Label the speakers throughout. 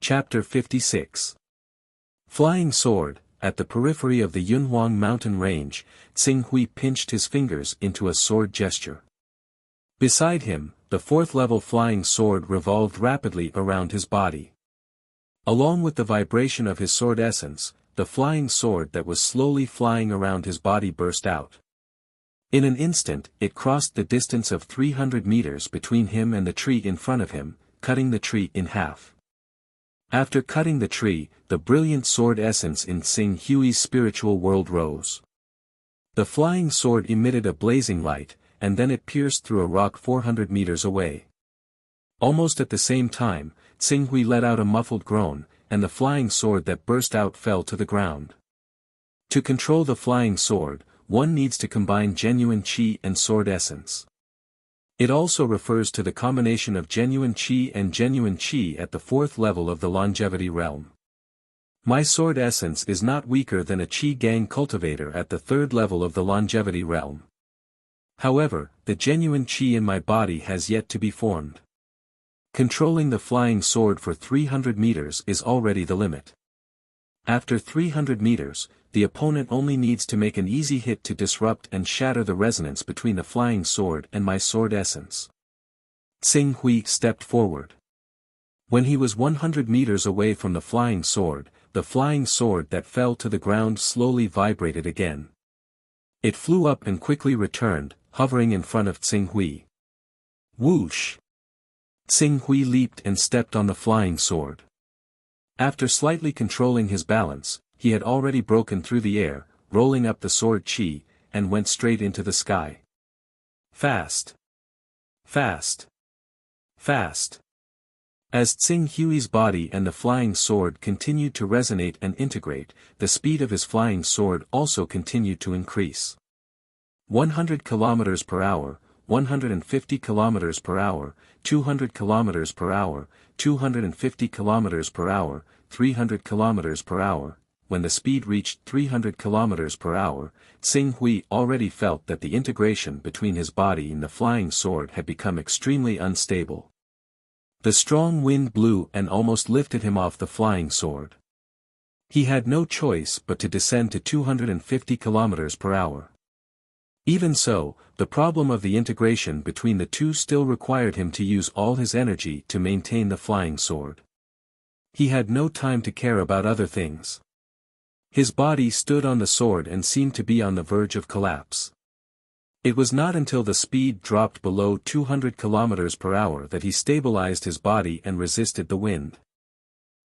Speaker 1: Chapter 56. Flying Sword. At the periphery of the Hunyuan mountain range, Tsing Hui pinched his fingers into a sword gesture. Beside him, the fourth-level flying sword revolved rapidly around his body. Along with the vibration of his sword essence, the flying sword that was slowly flying around his body burst out. In an instant, it crossed the distance of 300 meters between him and the tree in front of him, cutting the tree in half. After cutting the tree, the brilliant sword essence in Tsing Hui's spiritual world rose. The flying sword emitted a blazing light, and then it pierced through a rock 400 meters away. Almost at the same time, Tsing Hui let out a muffled groan, and the flying sword that burst out fell to the ground. To control the flying sword, one needs to combine genuine qi and sword essence. It also refers to the combination of genuine qi and genuine qi at the fourth level of the longevity realm. My sword essence is not weaker than a qi gang cultivator at the third level of the longevity realm. However, the genuine qi in my body has yet to be formed. Controlling the flying sword for 300 meters is already the limit. After 300 meters, the opponent only needs to make an easy hit to disrupt and shatter the resonance between the flying sword and my sword essence. Tsing Hui stepped forward. When he was 100 meters away from the flying sword that fell to the ground slowly vibrated again. It flew up and quickly returned, hovering in front of Tsing Hui. Whoosh! Tsing Hui leaped and stepped on the flying sword. After slightly controlling his balance, he had already broken through the air, rolling up the sword qi, and went straight into the sky. Fast! Fast! Fast! As Tsing Hui's body and the flying sword continued to resonate and integrate, the speed of his flying sword also continued to increase. 100 km per hour, 150 km per hour, 200 km per hour, 250 km per hour, 300 km per hour. When the speed reached 300 km per hour, Tsing Hui already felt that the integration between his body and the flying sword had become extremely unstable. The strong wind blew and almost lifted him off the flying sword. He had no choice but to descend to 250 km per hour. Even so, the problem of the integration between the two still required him to use all his energy to maintain the flying sword. He had no time to care about other things. His body stood on the sword and seemed to be on the verge of collapse. It was not until the speed dropped below 200 km per hour that he stabilized his body and resisted the wind.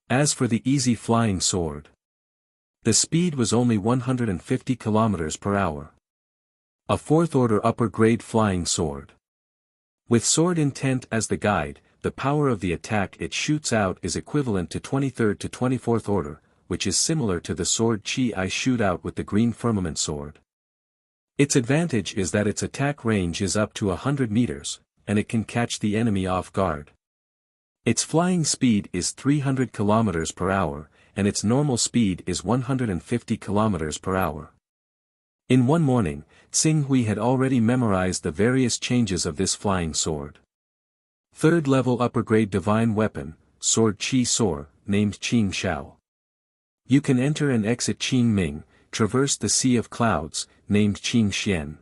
Speaker 1: As for the easy flying sword, the speed was only 150 km per hour. A fourth-order upper-grade flying sword. With sword intent as the guide, the power of the attack it shoots out is equivalent to 23rd to 24th order, which is similar to the sword qi I shoot out with the green firmament sword. Its advantage is that its attack range is up to 100 meters, and it can catch the enemy off guard. Its flying speed is 300 km per hour, and its normal speed is 150 km per hour. In one morning, Tsing Hui had already memorized the various changes of this flying sword. Third-level upper-grade divine weapon, sword qi soar, named Qing Shao. You can enter and exit Qing Ming, traverse the Sea of Clouds, named Qing Xian.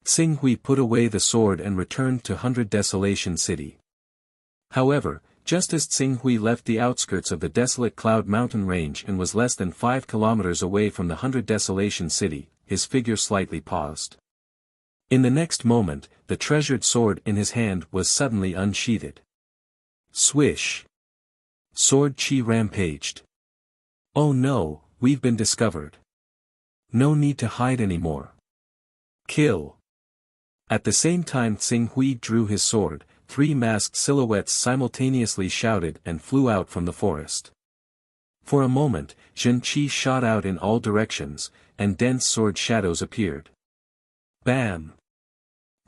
Speaker 1: Tsing Hui put away the sword and returned to 100 Desolation City. However, just as Tsing Hui left the outskirts of the desolate Cloud Mountain Range and was less than 5 kilometers away from the 100 Desolation City, his figure slightly paused. In the next moment, the treasured sword in his hand was suddenly unsheathed. Swish! Sword qi rampaged. Oh no, we've been discovered. No need to hide anymore. Kill! At the same time Tsing Hui drew his sword, 3 masked silhouettes simultaneously shouted and flew out from the forest. For a moment, Zhen Qi shot out in all directions, and dense sword shadows appeared. Bam!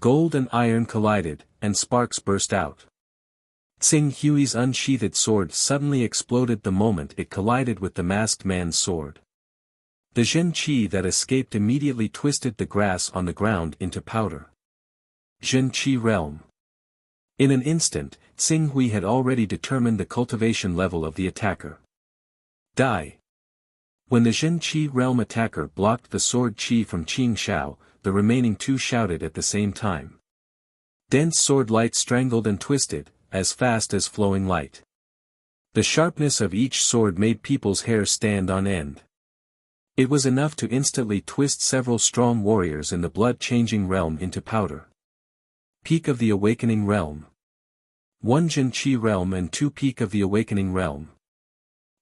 Speaker 1: Gold and iron collided, and sparks burst out. Tsing Hui's unsheathed sword suddenly exploded the moment it collided with the masked man's sword. The Zhen Qi that escaped immediately twisted the grass on the ground into powder. Zhen Qi realm. In an instant, Tsing Hui had already determined the cultivation level of the attacker. Die. When the Zhen Qi realm attacker blocked the sword Qi from Qing Shao, the remaining two shouted at the same time. Dense sword light strangled and twisted, as fast as flowing light. The sharpness of each sword made people's hair stand on end. It was enough to instantly twist several strong warriors in the blood-changing realm into powder. Peak of the Awakening Realm. 1 Zhen Qi realm and 2 Peak of the Awakening Realm.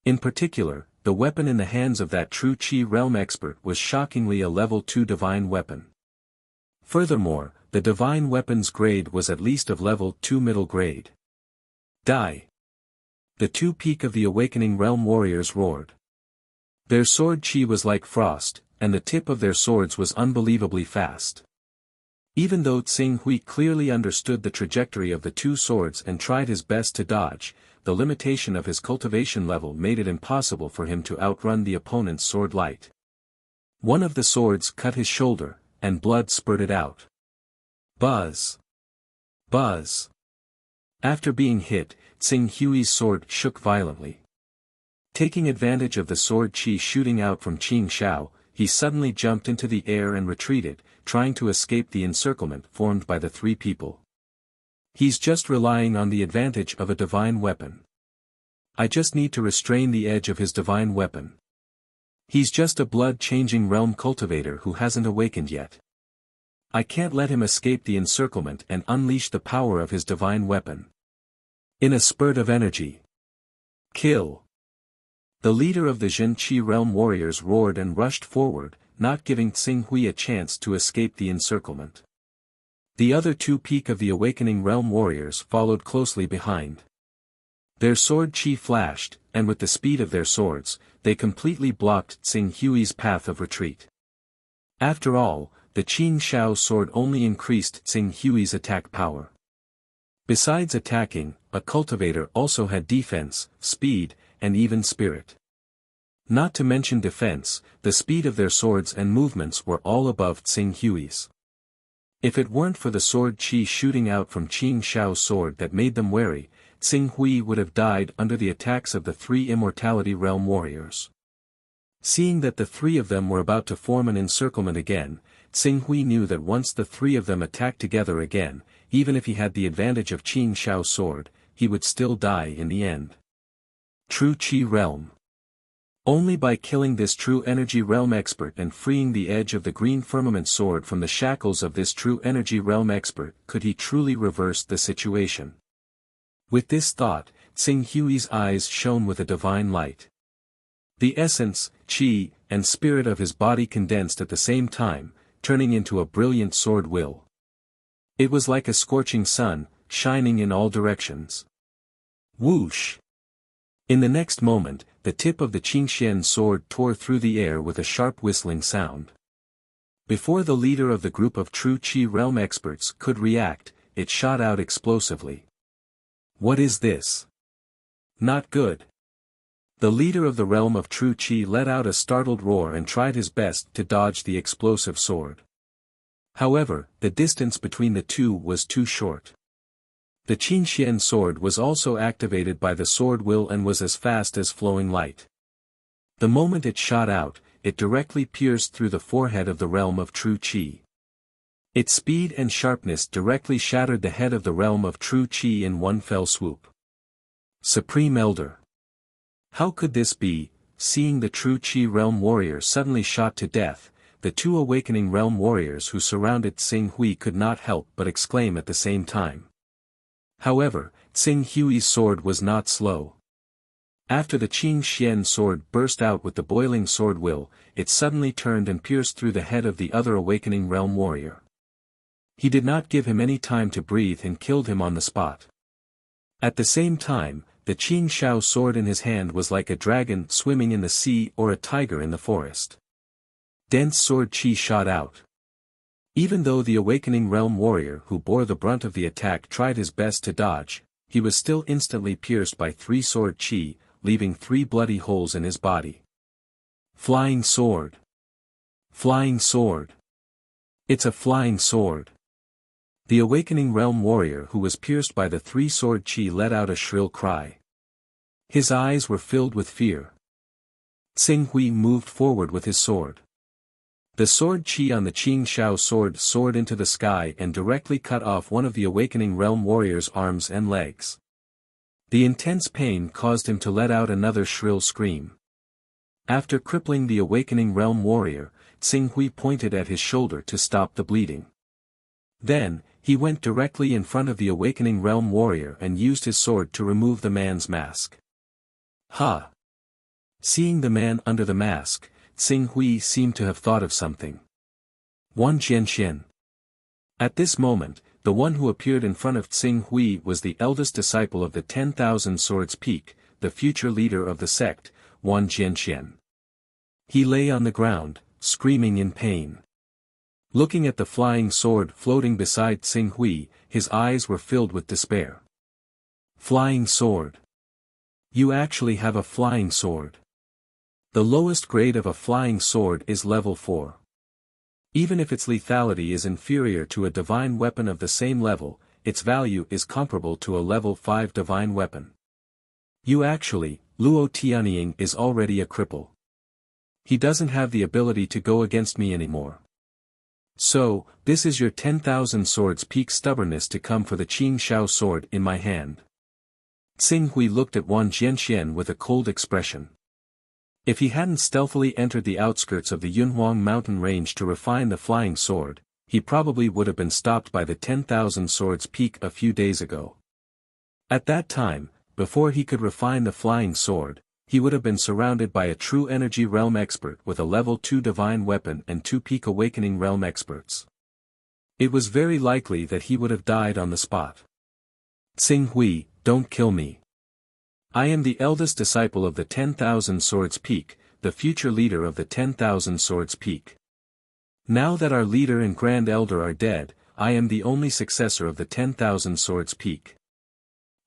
Speaker 1: In particular, the weapon in the hands of that true Qi realm expert was shockingly a level 2 divine weapon. Furthermore, the divine weapon's grade was at least of level 2 middle grade. Die. The 2 Peak of the Awakening Realm warriors roared. Their sword Qi was like frost, and the tip of their swords was unbelievably fast. Even though Tsing Hui clearly understood the trajectory of the two swords and tried his best to dodge, the limitation of his cultivation level made it impossible for him to outrun the opponent's sword light. One of the swords cut his shoulder, and blood spurted out. Buzz! Buzz! After being hit, Tsing Hui's sword shook violently. Taking advantage of the sword Qi shooting out from Qing Shao, he suddenly jumped into the air and retreated, trying to escape the encirclement formed by the three people. He's just relying on the advantage of a divine weapon. I just need to restrain the edge of his divine weapon. He's just a blood-changing realm cultivator who hasn't awakened yet. I can't let him escape the encirclement and unleash the power of his divine weapon. In a spurt of energy. Kill! The leader of the Zhen Qi realm warriors roared and rushed forward, not giving Tsing Hui a chance to escape the encirclement. The other 2 Peak of the Awakening realm warriors followed closely behind. Their sword Qi flashed, and with the speed of their swords, they completely blocked Tsing Hui's path of retreat. After all, the Qing Shao sword only increased Tsing Hui's attack power. Besides attacking, a cultivator also had defense, speed, and even spirit. Not to mention defense, the speed of their swords and movements were all above Tsing Hui's. If it weren't for the sword Qi shooting out from Qing Shao's sword that made them wary, Tsing Hui would have died under the attacks of the 3 Immortality Realm warriors. Seeing that the 3 of them were about to form an encirclement again, Tsing Hui knew that once the 3 of them attacked together again, even if he had the advantage of Qing Shao's sword, he would still die in the end. True Qi Realm. Only by killing this true energy realm expert and freeing the edge of the green firmament sword from the shackles of this true energy realm expert could he truly reverse the situation. With this thought, Tsing Hui's eyes shone with a divine light. The essence, Qi, and spirit of his body condensed at the same time, turning into a brilliant sword will. It was like a scorching sun, shining in all directions. Whoosh! In the next moment, the tip of the Qingxian sword tore through the air with a sharp whistling sound. Before the leader of the group of true Qi realm experts could react, it shot out explosively. What is this? Not good. The leader of the realm of true Qi let out a startled roar and tried his best to dodge the explosive sword. However, the distance between the two was too short. The Qingxian sword was also activated by the sword will and was as fast as flowing light. The moment it shot out, it directly pierced through the forehead of the realm of true Qi. Its speed and sharpness directly shattered the head of the realm of true Qi in one fell swoop. Supreme Elder. How could this be? Seeing the true Qi realm warrior suddenly shot to death, the 2 awakening realm warriors who surrounded Tsing Hui could not help but exclaim at the same time. However, Tsing Hui's sword was not slow. After the Qingxian sword burst out with the boiling sword will, it suddenly turned and pierced through the head of the other awakening realm warrior. He did not give him any time to breathe and killed him on the spot. At the same time, the Qing Shao sword in his hand was like a dragon swimming in the sea or a tiger in the forest. Dense sword Qi shot out. Even though the awakening realm warrior who bore the brunt of the attack tried his best to dodge, he was still instantly pierced by 3 sword Qi, leaving 3 bloody holes in his body. Flying sword. Flying sword. It's a flying sword. The awakening realm warrior who was pierced by the three-sword chi let out a shrill cry. His eyes were filled with fear. Tsing Hui moved forward with his sword. The sword chi on the Qing Shao sword soared into the sky and directly cut off one of the awakening realm warrior's arms and legs. The intense pain caused him to let out another shrill scream. After crippling the awakening realm warrior, Tsing Hui pointed at his shoulder to stop the bleeding. Then, he went directly in front of the awakening realm warrior and used his sword to remove the man's mask. Ha! Seeing the man under the mask, Tsing Hui seemed to have thought of something. Wan Jianxian. At this moment, the one who appeared in front of Tsing Hui was the eldest disciple of the 10,000 Swords Peak, the future leader of the sect, Wan Jianxian. He lay on the ground, screaming in pain. Looking at the flying sword floating beside Tsing Hui, his eyes were filled with despair. Flying sword. You actually have a flying sword. The lowest grade of a flying sword is level 4. Even if its lethality is inferior to a divine weapon of the same level, its value is comparable to a level 5 divine weapon. You actually, Luo Tianying is already a cripple. He doesn't have the ability to go against me anymore. So, this is your 10,000 Swords Peak stubbornness to come for the Qing Shao sword in my hand. Tsing Hui looked at Wan Jianxian with a cold expression. If he hadn't stealthily entered the outskirts of the Hunyuan mountain range to refine the flying sword, he probably would have been stopped by the 10,000 Swords Peak a few days ago. At that time, before he could refine the flying sword, he would have been surrounded by a true energy realm expert with a level 2 divine weapon and 2 peak awakening realm experts. It was very likely that he would have died on the spot. Tsing Hui, don't kill me. I am the eldest disciple of the 10,000 Swords Peak, the future leader of the 10,000 Swords Peak. Now that our leader and grand elder are dead, I am the only successor of the 10,000 Swords Peak.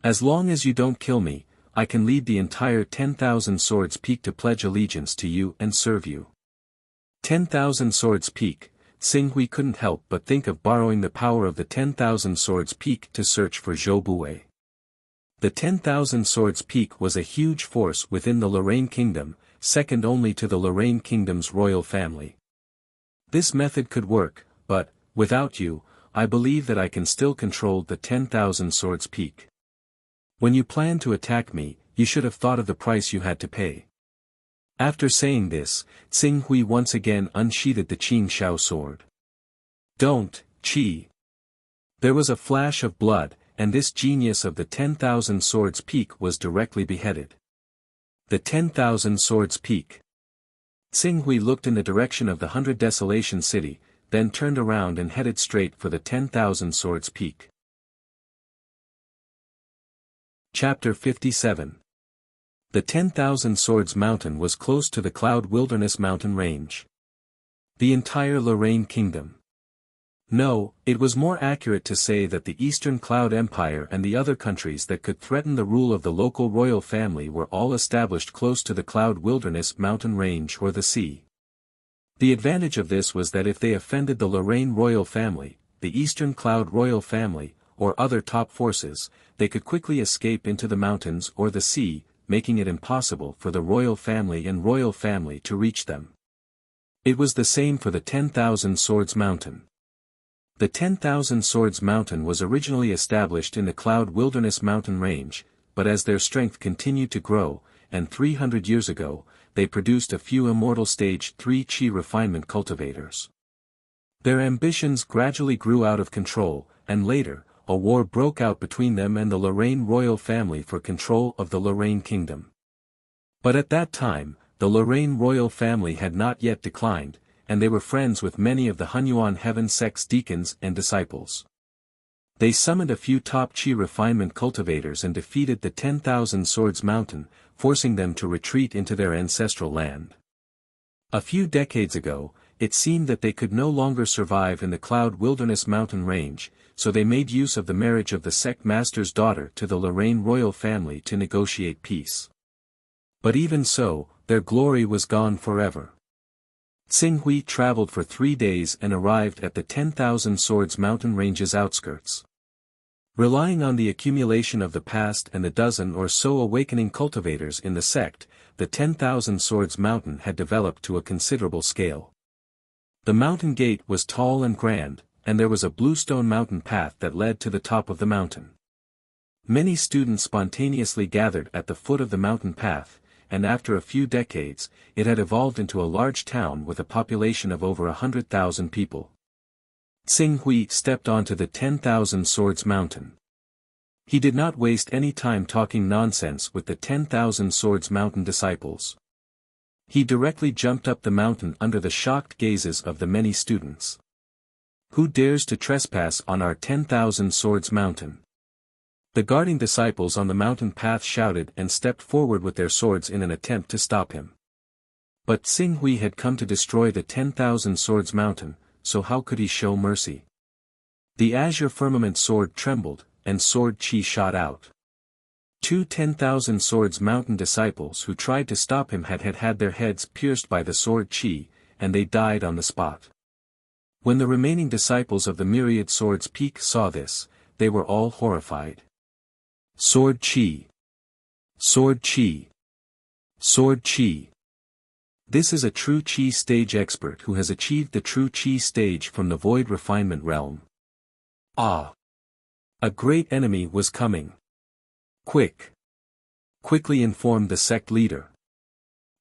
Speaker 1: As long as you don't kill me, I can lead the entire 10,000 Swords Peak to pledge allegiance to you and serve you. 10,000 Swords Peak, Tsing Hui couldn't help but think of borrowing the power of the 10,000 Swords Peak to search for Zhou Buwei. The 10,000 Swords Peak was a huge force within the Lorraine Kingdom, second only to the Lorraine Kingdom's royal family. This method could work, but, without you, I believe that I can still control the 10,000 Swords Peak. When you planned to attack me, you should have thought of the price you had to pay. After saying this, Tsing Hui once again unsheathed the Qing Shao sword. Don't, Qi. There was a flash of blood, and this genius of the 10,000 Swords Peak was directly beheaded. The 10,000 Swords Peak. Tsing Hui looked in the direction of the 100 Desolation City, then turned around and headed straight for the 10,000 Swords Peak. Chapter 57. The 10,000 Swords Mountain was close to the Cloud Wilderness mountain range. The entire Lorraine Kingdom. No, it was more accurate to say that the Eastern Cloud Empire and the other countries that could threaten the rule of the local royal family were all established close to the Cloud Wilderness mountain range or the sea. The advantage of this was that if they offended the Lorraine royal family, the Eastern Cloud royal family, or other top forces, they could quickly escape into the mountains or the sea, making it impossible for the royal family to reach them. It was the same for the 10,000 Swords Mountain. The 10,000 Swords Mountain was originally established in the Cloud Wilderness mountain range, but as their strength continued to grow, and 300 years ago, they produced a few immortal stage 3 Qi refinement cultivators. Their ambitions gradually grew out of control, and later, a war broke out between them and the Lorraine royal family for control of the Lorraine Kingdom. But at that time, the Lorraine royal family had not yet declined, and they were friends with many of the Hunyuan Heaven sect's deacons and disciples. They summoned a few top Qi refinement cultivators and defeated the 10,000 Swords Mountain, forcing them to retreat into their ancestral land. A few decades ago, it seemed that they could no longer survive in the Cloud Wilderness mountain range, so they made use of the marriage of the sect master's daughter to the Lorraine royal family to negotiate peace. But even so, their glory was gone forever. Tsing Hui traveled for 3 days and arrived at the 10,000 Swords mountain range's outskirts. Relying on the accumulation of the past and the dozen or so awakening cultivators in the sect, the 10,000 Swords mountain had developed to a considerable scale. The mountain gate was tall and grand, and there was a bluestone mountain path that led to the top of the mountain. Many students spontaneously gathered at the foot of the mountain path, and after a few decades, it had evolved into a large town with a population of over 100,000 people. Tsing Hui stepped onto the 10,000 Swords mountain. He did not waste any time talking nonsense with the 10,000 Swords mountain disciples. He directly jumped up the mountain under the shocked gazes of the many students. "Who dares to trespass on our 10,000 Swords mountain?" The guarding disciples on the mountain path shouted and stepped forward with their swords in an attempt to stop him. But Tsing Hui had come to destroy the 10,000 Swords mountain, so how could he show mercy? The azure firmament sword trembled, and sword chi shot out. 10,000 Swords mountain disciples who tried to stop him had their heads pierced by the sword chi, and they died on the spot. When the remaining disciples of the myriad Swords Peak saw this, they were all horrified. Sword chi! Sword chi! Sword chi! This is a true chi stage expert who has achieved the true chi stage from the void refinement realm. Ah! A great enemy was coming. Quick! Quickly informed the sect leader.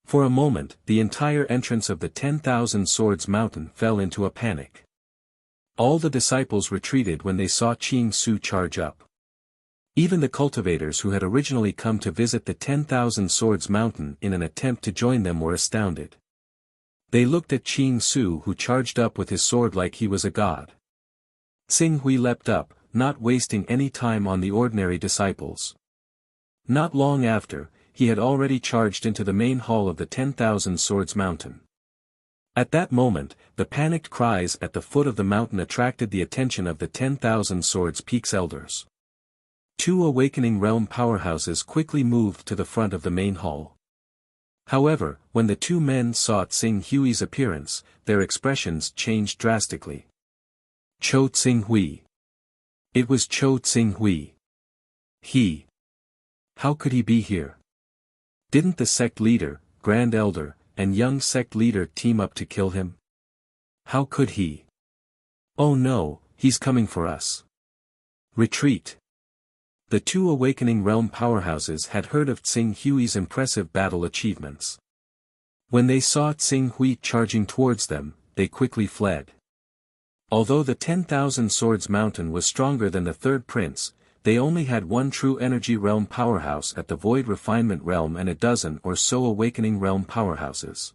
Speaker 1: For a moment, the entire entrance of the 10,000 Swords mountain fell into a panic. All the disciples retreated when they saw Qing Su charge up. Even the cultivators who had originally come to visit the 10,000 Swords mountain in an attempt to join them were astounded. They looked at Qing Su who charged up with his sword like he was a god. Tsing Hui leapt up, not wasting any time on the ordinary disciples. Not long after, he had already charged into the main hall of the 10,000 Swords mountain. At that moment, the panicked cries at the foot of the mountain attracted the attention of the 10,000 Swords Peak's elders. 2 awakening realm powerhouses quickly moved to the front of the main hall. However, when the 2 men saw Tsing Hui's appearance, their expressions changed drastically. Cho Tsing Hui. It was Cho Tsing Hui. How could he be here? Didn't the sect leader, grand elder, and young sect leader team up to kill him? How could he? Oh no, he's coming for us. Retreat. The 2 awakening realm powerhouses had heard of Tsing Hui's impressive battle achievements. When they saw Tsing Hui charging towards them, they quickly fled. Although the 10,000 Swords mountain was stronger than the third prince, they only had 1 true energy realm powerhouse at the void refinement realm and a dozen or so awakening realm powerhouses.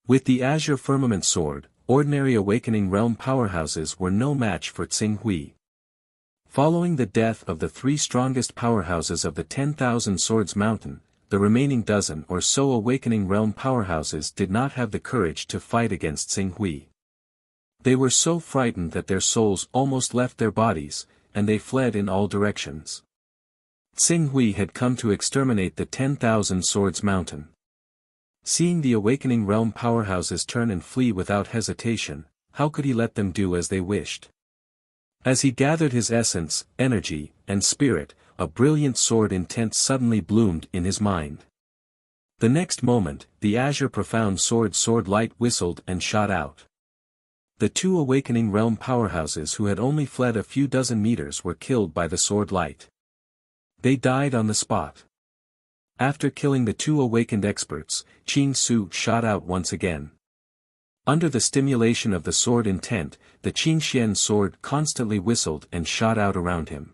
Speaker 1: With the azure firmament sword, ordinary awakening realm powerhouses were no match for Tsing Hui. Following the death of the 3 strongest powerhouses of the 10,000 Swords mountain, the remaining dozen or so awakening realm powerhouses did not have the courage to fight against Tsing Hui. They were so frightened that their souls almost left their bodies, and they fled in all directions. Tsing Hui had come to exterminate the 10,000 Swords mountain. Seeing the awakening realm powerhouses turn and flee without hesitation, how could he let them do as they wished? As he gathered his essence, energy, and spirit, a brilliant sword intent suddenly bloomed in his mind. The next moment, the azure profound sword light whistled and shot out. The 2 awakening realm powerhouses who had only fled a few dozen meters were killed by the sword light. They died on the spot. After killing the 2 awakened experts, Qing Su shot out once again. Under the stimulation of the sword intent, the Qingxian sword constantly whistled and shot out around him.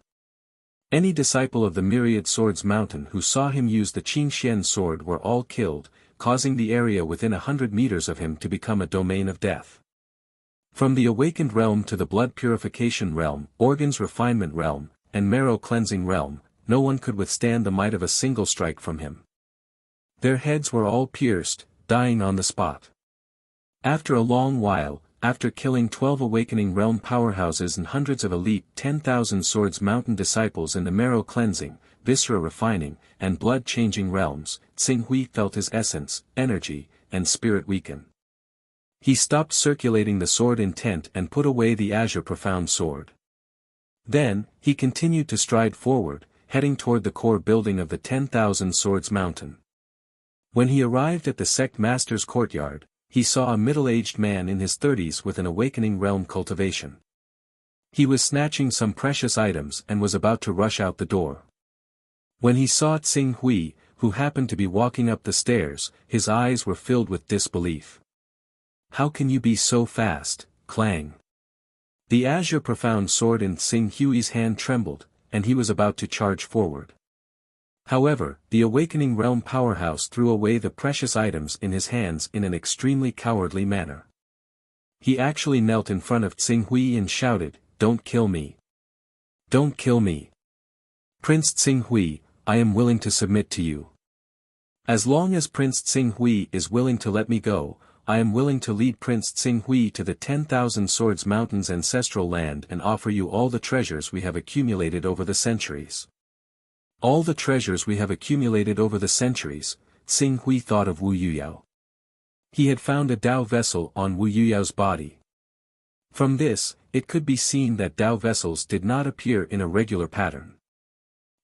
Speaker 1: Any disciple of the myriad Swords mountain who saw him use the Qingxian sword were all killed, causing the area within 100 meters of him to become a domain of death. From the awakened realm to the blood purification realm, organs refinement realm, and marrow cleansing realm, no one could withstand the might of a single strike from him. Their heads were all pierced, dying on the spot. After a long while, after killing 12 awakening realm powerhouses and hundreds of elite 10,000 Swords mountain disciples in the marrow cleansing, viscera refining, and blood changing realms, Tsing Hui felt his essence, energy, and spirit weaken. He stopped circulating the sword intent and put away the azure profound sword. Then, he continued to stride forward, heading toward the core building of the 10,000 Swords Mountain. When he arrived at the sect master's courtyard, he saw a middle-aged man in his 30s with an awakening realm cultivation. He was snatching some precious items and was about to rush out the door. When he saw Tsing Hui, who happened to be walking up the stairs, his eyes were filled with disbelief. "How can you be so fast?" Clang. The azure profound sword in Tsing Hui's hand trembled, and he was about to charge forward. However, the awakening realm powerhouse threw away the precious items in his hands in an extremely cowardly manner. He actually knelt in front of Tsing Hui and shouted, "Don't kill me. Don't kill me. Prince Tsing Hui, I am willing to submit to you. As long as Prince Tsing Hui is willing to let me go, I am willing to lead Prince Tsing Hui to the 10,000 Swords Mountain's ancestral land and offer you all the treasures we have accumulated over the centuries." All the treasures we have accumulated over the centuries, Tsing Hui thought of Wu Yuyao. He had found a Dao vessel on Wu Yuyao's body. From this, it could be seen that Dao vessels did not appear in a regular pattern.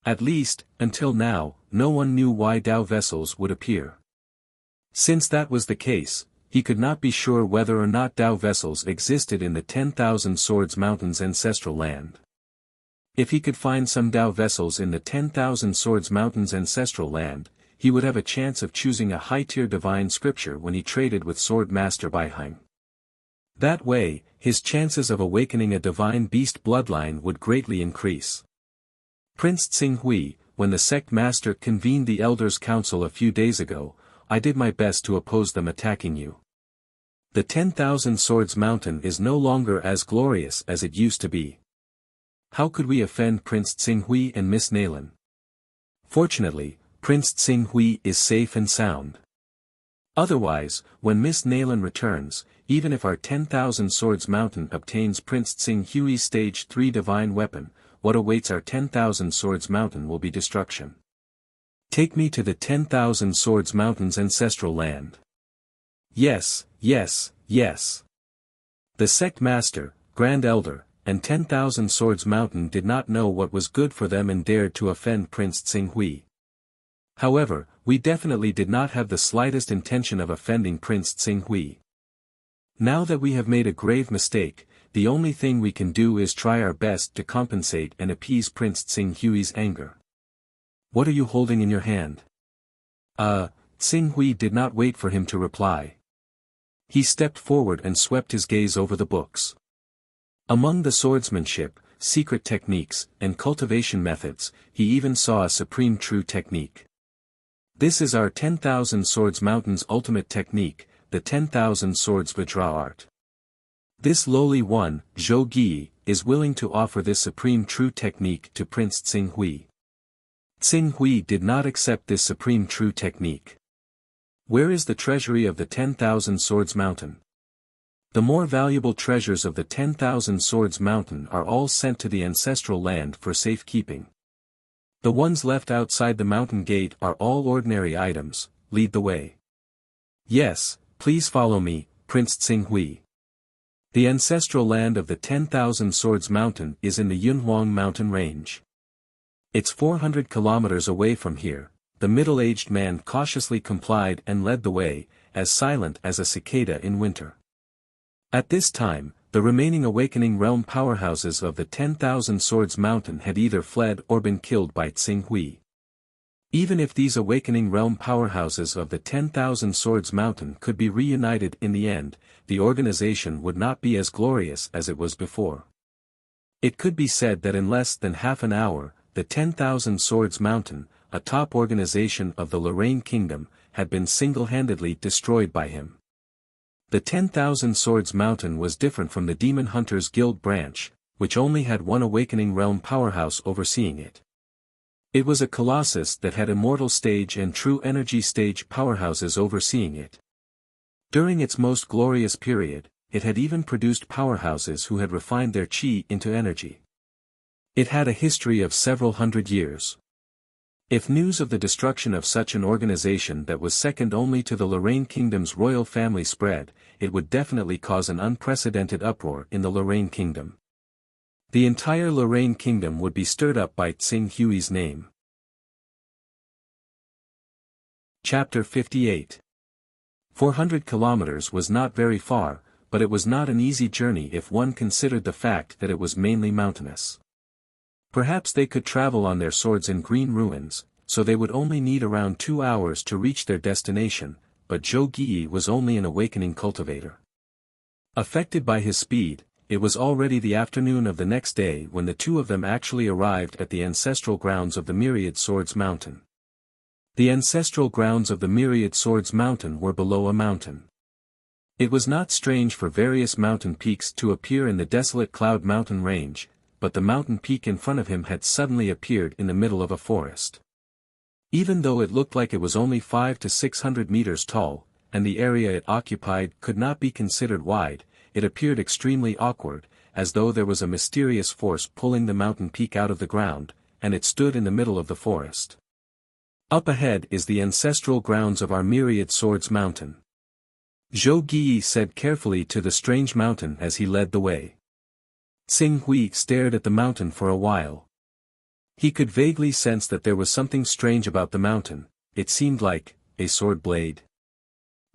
Speaker 1: At least, until now, no one knew why Dao vessels would appear. Since that was the case, he could not be sure whether or not Dao vessels existed in the 10,000 Swords Mountain's ancestral land. If he could find some Dao vessels in the 10,000 Swords Mountain's ancestral land, he would have a chance of choosing a high-tier divine scripture when he traded with Sword Master Baihang. That way, his chances of awakening a divine beast bloodline would greatly increase. Prince Tsing Hui, when the sect master convened the Elders' Council a few days ago, I did my best to oppose them attacking you. The 10,000 Swords Mountain is no longer as glorious as it used to be. How could we offend Prince Tsing Hui and Miss Nalan? Fortunately, Prince Tsing Hui is safe and sound. Otherwise, when Miss Nalan returns, even if our 10,000 Swords Mountain obtains Prince Tsing Hui's Stage 3 divine weapon, what awaits our 10,000 Swords Mountain will be destruction. Take me to the 10,000 Swords Mountain's ancestral land. Yes, yes, yes. The sect master, Grand Elder, and 10,000 Swords Mountain did not know what was good for them and dared to offend Prince Tsing Hui. However, we definitely did not have the slightest intention of offending Prince Tsing Hui. Now that we have made a grave mistake, the only thing we can do is try our best to compensate and appease Prince Tsing Hui's anger. What are you holding in your hand? Tsing Hui did not wait for him to reply. He stepped forward and swept his gaze over the books. Among the swordsmanship, secret techniques, and cultivation methods, he even saw a supreme true technique. This is our 10,000 Swords Mountain's ultimate technique, the 10,000 Swords Vajra art. This lowly one, Zhou Gi, is willing to offer this supreme true technique to Prince Tsing Hui. Tsing Hui did not accept this supreme true technique. Where is the treasury of the 10,000 Swords Mountain? The more valuable treasures of the 10,000 Swords Mountain are all sent to the ancestral land for safekeeping. The ones left outside the mountain gate are all ordinary items. Lead the way. Yes, please follow me, Prince Tsing Hui. The ancestral land of the 10,000 Swords Mountain is in the Hunyuan mountain range. It's 400 kilometers away from here. The middle-aged man cautiously complied and led the way, as silent as a cicada in winter. At this time, the remaining awakening realm powerhouses of the 10,000 Swords Mountain had either fled or been killed by Tsing Hui. Even if these awakening realm powerhouses of the 10,000 Swords Mountain could be reunited in the end, the organization would not be as glorious as it was before. It could be said that in less than half an hour, the 10,000 Swords Mountain, a top organization of the Lorraine Kingdom, had been single-handedly destroyed by him. The 10,000 Swords Mountain was different from the Demon Hunters Guild branch, which only had one awakening realm powerhouse overseeing it. It was a colossus that had immortal stage and true energy stage powerhouses overseeing it. During its most glorious period, it had even produced powerhouses who had refined their chi into energy. It had a history of several hundred years. If news of the destruction of such an organization that was second only to the Lorraine Kingdom's royal family spread, it would definitely cause an unprecedented uproar in the Lorraine Kingdom. The entire Lorraine Kingdom would be stirred up by Tsing Hui's name. Chapter 58. 400 kilometers was not very far, but it was not an easy journey if one considered the fact that it was mainly mountainous. Perhaps they could travel on their swords in green ruins, so they would only need around 2 hours to reach their destination, but Zhou Yi was only an awakening cultivator. Affected by his speed, it was already the afternoon of the next day when the two of them actually arrived at the ancestral grounds of the Myriad Swords Mountain. The ancestral grounds of the Myriad Swords Mountain were below a mountain. It was not strange for various mountain peaks to appear in the desolate Cloud Mountain range, but the mountain peak in front of him had suddenly appeared in the middle of a forest. Even though it looked like it was only 500 to 600 meters tall, and the area it occupied could not be considered wide, it appeared extremely awkward, as though there was a mysterious force pulling the mountain peak out of the ground, and it stood in the middle of the forest. Up ahead is the ancestral grounds of our Myriad Swords Mountain. Zhou Yi said carefully to the strange mountain as he led the way. Tsing Hui stared at the mountain for a while. He could vaguely sense that there was something strange about the mountain. It seemed like a sword blade.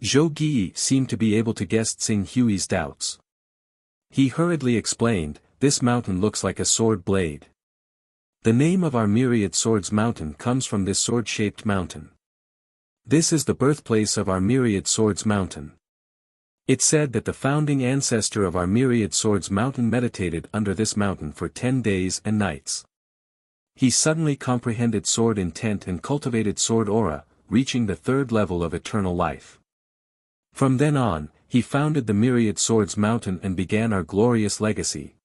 Speaker 1: Zhou Yi seemed to be able to guess Tsing Hui's doubts. He hurriedly explained, "This mountain looks like a sword blade. The name of our Myriad Swords Mountain comes from this sword-shaped mountain. This is the birthplace of our Myriad Swords Mountain. It said that the founding ancestor of our Myriad Swords Mountain meditated under this mountain for 10 days and nights. He suddenly comprehended sword intent and cultivated sword aura, reaching the 3rd level of eternal life. From then on, he founded the Myriad Swords Mountain and began our glorious legacy.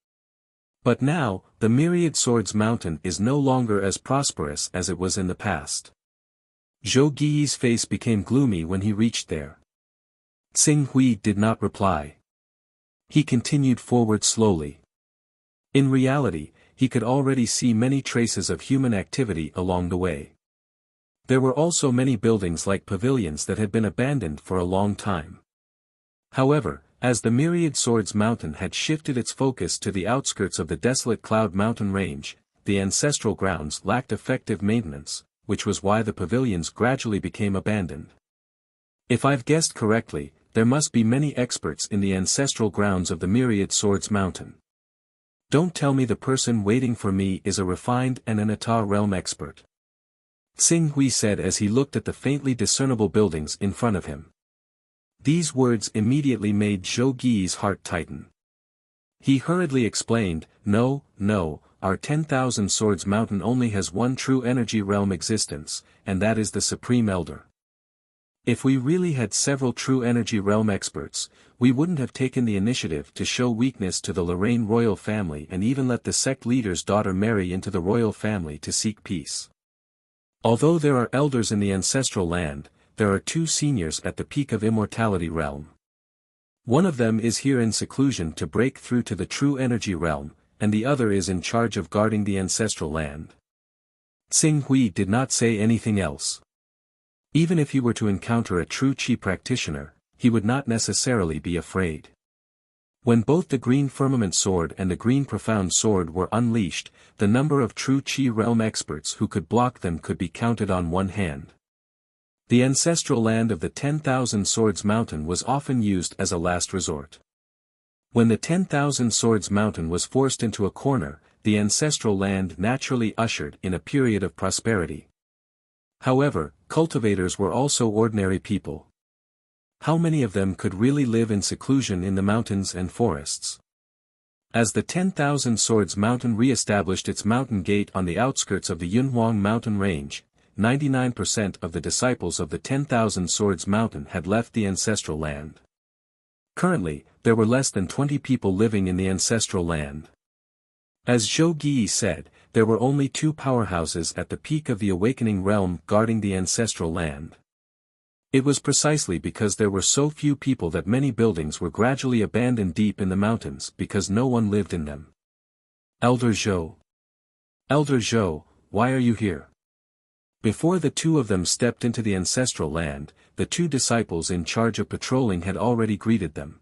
Speaker 1: But now, the Myriad Swords Mountain is no longer as prosperous as it was in the past." Zhou Yi's face became gloomy when he reached there. Tsing Hui did not reply. He continued forward slowly. In reality, he could already see many traces of human activity along the way. There were also many buildings like pavilions that had been abandoned for a long time. However, as the Myriad Swords Mountain had shifted its focus to the outskirts of the desolate Cloud Mountain range, the ancestral grounds lacked effective maintenance, which was why the pavilions gradually became abandoned. If I've guessed correctly, there must be many experts in the ancestral grounds of the Myriad Swords Mountain. Don't tell me the person waiting for me is a refined and an Ata realm expert. Tsing Hui said as he looked at the faintly discernible buildings in front of him. These words immediately made Zhou Yi's heart tighten. He hurriedly explained, No, our 10,000 Swords Mountain only has one true energy realm existence, and that is the Supreme Elder. If we really had several true energy realm experts, we wouldn't have taken the initiative to show weakness to the Lorraine royal family and even let the sect leader's daughter marry into the royal family to seek peace. Although there are elders in the ancestral land, there are 2 seniors at the peak of immortality realm. One of them is here in seclusion to break through to the true energy realm, and the other is in charge of guarding the ancestral land." Tsing Hui did not say anything else. Even if he were to encounter a true Qi practitioner, he would not necessarily be afraid. When both the Green Firmament Sword and the Green Profound Sword were unleashed, the number of true Qi realm experts who could block them could be counted on one hand. The ancestral land of the 10,000 Swords Mountain was often used as a last resort. When the 10,000 Swords Mountain was forced into a corner, the ancestral land naturally ushered in a period of prosperity. However, cultivators were also ordinary people. How many of them could really live in seclusion in the mountains and forests? As the 10,000 Swords Mountain re-established its mountain gate on the outskirts of the Hunyuan mountain range, 99% of the disciples of the 10,000 Swords Mountain had left the ancestral land. Currently, there were less than 20 people living in the ancestral land. As Zhou Yi said, there were only 2 powerhouses at the peak of the awakening realm guarding the ancestral land. It was precisely because there were so few people that many buildings were gradually abandoned deep in the mountains because no one lived in them. Elder Zhou, why are you here? Before the two of them stepped into the ancestral land, the two disciples in charge of patrolling had already greeted them.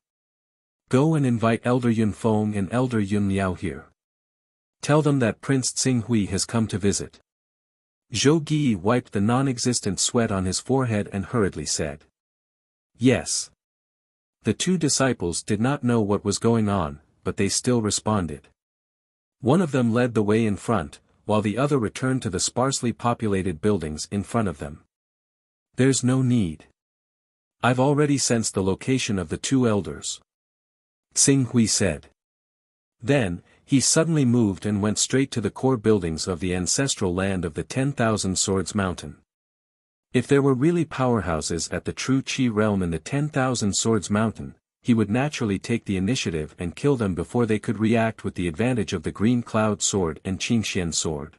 Speaker 1: Go and invite Elder Yun Feng and Elder Yun Liao here. Tell them that Prince Tsinghui has come to visit. Zhou Gi wiped the non-existent sweat on his forehead and hurriedly said. Yes. The two disciples did not know what was going on, but they still responded. One of them led the way in front, while the other returned to the sparsely populated buildings in front of them. There's no need. I've already sensed the location of the two elders. Tsinghui said. Then, he suddenly moved and went straight to the core buildings of the ancestral land of the 10,000 Swords Mountain. If there were really powerhouses at the true Qi realm in the 10,000 Swords Mountain, he would naturally take the initiative and kill them before they could react with the advantage of the Green Cloud Sword and Qingxian Sword.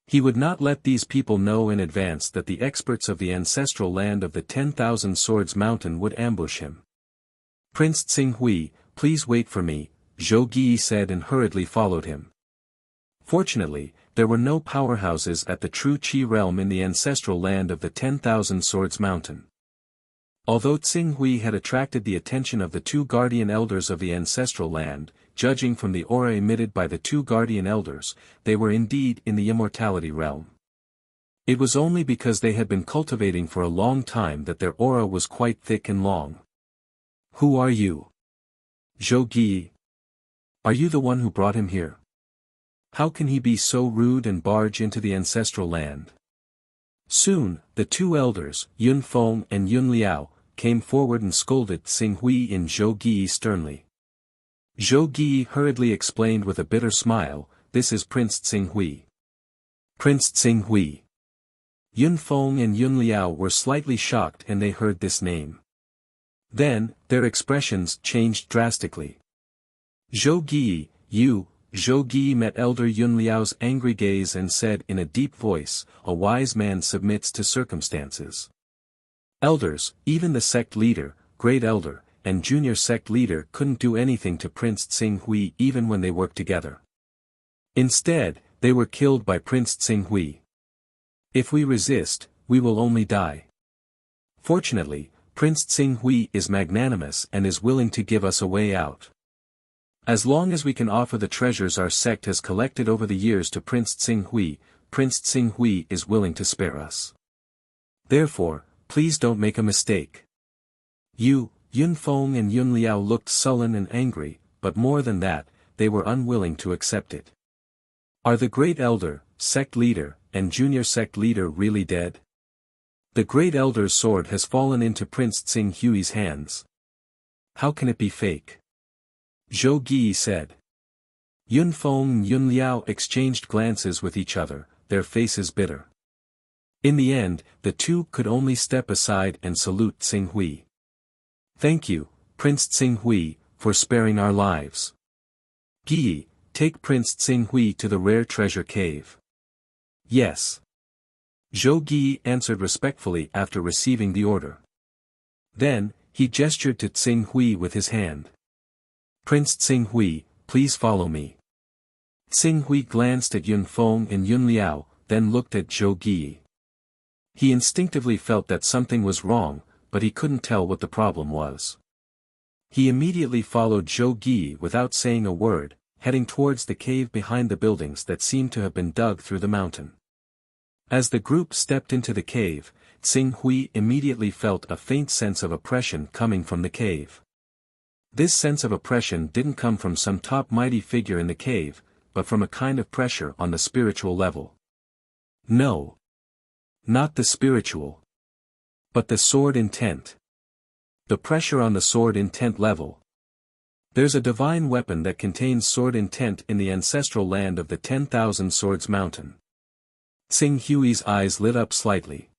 Speaker 1: He would not let these people know in advance that the experts of the ancestral land of the 10,000 Swords Mountain would ambush him. Prince Tsinghui, please wait for me, Zhou Gi said and hurriedly followed him. Fortunately, there were no powerhouses at the true Qi realm in the ancestral land of the 10,000 Swords Mountain. Although Tsinghui had attracted the attention of the two guardian elders of the ancestral land, judging from the aura emitted by the two guardian elders, they were indeed in the immortality realm. It was only because they had been cultivating for a long time that their aura was quite thick and long. Who are you? Zhou Gi. Are you the one who brought him here? How can he be so rude and barge into the ancestral land? Soon, the two elders, Yun Feng and Yun Liao, came forward and scolded Tsinghui in Zhou Gi sternly. Zhou Gi hurriedly explained with a bitter smile, this is Prince Tsinghui. Prince Tsinghui. Yun Feng and Yun Liao were slightly shocked and they heard this name. Then, their expressions changed drastically. Zhou Gi, you, Zhou Gi met Elder Yun Liao's angry gaze and said in a deep voice, a wise man submits to circumstances. Elders, even the sect leader, great elder, and junior sect leader couldn't do anything to Prince Tsinghui even when they worked together. Instead, they were killed by Prince Tsinghui. If we resist, we will only die. Fortunately, Prince Tsinghui is magnanimous and is willing to give us a way out. As long as we can offer the treasures our sect has collected over the years to Prince Tsinghui is willing to spare us. Therefore, please don't make a mistake. You, Yun Feng and Yun Liao looked sullen and angry, but more than that, they were unwilling to accept it. Are the great elder, sect leader, and junior sect leader really dead? The great elder's sword has fallen into Prince Tsinghui's hands. How can it be fake? Zhou Gi said. Yun Feng and Yun Liao exchanged glances with each other, their faces bitter. In the end, the two could only step aside and salute Tsinghui. Thank you, Prince Tsinghui, for sparing our lives. Gi, take Prince Tsinghui to the rare treasure cave. Yes. Zhou Gi answered respectfully after receiving the order. Then, he gestured to Tsinghui with his hand. Prince Tsinghui, please follow me. Tsinghui glanced at Yun Feng and Yun Liao, then looked at Zhou Gi. He instinctively felt that something was wrong, but he couldn't tell what the problem was. He immediately followed Zhou Gi without saying a word, heading towards the cave behind the buildings that seemed to have been dug through the mountain. As the group stepped into the cave, Tsinghui immediately felt a faint sense of oppression coming from the cave. This sense of oppression didn't come from some top mighty figure in the cave, but from a kind of pressure on the spiritual level. No. Not the spiritual. But the sword intent. The pressure on the sword intent level. There's a divine weapon that contains sword intent in the ancestral land of the 10,000 Swords Mountain. Tsinghui's eyes lit up slightly.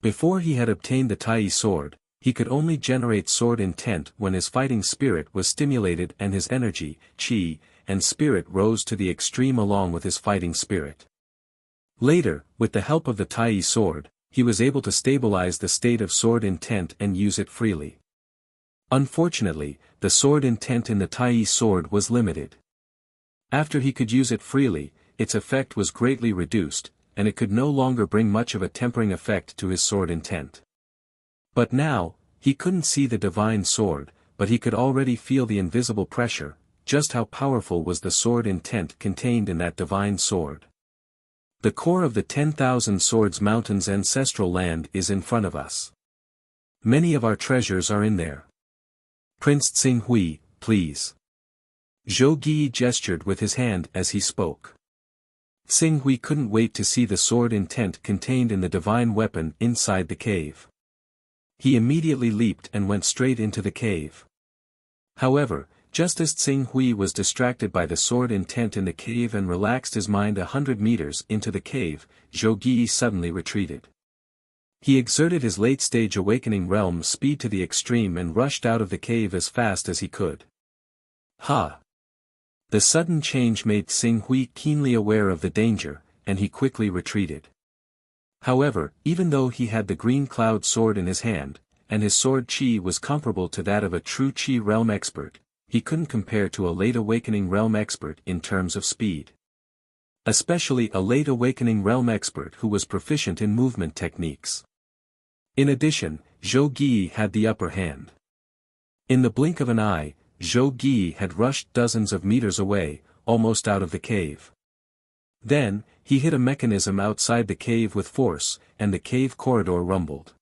Speaker 1: Before he had obtained the Tai sword, he could only generate sword intent when his fighting spirit was stimulated and his energy, qi, and spirit rose to the extreme along with his fighting spirit. Later, with the help of the Tai sword, he was able to stabilize the state of sword intent and use it freely. Unfortunately, the sword intent in the Tai sword was limited. After he could use it freely, its effect was greatly reduced, and it could no longer bring much of a tempering effect to his sword intent. But now, he couldn't see the divine sword, but he could already feel the invisible pressure. Just how powerful was the sword intent contained in that divine sword. The core of the 10,000 Swords Mountain's ancestral land is in front of us. Many of our treasures are in there. Prince Tsinghui, please. Zhou Gi gestured with his hand as he spoke. Tsinghui couldn't wait to see the sword intent contained in the divine weapon inside the cave. He immediately leaped and went straight into the cave. However, just as Tsinghui was distracted by the sword intent in the cave and relaxed his mind 100 meters into the cave, Zhou Gi suddenly retreated. He exerted his late-stage awakening realm speed to the extreme and rushed out of the cave as fast as he could. Ha! The sudden change made Tsinghui keenly aware of the danger, and he quickly retreated. However, even though he had the green cloud sword in his hand, and his sword chi was comparable to that of a true chi realm expert, he couldn't compare to a late awakening realm expert in terms of speed. Especially a late awakening realm expert who was proficient in movement techniques. In addition, Zhou Gi had the upper hand. In the blink of an eye, Zhou Gi had rushed dozens of meters away, almost out of the cave. Then, he hit a mechanism outside the cave with force, and the cave corridor rumbled.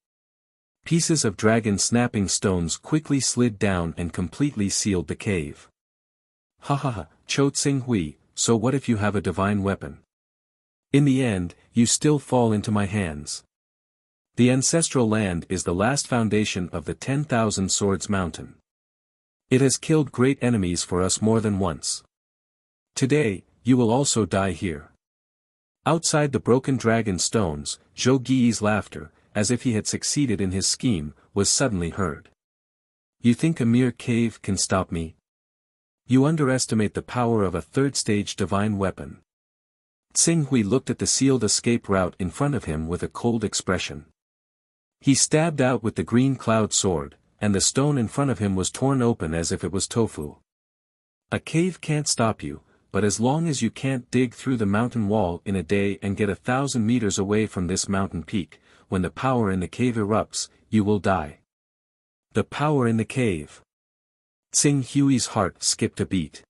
Speaker 1: Pieces of dragon snapping stones quickly slid down and completely sealed the cave. Ha ha ha, Cho Tsinghui, so what if you have a divine weapon? In the end, you still fall into my hands. The ancestral land is the last foundation of the 10,000 Swords Mountain. It has killed great enemies for us more than once. Today, you will also die here. Outside the broken dragon stones, Zhou Gi's laughter, as if he had succeeded in his scheme, was suddenly heard. You think a mere cave can stop me? You underestimate the power of a third-stage divine weapon. Tsinghui looked at the sealed escape route in front of him with a cold expression. He stabbed out with the green cloud sword, and the stone in front of him was torn open as if it was tofu. A cave can't stop you, but as long as you can't dig through the mountain wall in a day and get 1,000 meters away from this mountain peak, when the power in the cave erupts, you will die. The power in the cave. Tsinghui's heart skipped a beat.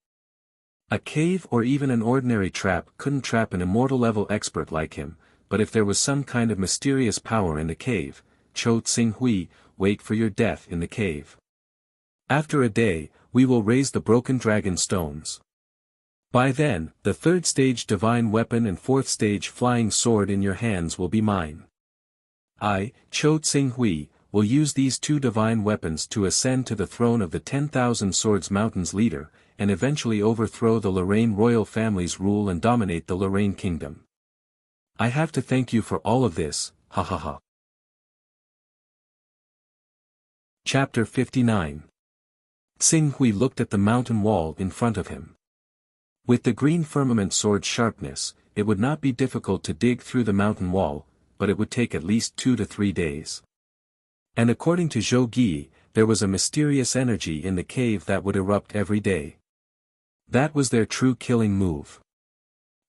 Speaker 1: A cave or even an ordinary trap couldn't trap an immortal-level expert like him, but if there was some kind of mysterious power in the cave, Cho Tsinghui, wait for your death in the cave. After a day, we will raise the broken dragon stones. By then, the third-stage divine weapon and fourth-stage flying sword in your hands will be mine. I, Cho Tsinghui, will use these two divine weapons to ascend to the throne of the 10,000 Swords Mountain's leader, and eventually overthrow the Lorraine royal family's rule and dominate the Lorraine kingdom. I have to thank you for all of this, ha ha ha. Chapter 59. Tsinghui looked at the mountain wall in front of him. With the green firmament sword's sharpness, it would not be difficult to dig through the mountain wall, but it would take at least 2 to 3 days. And according to Zhou Gi, there was a mysterious energy in the cave that would erupt every day. That was their true killing move.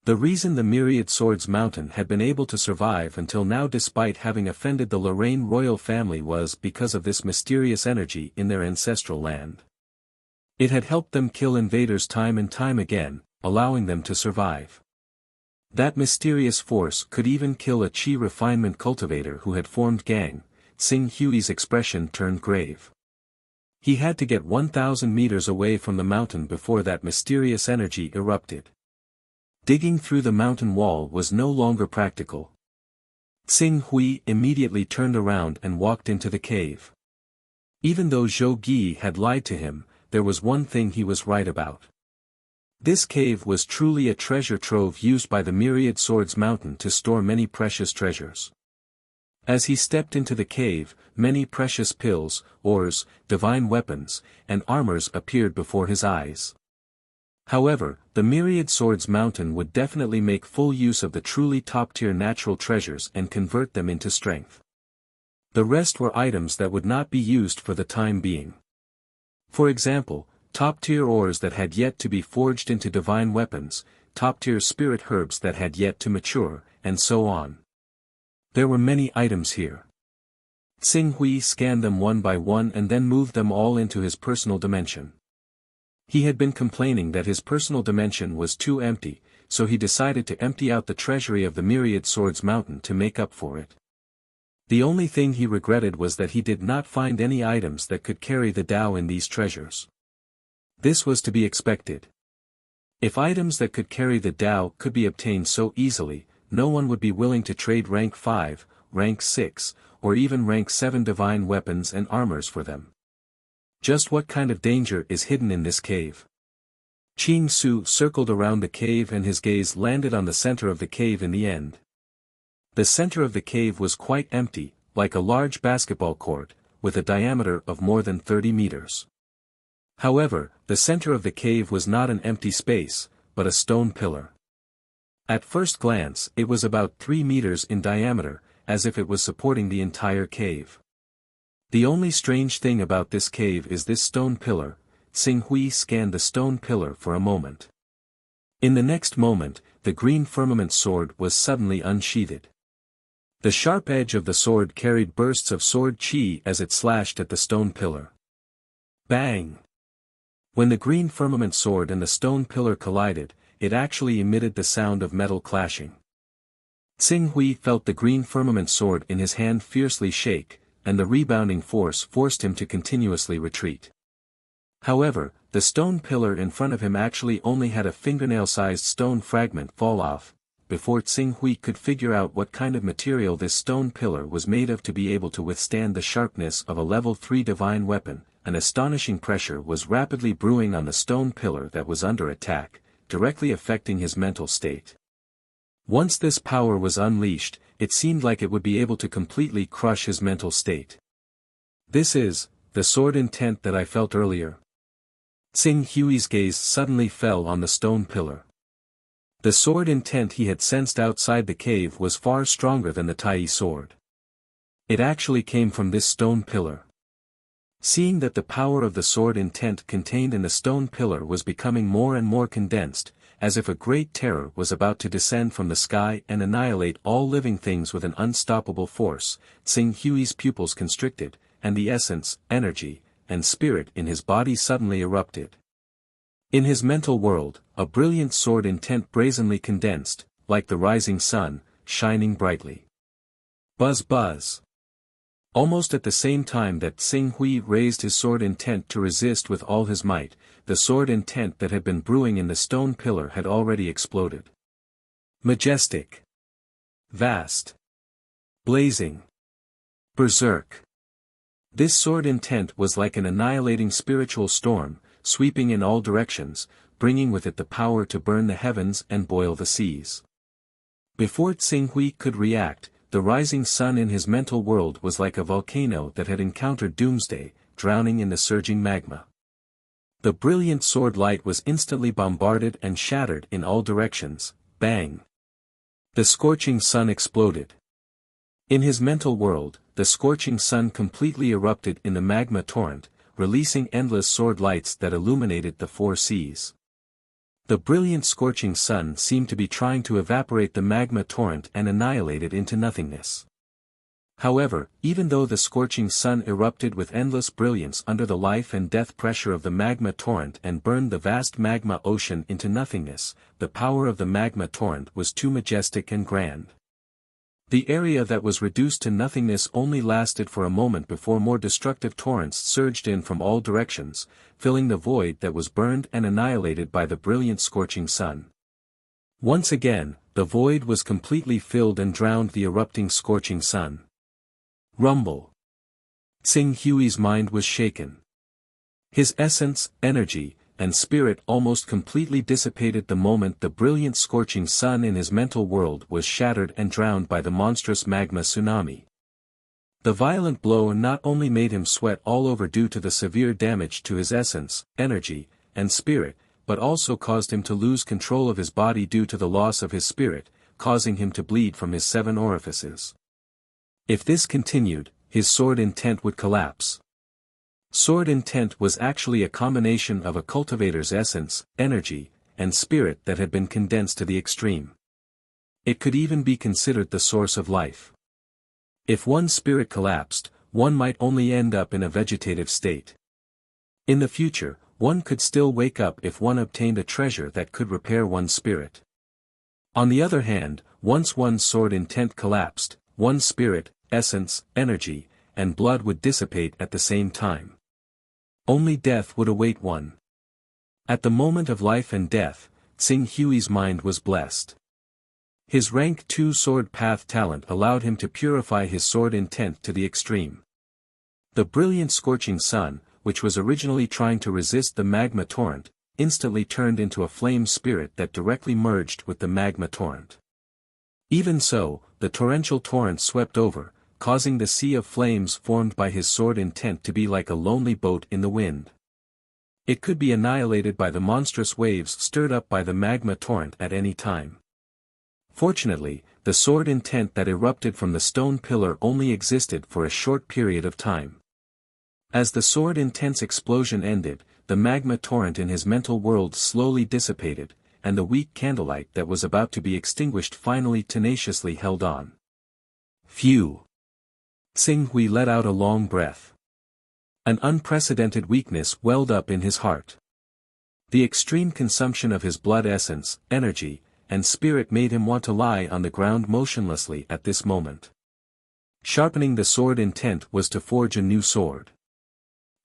Speaker 1: The reason the Myriad Swords Mountain had been able to survive until now despite having offended the Lorraine royal family was because of this mysterious energy in their ancestral land. It had helped them kill invaders time and time again, allowing them to survive. That mysterious force could even kill a chi refinement cultivator who had formed gang. Tsinghui's expression turned grave. He had to get 1,000 meters away from the mountain before that mysterious energy erupted. Digging through the mountain wall was no longer practical. Tsinghui immediately turned around and walked into the cave. Even though Zhou Gi had lied to him, there was one thing he was right about. This cave was truly a treasure trove used by the Myriad Swords Mountain to store many precious treasures. As he stepped into the cave, many precious pills, ores, divine weapons, and armors appeared before his eyes. However, the Myriad Swords Mountain would definitely make full use of the truly top-tier natural treasures and convert them into strength. The rest were items that would not be used for the time being. For example, top-tier ores that had yet to be forged into divine weapons, top-tier spirit herbs that had yet to mature, and so on. There were many items here. Xing Hui scanned them one by one and then moved them all into his personal dimension. He had been complaining that his personal dimension was too empty, so he decided to empty out the treasury of the Myriad Swords Mountain to make up for it. The only thing he regretted was that he did not find any items that could carry the Tao in these treasures. This was to be expected. If items that could carry the Tao could be obtained so easily, no one would be willing to trade rank 5, rank 6, or even rank 7 divine weapons and armors for them. Just what kind of danger is hidden in this cave? Qing Su circled around the cave and his gaze landed on the center of the cave in the end. The center of the cave was quite empty, like a large basketball court, with a diameter of more than 30 meters. However, the center of the cave was not an empty space, but a stone pillar. At first glance, it was about 3 meters in diameter, as if it was supporting the entire cave. The only strange thing about this cave is this stone pillar. Xing Hui scanned the stone pillar for a moment. In the next moment, the green firmament sword was suddenly unsheathed. The sharp edge of the sword carried bursts of sword chi as it slashed at the stone pillar. Bang! When the green firmament sword and the stone pillar collided, it actually emitted the sound of metal clashing. Xing Hui felt the green firmament sword in his hand fiercely shake, and the rebounding force forced him to continuously retreat. However, the stone pillar in front of him actually only had a fingernail-sized stone fragment fall off, before Xing Hui could figure out what kind of material this stone pillar was made of to be able to withstand the sharpness of a level 3 divine weapon. An astonishing pressure was rapidly brewing on the stone pillar that was under attack, directly affecting his mental state. Once this power was unleashed, it seemed like it would be able to completely crush his mental state. This is the sword intent that I felt earlier. Xing Hui's gaze suddenly fell on the stone pillar. The sword intent he had sensed outside the cave was far stronger than the Tai sword. It actually came from this stone pillar. Seeing that the power of the sword intent contained in the stone pillar was becoming more and more condensed, as if a great terror was about to descend from the sky and annihilate all living things with an unstoppable force, Xing Hui's pupils constricted, and the essence, energy, and spirit in his body suddenly erupted. In his mental world, a brilliant sword intent brazenly condensed, like the rising sun, shining brightly. Buzz buzz. Almost at the same time that Xing Hui raised his sword intent to resist with all his might, the sword intent that had been brewing in the stone pillar had already exploded. Majestic. Vast. Blazing. Berserk. This sword intent was like an annihilating spiritual storm, sweeping in all directions, bringing with it the power to burn the heavens and boil the seas. Before Xing Hui could react, the rising sun in his mental world was like a volcano that had encountered doomsday, drowning in the surging magma. The brilliant sword light was instantly bombarded and shattered in all directions. Bang! The scorching sun exploded. In his mental world, the scorching sun completely erupted in the magma torrent, releasing endless sword lights that illuminated the 4 seas. The brilliant scorching sun seemed to be trying to evaporate the magma torrent and annihilate it into nothingness. However, even though the scorching sun erupted with endless brilliance under the life and death pressure of the magma torrent and burned the vast magma ocean into nothingness, the power of the magma torrent was too majestic and grand. The area that was reduced to nothingness only lasted for a moment before more destructive torrents surged in from all directions, filling the void that was burned and annihilated by the brilliant scorching sun. Once again, the void was completely filled and drowned the erupting scorching sun. Rumble. Xing Hui's mind was shaken. His essence, energy, and spirit almost completely dissipated the moment the brilliant scorching sun in his mental world was shattered and drowned by the monstrous magma tsunami. The violent blow not only made him sweat all over due to the severe damage to his essence, energy, and spirit, but also caused him to lose control of his body due to the loss of his spirit, causing him to bleed from his 7 orifices. If this continued, his sword intent would collapse. Sword intent was actually a combination of a cultivator's essence, energy, and spirit that had been condensed to the extreme. It could even be considered the source of life. If one spirit collapsed, one might only end up in a vegetative state. In the future, one could still wake up if one obtained a treasure that could repair one's spirit. On the other hand, once one's sword intent collapsed, one's spirit, essence, energy, and blood would dissipate at the same time. Only death would await one. At the moment of life and death, Tsing Hui's mind was blessed. His rank 2 sword path talent allowed him to purify his sword intent to the extreme. The brilliant scorching sun, which was originally trying to resist the magma torrent, instantly turned into a flame spirit that directly merged with the magma torrent. Even so, the torrential torrent swept over, causing the sea of flames formed by his sword intent to be like a lonely boat in the wind. It could be annihilated by the monstrous waves stirred up by the magma torrent at any time. Fortunately, the sword intent that erupted from the stone pillar only existed for a short period of time. As the sword intent's explosion ended, the magma torrent in his mental world slowly dissipated, and the weak candlelight that was about to be extinguished finally tenaciously held on. Phew! Tsing Hui let out a long breath. An unprecedented weakness welled up in his heart. The extreme consumption of his blood essence, energy, and spirit made him want to lie on the ground motionlessly at this moment. Sharpening the sword intent was to forge a new sword.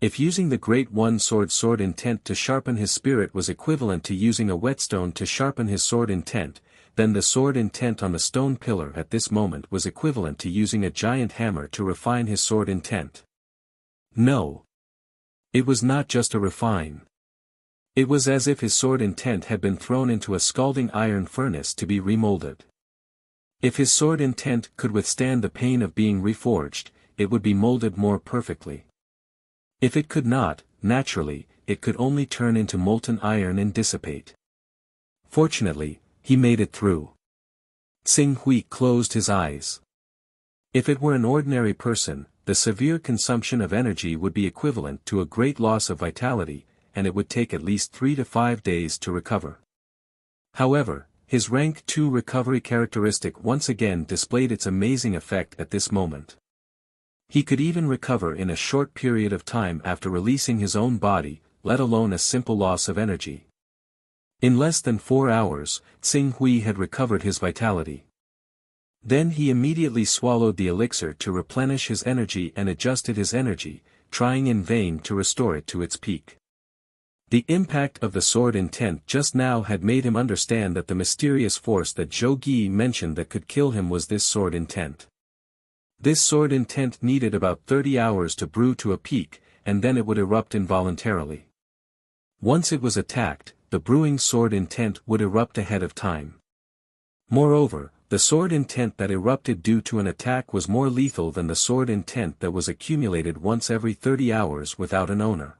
Speaker 1: If using the Great One sword intent to sharpen his spirit was equivalent to using a whetstone to sharpen his sword intent, then the sword intent on the stone pillar at this moment was equivalent to using a giant hammer to refine his sword intent. No. It was not just a refine. It was as if his sword intent had been thrown into a scalding iron furnace to be remolded. If his sword intent could withstand the pain of being reforged, it would be molded more perfectly. If it could not, naturally, it could only turn into molten iron and dissipate. Fortunately, he made it through. Tsing Hui closed his eyes. If it were an ordinary person, the severe consumption of energy would be equivalent to a great loss of vitality, and it would take at least 3 to 5 days to recover. However, his rank 2 recovery characteristic once again displayed its amazing effect at this moment. He could even recover in a short period of time after releasing his own body, let alone a simple loss of energy. In less than 4 hours, Tsing Hui had recovered his vitality. Then he immediately swallowed the elixir to replenish his energy and adjusted his energy, trying in vain to restore it to its peak. The impact of the sword intent just now had made him understand that the mysterious force that Zhou Gi mentioned that could kill him was this sword intent. This sword intent needed about 30 hours to brew to a peak, and then it would erupt involuntarily. Once it was attacked, the brewing sword intent would erupt ahead of time. Moreover, the sword intent that erupted due to an attack was more lethal than the sword intent that was accumulated once every 30 hours without an owner.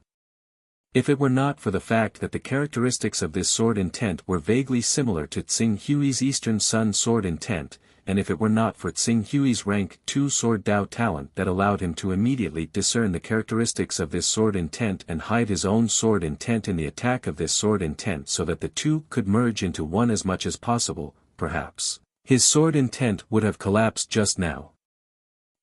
Speaker 1: If it were not for the fact that the characteristics of this sword intent were vaguely similar to Tsing Hui's Eastern Sun sword intent, and if it were not for Tsing Hui's rank 2 sword Dao talent that allowed him to immediately discern the characteristics of this sword intent and hide his own sword intent in the attack of this sword intent so that the two could merge into one as much as possible, perhaps, his sword intent would have collapsed just now.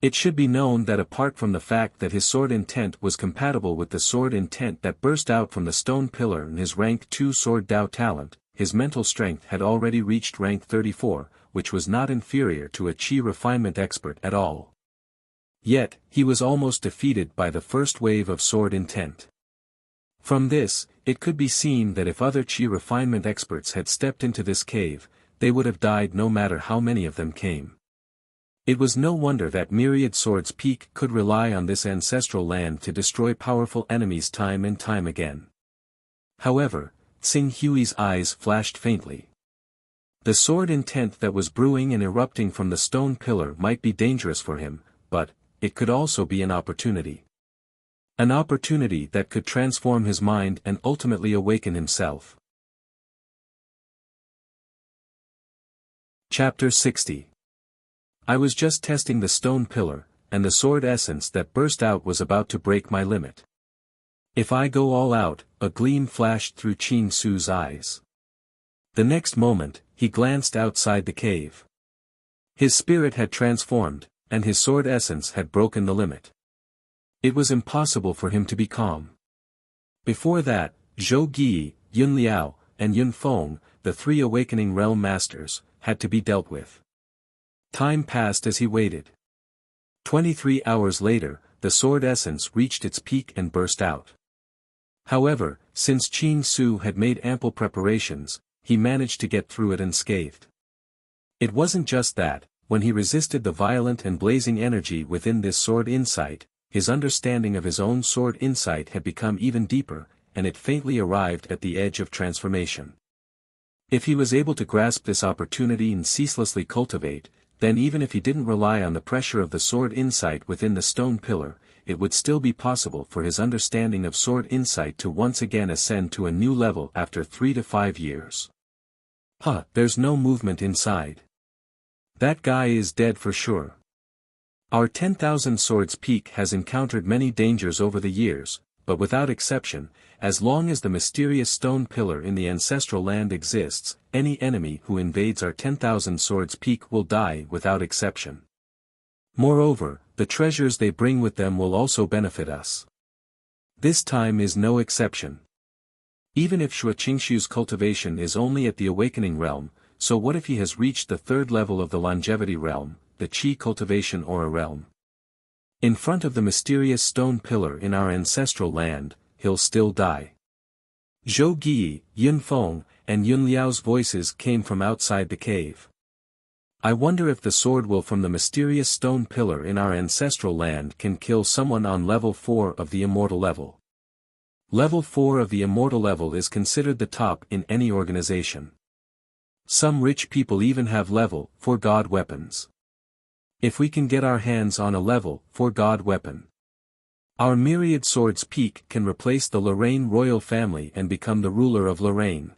Speaker 1: It should be known that apart from the fact that his sword intent was compatible with the sword intent that burst out from the stone pillar and his rank 2 sword Dao talent, his mental strength had already reached rank 34, which was not inferior to a Qi refinement expert at all. Yet, he was almost defeated by the first wave of sword intent. From this, it could be seen that if other Qi refinement experts had stepped into this cave, they would have died no matter how many of them came. It was no wonder that Myriad Sword's Peak could rely on this ancestral land to destroy powerful enemies time and time again. However, Tsing Hui's eyes flashed faintly. The sword intent that was brewing and erupting from the stone pillar might be dangerous for him, but it could also be an opportunity. An opportunity that could transform his mind and ultimately awaken himself. Chapter 60. I was just testing the stone pillar, and the sword essence that burst out was about to break my limit. If I go all out, a gleam flashed through Qin Su's eyes. The next moment, he glanced outside the cave. His spirit had transformed, and his sword essence had broken the limit. It was impossible for him to be calm. Before that, Zhou Gi, Yun Liao, and Yun Feng, the three awakening realm masters, had to be dealt with. Time passed as he waited. 23 hours later, the sword essence reached its peak and burst out. However, since Qin Su had made ample preparations, he managed to get through it unscathed. It wasn't just that, when he resisted the violent and blazing energy within this sword insight, his understanding of his own sword insight had become even deeper, and it faintly arrived at the edge of transformation. If he was able to grasp this opportunity and ceaselessly cultivate, then even if he didn't rely on the pressure of the sword insight within the stone pillar, it would still be possible for his understanding of sword insight to once again ascend to a new level after 3 to 5 years. There's no movement inside. That guy is dead for sure. Our 10,000 Swords Peak has encountered many dangers over the years, but without exception, as long as the mysterious stone pillar in the ancestral land exists, any enemy who invades our 10,000 Swords Peak will die without exception. Moreover, the treasures they bring with them will also benefit us. This time is no exception. Even if Shui Qingshu's cultivation is only at the awakening realm, so what if he has reached the third level of the longevity realm, the Qi cultivation aura realm? In front of the mysterious stone pillar in our ancestral land, he'll still die. Zhou Gi, Yun Feng, and Yun Liao's voices came from outside the cave. I wonder if the sword will from the mysterious stone pillar in our ancestral land can kill someone on level 4 of the immortal level. Level 4 of the immortal level is considered the top in any organization. Some rich people even have level 4 god weapons. If we can get our hands on a level 4 god weapon, our myriad swords peak can replace the Lorraine royal family and become the ruler of Lorraine.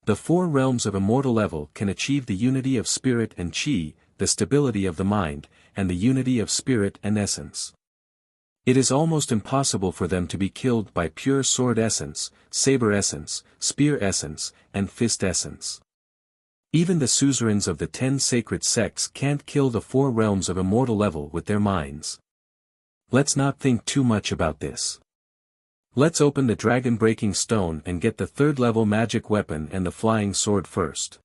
Speaker 1: The 4 realms of immortal level can achieve the unity of spirit and qi, the stability of the mind, and the unity of spirit and essence. It is almost impossible for them to be killed by pure sword essence, saber essence, spear essence, and fist essence. Even the suzerains of the 10 sacred sects can't kill the 4 realms of immortal level with their minds. Let's not think too much about this. Let's open the dragon-breaking stone and get the 3rd level magic weapon and the flying sword first.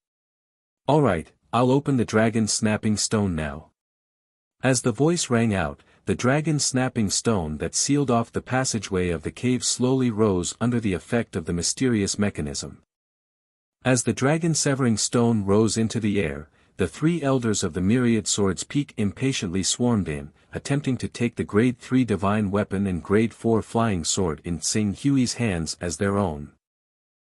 Speaker 1: Alright, I'll open the dragon-snapping stone now. As the voice rang out, the dragon-snapping stone that sealed off the passageway of the cave slowly rose under the effect of the mysterious mechanism. As the dragon-severing stone rose into the air, the 3 elders of the myriad swords peak impatiently swarmed in, attempting to take the grade 3 divine weapon and grade 4 flying sword in Tsing Hui's hands as their own.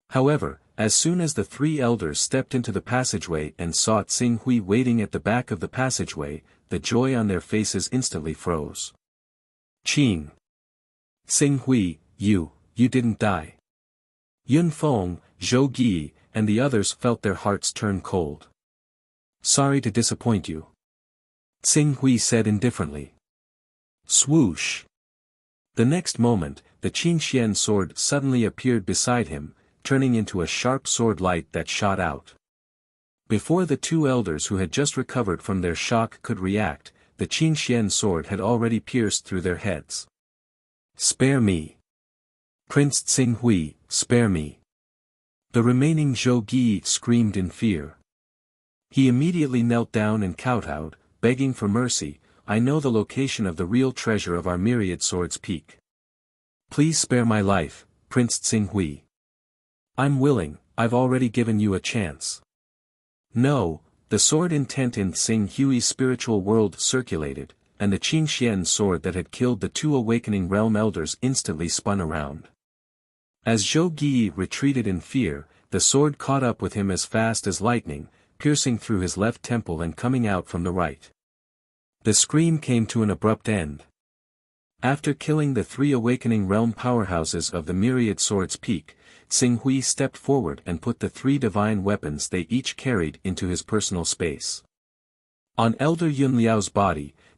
Speaker 1: However, as soon as the 3 elders stepped into the passageway and saw Tsing Hui waiting at the back of the passageway, the joy on their faces instantly froze. Qing. Tsing Hui, you didn't die. Yun Feng, Zhou Gi, and the others felt their hearts turn cold. Sorry to disappoint you. Tsing Hui said indifferently. Swoosh. The next moment, the Qingxian sword suddenly appeared beside him, turning into a sharp sword light that shot out. Before the 2 elders who had just recovered from their shock could react, the Qingxian sword had already pierced through their heads. Spare me. Prince Tsing Hui, spare me. The remaining Zhou Gi screamed in fear. He immediately knelt down and kowtowed, begging for mercy. I know the location of the real treasure of our myriad swords peak. Please spare my life, Prince Tsing Hui. I'm willing, I've already given you a chance. No, the sword intent in Tsing Hui's spiritual world circulated, and the Qingxian sword that had killed the 2 awakening realm elders instantly spun around. As Zhou Gi retreated in fear, the sword caught up with him as fast as lightning, piercing through his left temple and coming out from the right. The scream came to an abrupt end. After killing the 3 awakening realm powerhouses of the myriad swords peak, Tsing Hui stepped forward and put the 3 divine weapons they each carried into his personal space. On Elder Yun Liao's body,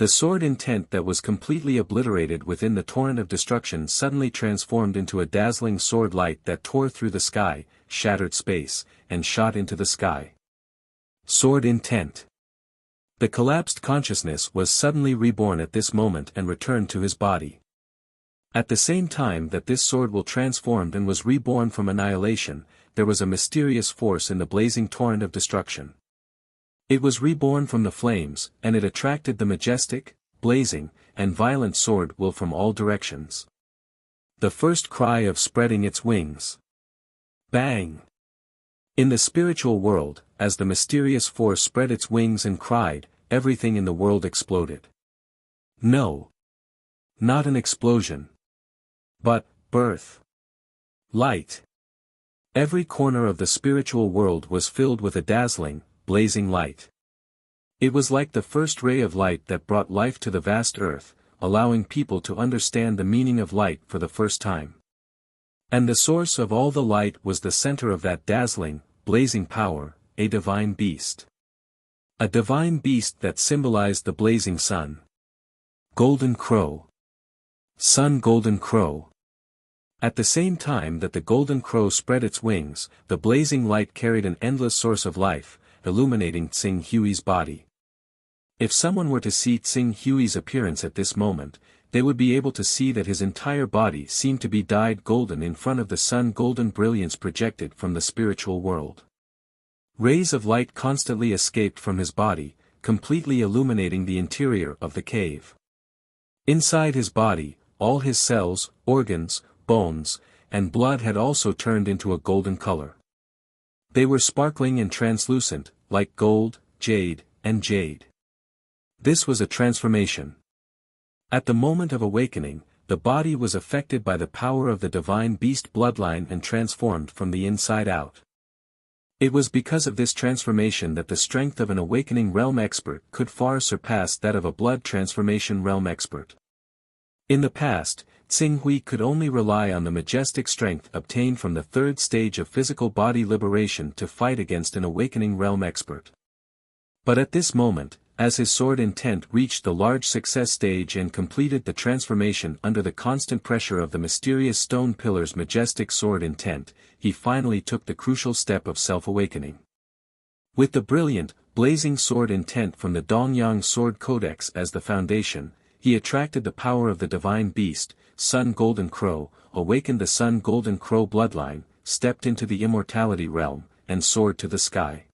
Speaker 1: The sword intent that was completely obliterated within the torrent of destruction suddenly transformed into a dazzling sword light that tore through the sky, shattered space, and shot into the sky. Sword intent. The collapsed consciousness was suddenly reborn at this moment and returned to his body. At the same time that this sword will transformed and was reborn from annihilation, there was a mysterious force in the blazing torrent of destruction. It was reborn from the flames, and it attracted the majestic, blazing, and violent sword will from all directions. The first cry of spreading its wings. Bang! In the spiritual world, as the mysterious force spread its wings and cried, everything in the world exploded. No. Not an explosion. But, birth. Light. Every corner of the spiritual world was filled with a dazzling, blazing light. It was like the first ray of light that brought life to the vast earth, allowing people to understand the meaning of light for the first time. And the source of all the light was the center of that dazzling, blazing power, a divine beast. A divine beast that symbolized the blazing sun. Golden Crow. Sun Golden Crow. At the same time that the golden crow spread its wings, the blazing light carried an endless source of life, illuminating Tsing Hui's body. If someone were to see Tsing Hui's appearance at this moment, they would be able to see that his entire body seemed to be dyed golden in front of the sun golden brilliance projected from the spiritual world. Rays of light constantly escaped from his body, completely illuminating the interior of the cave. Inside his body, all his cells, organs, bones, and blood had also turned into a golden color. They were sparkling and translucent, like gold, jade, and jade. This was a transformation. At the moment of awakening, the body was affected by the power of the divine beast bloodline and transformed from the inside out. It was because of this transformation that the strength of an awakening realm expert could far surpass that of a blood transformation realm expert. In the past, Tsing Hui could only rely on the majestic strength obtained from the third stage of physical body liberation to fight against an awakening realm expert. But at this moment, as his sword intent reached the large success stage and completed the transformation under the constant pressure of the mysterious stone pillar's majestic sword intent, he finally took the crucial step of self-awakening. With the brilliant, blazing sword intent from the Dongyang Sword Codex as the foundation, he attracted the power of the divine beast, Sun Golden Crow, awakened the Sun Golden Crow bloodline, stepped into the immortality realm, and soared to the sky.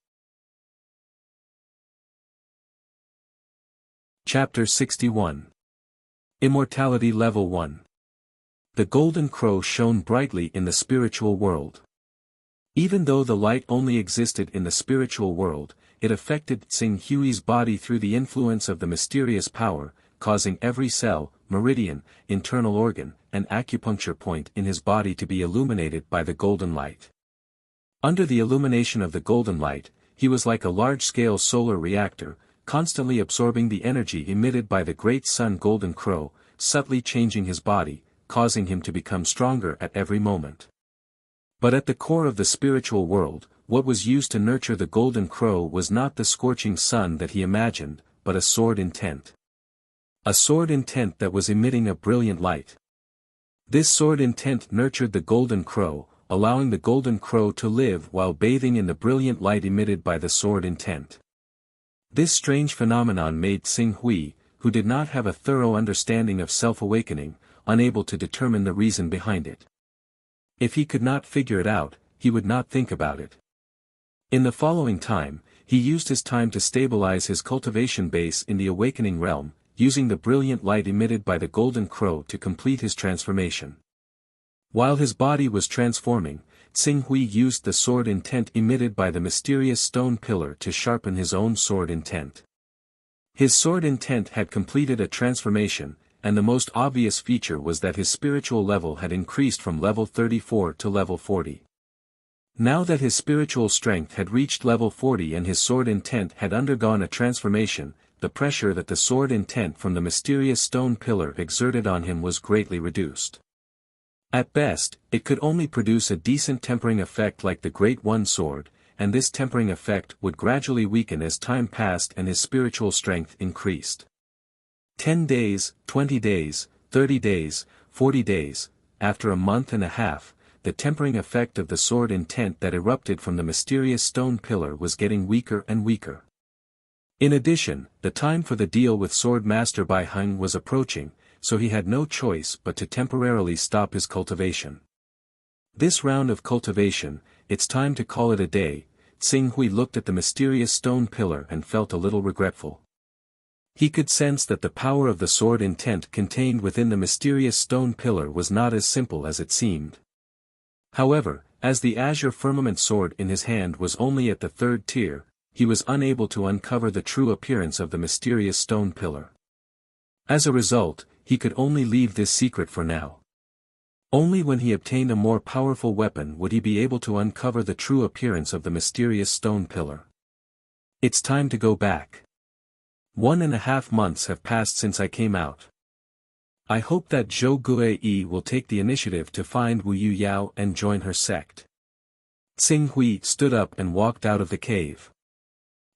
Speaker 1: Chapter 61. Immortality Level 1. The Golden Crow shone brightly in the spiritual world. Even though the light only existed in the spiritual world, it affected Tsing Hui's body through the influence of the mysterious power, causing every cell, meridian, internal organ, and acupuncture point in his body to be illuminated by the golden light. Under the illumination of the golden light, he was like a large-scale solar reactor, constantly absorbing the energy emitted by the great sun Golden Crow, subtly changing his body, causing him to become stronger at every moment. But at the core of the spiritual world, what was used to nurture the Golden Crow was not the scorching sun that he imagined, but a sword intent. A sword intent that was emitting a brilliant light. This sword intent nurtured the Golden Crow, allowing the Golden Crow to live while bathing in the brilliant light emitted by the sword intent. This strange phenomenon made Tsing Hui, who did not have a thorough understanding of self-awakening, unable to determine the reason behind it. If he could not figure it out, he would not think about it. In the following time, he used his time to stabilize his cultivation base in the awakening realm, using the brilliant light emitted by the Golden Crow to complete his transformation. While his body was transforming, Tsing Hui used the sword intent emitted by the mysterious stone pillar to sharpen his own sword intent. His sword intent had completed a transformation, and the most obvious feature was that his spiritual level had increased from level 34 to level 40. Now that his spiritual strength had reached level 40 and his sword intent had undergone a transformation, the pressure that the sword intent from the mysterious stone pillar exerted on him was greatly reduced. At best, it could only produce a decent tempering effect like the Great One Sword, and this tempering effect would gradually weaken as time passed and his spiritual strength increased. 10 days, 20 days, 30 days, 40 days, after a month and a half, the tempering effect of the sword intent that erupted from the mysterious stone pillar was getting weaker and weaker. In addition, the time for the deal with Sword Master Bai Heng was approaching, so he had no choice but to temporarily stop his cultivation. This round of cultivation, it's time to call it a day. Xing Hui looked at the mysterious stone pillar and felt a little regretful. He could sense that the power of the sword intent contained within the mysterious stone pillar was not as simple as it seemed. However, as the azure firmament sword in his hand was only at the 3rd tier, he was unable to uncover the true appearance of the mysterious stone pillar. As a result, he could only leave this secret for now. Only when he obtained a more powerful weapon would he be able to uncover the true appearance of the mysterious stone pillar. It's time to go back. 1.5 months have passed since I came out. I hope that Zhou Guiyi will take the initiative to find Wu Yao and join her sect. Xing Hui stood up and walked out of the cave.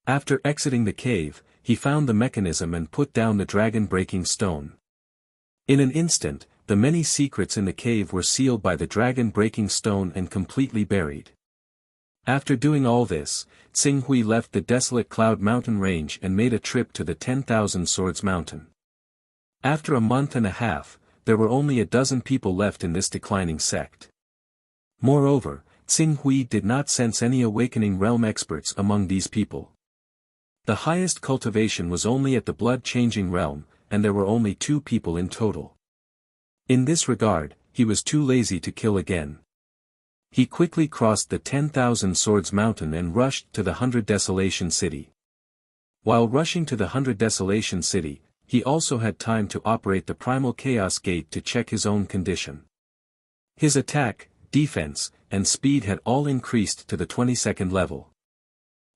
Speaker 1: After exiting the cave, he found the mechanism and put down the dragon-breaking stone. In an instant, the many secrets in the cave were sealed by the dragon-breaking stone and completely buried. After doing all this, Xing Hui left the desolate Cloud Mountain range and made a trip to the 10,000 Swords Mountain. After a month and a half, there were only a dozen people left in this declining sect. Moreover, Xing Hui did not sense any awakening realm experts among these people. The highest cultivation was only at the blood-changing realm, and there were only 2 people in total. In this regard, he was too lazy to kill again. He quickly crossed the 10,000 Swords Mountain and rushed to the 100 Desolation City. While rushing to the 100 Desolation City, he also had time to operate the Primal Chaos Gate to check his own condition. His attack, defense, and speed had all increased to the 22nd level.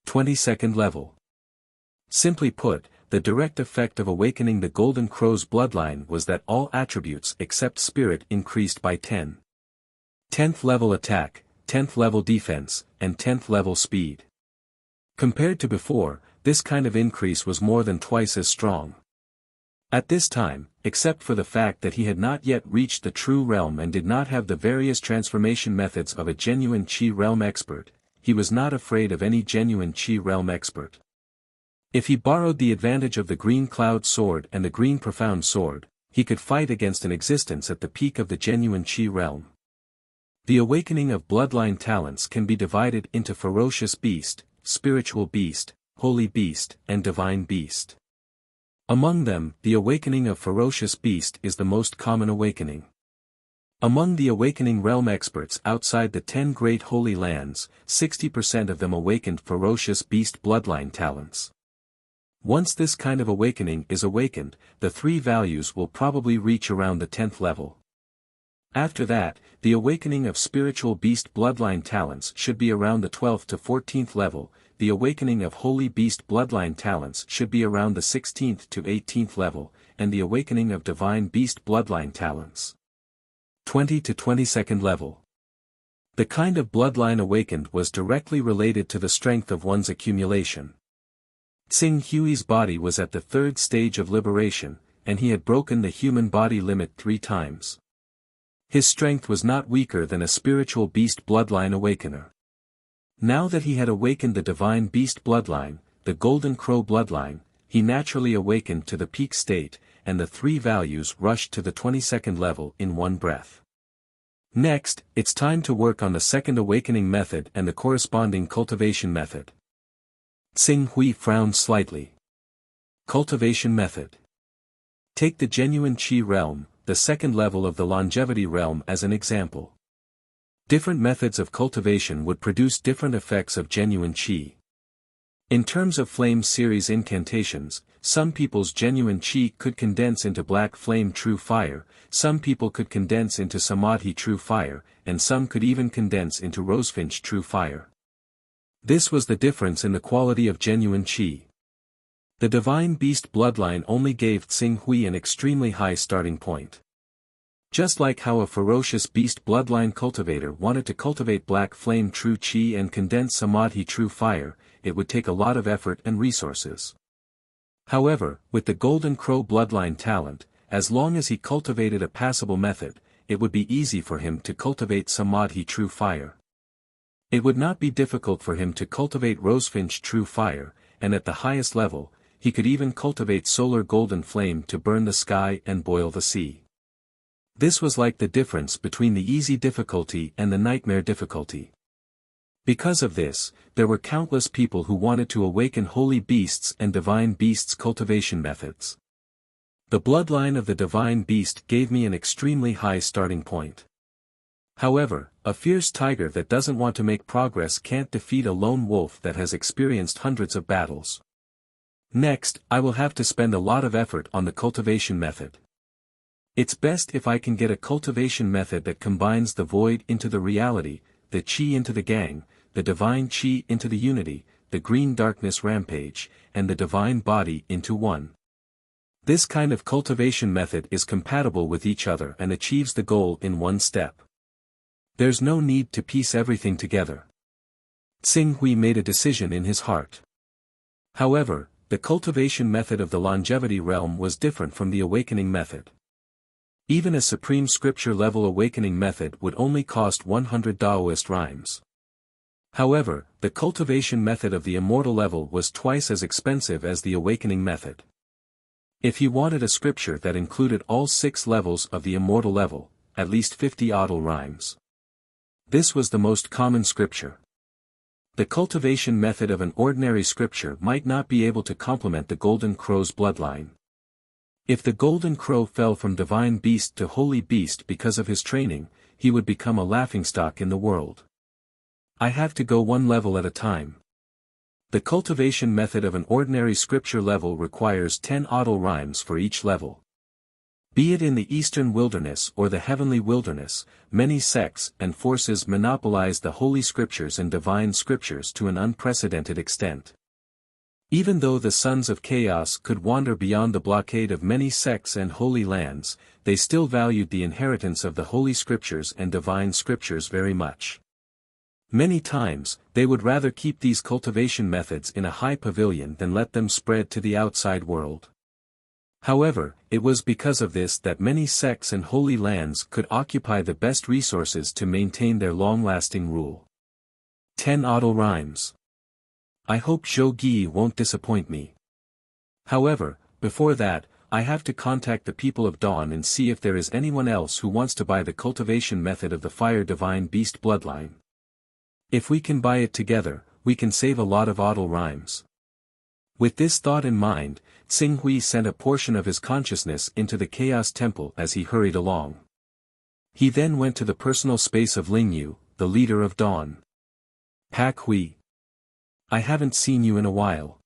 Speaker 1: 22nd level. Simply put, the direct effect of awakening the Golden Crow's bloodline was that all attributes except spirit increased by 10. 10th level attack, 10th level defense, and 10th level speed. Compared to before, this kind of increase was more than twice as strong. At this time, except for the fact that he had not yet reached the true realm and did not have the various transformation methods of a genuine Qi realm expert, he was not afraid of any genuine Qi realm expert. If he borrowed the advantage of the Green Cloud Sword and the Green Profound Sword, he could fight against an existence at the peak of the genuine Qi realm. The awakening of bloodline talents can be divided into Ferocious Beast, Spiritual Beast, Holy Beast, and Divine Beast. Among them, the awakening of Ferocious Beast is the most common awakening. Among the awakening realm experts outside the 10 great holy lands, 60% of them awakened Ferocious Beast bloodline talents. Once this kind of awakening is awakened, the 3 values will probably reach around the 10th level. After that, the awakening of Spiritual Beast bloodline talents should be around the 12th to 14th level, the awakening of Holy Beast bloodline talents should be around the 16th to 18th level, and the awakening of Divine Beast bloodline talents 20 to 22nd level. The kind of bloodline awakened was directly related to the strength of one's accumulation. Xing Hui's body was at the 3rd stage of liberation, and he had broken the human body limit 3 times. His strength was not weaker than a Spiritual Beast bloodline awakener. Now that he had awakened the Divine Beast bloodline, the Golden Crow bloodline, he naturally awakened to the peak state, and the 3 values rushed to the 22nd level in one breath. Next, it's time to work on the second awakening method and the corresponding cultivation method. Xing Hui frowned slightly. Cultivation method. Take the genuine Qi realm, the 2nd level of the longevity realm as an example. Different methods of cultivation would produce different effects of genuine Qi. In terms of flame series incantations, some people's genuine Qi could condense into black flame true fire, some people could condense into samadhi true fire, and some could even condense into rosefinch true fire. This was the difference in the quality of genuine Qi. The Divine Beast bloodline only gave Xing Hui an extremely high starting point. Just like how a Ferocious Beast bloodline cultivator wanted to cultivate black flame true Qi and condense samadhi true fire, it would take a lot of effort and resources. However, with the Golden Crow bloodline talent, as long as he cultivated a passable method, it would be easy for him to cultivate Samadhi True Fire. It would not be difficult for him to cultivate Rosefinch True Fire, and at the highest level, he could even cultivate Solar Golden Flame to burn the sky and boil the sea. This was like the difference between the easy difficulty and the nightmare difficulty. Because of this, there were countless people who wanted to awaken holy beasts and divine beasts cultivation methods. The bloodline of the divine beast gave me an extremely high starting point. However, a fierce tiger that doesn't want to make progress can't defeat a lone wolf that has experienced hundreds of battles. Next, I will have to spend a lot of effort on the cultivation method. It's best if I can get a cultivation method that combines the void into the reality, the chi into the gang, the divine chi into the unity, the green darkness rampage, and the divine body into one. This kind of cultivation method is compatible with each other and achieves the goal in one step. There's no need to piece everything together. Xing Hui made a decision in his heart. However, the cultivation method of the longevity realm was different from the awakening method. Even a supreme scripture-level awakening method would only cost 100 Taoist rhymes. However, the cultivation method of the immortal level was twice as expensive as the awakening method. If he wanted a scripture that included all 6 levels of the immortal level, at least 50 Audal rhymes. This was the most common scripture. The cultivation method of an ordinary scripture might not be able to complement the Golden Crow's bloodline. If the Golden Crow fell from divine beast to holy beast because of his training, he would become a laughingstock in the world. I have to go one level at a time. The cultivation method of an ordinary scripture level requires 10 Audal rhymes for each level. Be it in the eastern wilderness or the heavenly wilderness, many sects and forces monopolize the holy scriptures and divine scriptures to an unprecedented extent. Even though the sons of chaos could wander beyond the blockade of many sects and holy lands, they still valued the inheritance of the holy scriptures and divine scriptures very much. Many times, they would rather keep these cultivation methods in a high pavilion than let them spread to the outside world. However, it was because of this that many sects and holy lands could occupy the best resources to maintain their long-lasting rule. 10 Audal rhymes. I hope Zhou Gi won't disappoint me. However, before that, I have to contact the people of Dawn and see if there is anyone else who wants to buy the cultivation method of the Fire Divine Beast bloodline. If we can buy it together, we can save a lot of Audal rhymes. With this thought in mind, Xing Hui sent a portion of his consciousness into the Chaos Temple as he hurried along. He then went to the personal space of Lingyu, the leader of Dawn. Pak Hui. I haven't seen you in a while.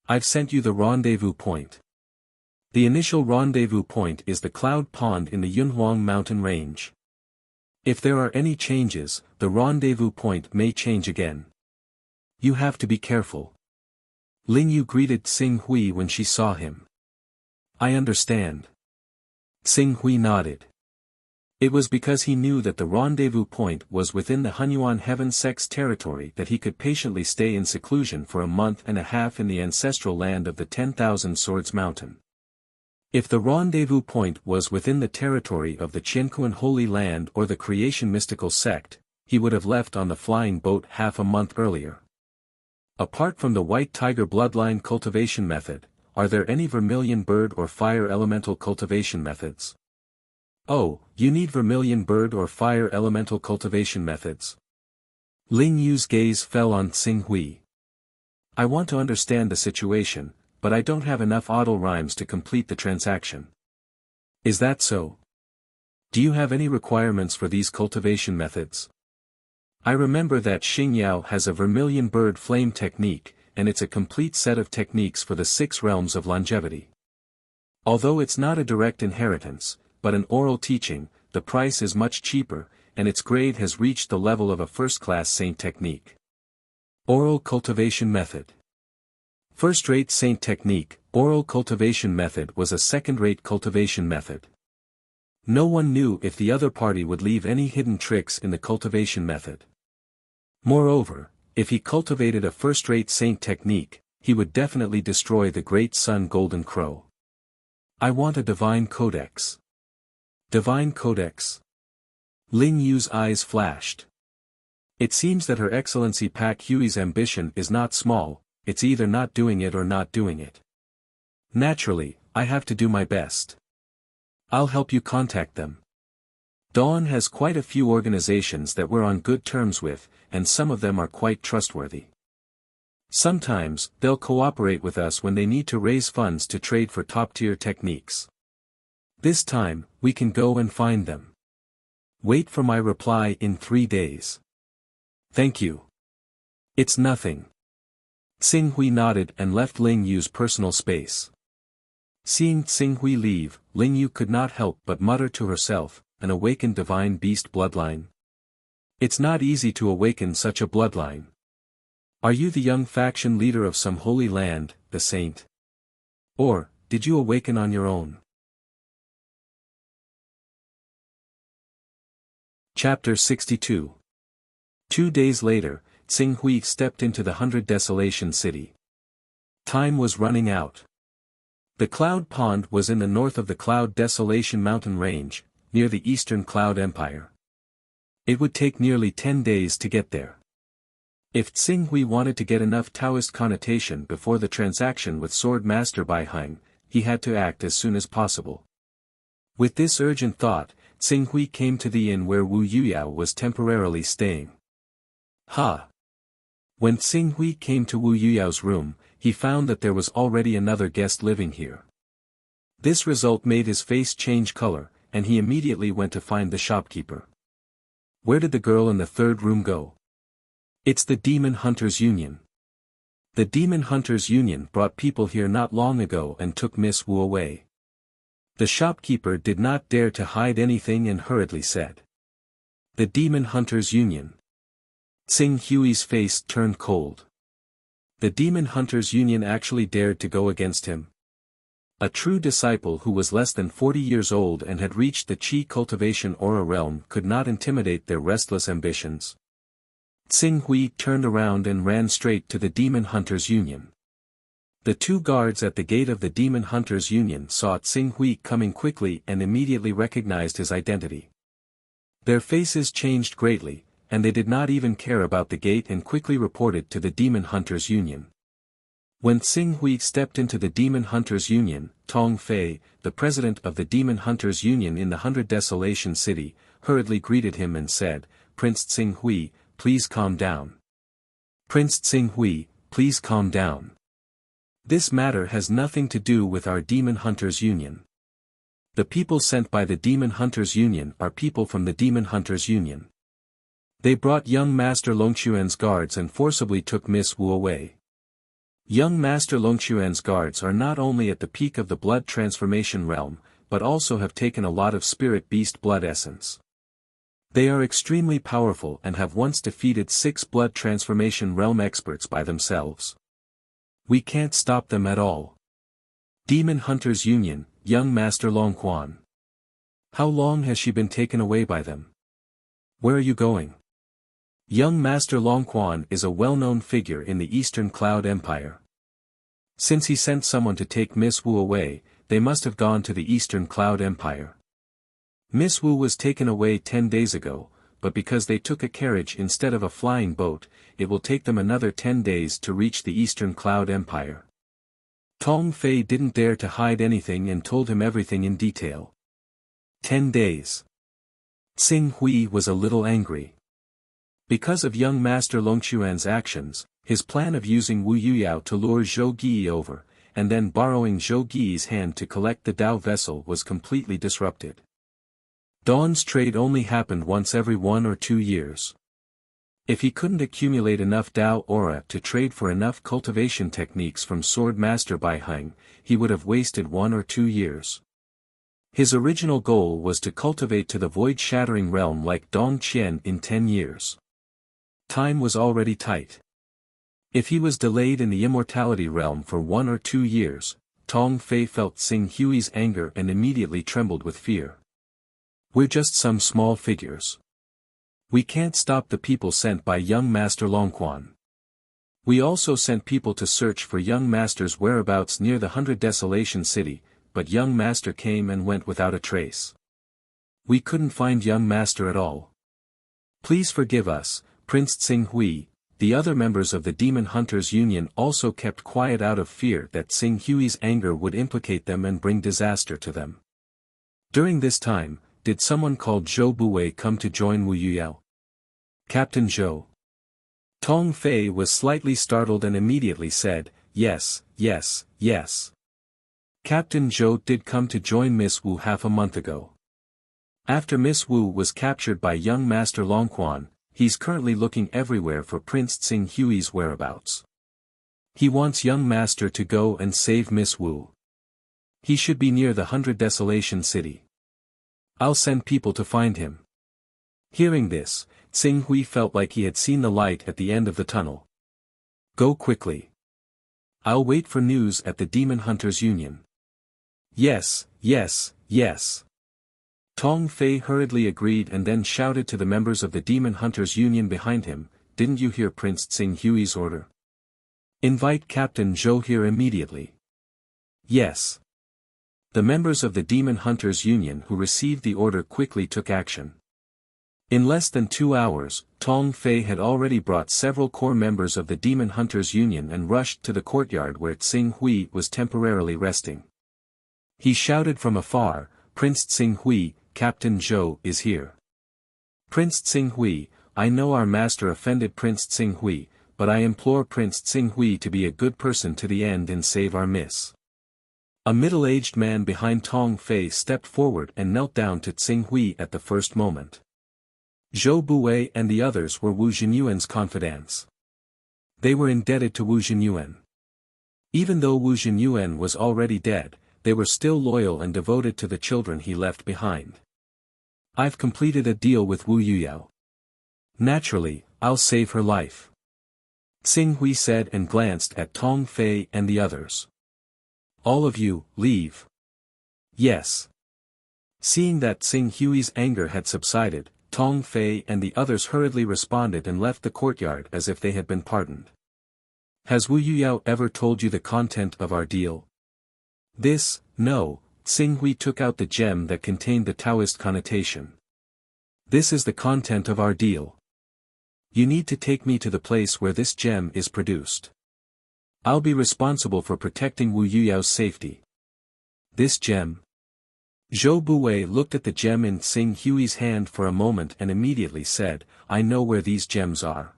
Speaker 1: I've sent you the rendezvous point. The initial rendezvous point is the Cloud Pond in the Hunyuan mountain range. If there are any changes, the rendezvous point may change again. You have to be careful. Lingyu greeted Xing Hui when she saw him. I understand. Xing Hui nodded. It was because he knew that the rendezvous point was within the Hunyuan Heaven Sect's territory that he could patiently stay in seclusion for a month and a half in the ancestral land of the 10,000 Swords Mountain. If the rendezvous point was within the territory of the Qianquan Holy Land or the Creation Mystical Sect, he would have left on the flying boat half a month earlier. Apart from the White Tiger bloodline cultivation method, are there any Vermilion Bird or Fire Elemental cultivation methods? Oh, you need Vermilion Bird or Fire Elemental cultivation methods. Ling Yu's gaze fell on Xing Hui. I want to understand the situation, but I don't have enough Audal rhymes to complete the transaction. Is that so? Do you have any requirements for these cultivation methods? I remember that Xingyao has a Vermilion Bird Flame technique, and it's a complete set of techniques for the 6 realms of longevity. Although it's not a direct inheritance, but an oral teaching, the price is much cheaper, and its grade has reached the level of a first-class saint technique. Oral cultivation method. First-rate saint technique, oral cultivation method was a second-rate cultivation method. No one knew if the other party would leave any hidden tricks in the cultivation method. Moreover, if he cultivated a first-rate saint technique, he would definitely destroy the great sun Golden Crow. I want a divine codex. Divine codex? Ling Yu's eyes flashed. It seems that Her Excellency Pak Hui's ambition is not small, it's either not doing it or not doing it. Naturally, I have to do my best. I'll help you contact them. Dawn has quite a few organizations that we're on good terms with, and some of them are quite trustworthy. Sometimes, they'll cooperate with us when they need to raise funds to trade for top-tier techniques. This time, we can go and find them. Wait for my reply in 3 days. Thank you. It's nothing. Xing Hui nodded and left Ling Yu's personal space. Seeing Xing Hui leave, Ling Yu could not help but mutter to herself, an awakened divine beast bloodline. It's not easy to awaken such a bloodline. Are you the young faction leader of some holy land, the saint? Or, did you awaken on your own? Chapter 62. 2 days later, Xing Hui stepped into the 100 Desolation City. Time was running out. The Cloud Pond was in the north of the Cloud Desolation mountain range, near the Eastern Cloud Empire. It would take nearly 10 days to get there. If Xing Hui wanted to get enough Taoist connotation before the transaction with Sword Master Bai Heng, he had to act as soon as possible. With this urgent thought, Xing Hui came to the inn where Wu Yuyao was temporarily staying. When Xing Hui came to Wu Yuyao's room, he found that there was already another guest living here. This result made his face change color, and he immediately went to find the shopkeeper. Where did the girl in the third room go? It's the Demon Hunters Union. The Demon Hunters Union brought people here not long ago and took Miss Wu away. The shopkeeper did not dare to hide anything and hurriedly said. The Demon Hunters Union. Xing Hui's face turned cold. The Demon Hunters Union actually dared to go against him. A true disciple who was less than 40 years old and had reached the Qi cultivation aura realm could not intimidate their restless ambitions. Xing Hui turned around and ran straight to the Demon Hunters Union. The 2 guards at the gate of the Demon Hunters Union saw Xing Hui coming quickly and immediately recognized his identity. Their faces changed greatly, and they did not even care about the gate and quickly reported to the Demon Hunters Union. When Xing Hui stepped into the Demon Hunters Union, Tong Fei, the president of the Demon Hunters Union in the 100 Desolation City, hurriedly greeted him and said, Prince Xing Hui, please calm down. Prince Xing Hui, please calm down. This matter has nothing to do with our Demon Hunters Union. The people sent by the Demon Hunters Union are people from the Demon Hunters Union. They brought young Master Longxuan's guards and forcibly took Miss Wu away. Young Master Longxuan's guards are not only at the peak of the blood transformation realm, but also have taken a lot of spirit beast blood essence. They are extremely powerful and have once defeated 6 blood transformation realm experts by themselves. We can't stop them at all. Demon Hunters Union, young Master Longquan. How long has she been taken away by them? Where are you going? Young Master Longquan is a well-known figure in the Eastern Cloud Empire. Since he sent someone to take Miss Wu away, they must have gone to the Eastern Cloud Empire. Miss Wu was taken away 10 days ago, but because they took a carriage instead of a flying boat, it will take them another 10 days to reach the Eastern Cloud Empire. Tong Fei didn't dare to hide anything and told him everything in detail. 10 days. Xing Hui was a little angry. Because of young Master Longxuan's actions, his plan of using Wu Yuyao to lure Zhou Gi over, and then borrowing Zhou Gi's hand to collect the Dao vessel was completely disrupted. Dawn's trade only happened once every 1 or 2 years. If he couldn't accumulate enough Dao aura to trade for enough cultivation techniques from Sword Master Bai Heng, he would have wasted 1 or 2 years. His original goal was to cultivate to the void-shattering realm like Dong Qian in 10 years. Time was already tight. If he was delayed in the immortality realm for 1 or 2 years, Tong Fei felt Xing Hui's anger and immediately trembled with fear. We're just some small figures. We can't stop the people sent by young Master Longquan. We also sent people to search for young master's whereabouts near the 100 Desolation City, but young master came and went without a trace. We couldn't find young master at all. Please forgive us, Prince Tsing-hui. The other members of the Demon Hunters Union also kept quiet out of fear that Tsing-hui's anger would implicate them and bring disaster to them. During this time, did someone called Zhou Buwei come to join Wu Yuyao? Captain Zhou. Tong Fei was slightly startled and immediately said, yes, yes, yes. Captain Zhou did come to join Miss Wu half a month ago. After Miss Wu was captured by young Master Longquan, he's currently looking everywhere for Prince Tsing-hui's whereabouts. He wants young master to go and save Miss Wu. He should be near the 100 Desolation City. I'll send people to find him. Hearing this, Tsing-hui felt like he had seen the light at the end of the tunnel. Go quickly. I'll wait for news at the Demon Hunters Union. Yes, yes, yes. Tong Fei hurriedly agreed and then shouted to the members of the Demon Hunters Union behind him, didn't you hear Prince Tsing-hui's order? Invite Captain Zhou here immediately. Yes. The members of the Demon Hunters Union who received the order quickly took action. In less than 2 hours, Tong Fei had already brought several core members of the Demon Hunters Union and rushed to the courtyard where Tsing-hui was temporarily resting. He shouted from afar, Prince Tsing-hui, Captain Zhou is here. Prince Tsing-hui, I know our master offended Prince Tsing-hui, but I implore Prince Tsing-hui to be a good person to the end and save our miss. A middle-aged man behind Tong Fei stepped forward and knelt down to Tsing-hui at the first moment. Zhou Buwei and the others were Wu Hunyuan's confidants. They were indebted to Wu Hunyuan. Even though Wu Hunyuan was already dead, they were still loyal and devoted to the children he left behind. I've completed a deal with Wu Yuyao. Naturally, I'll save her life. Tsing-hui said and glanced at Tong Fei and the others. All of you, leave. Yes. Seeing that Tsing-hui's anger had subsided, Tong Fei and the others hurriedly responded and left the courtyard as if they had been pardoned. Has Wu Yuyao ever told you the content of our deal? This, no, Tsing-hui took out the gem that contained the Taoist connotation. This is the content of our deal. You need to take me to the place where this gem is produced. I'll be responsible for protecting Wu Yuyao's safety. This gem. Zhou Buwei looked at the gem in Tsing-hui's hand for a moment and immediately said, I know where these gems are.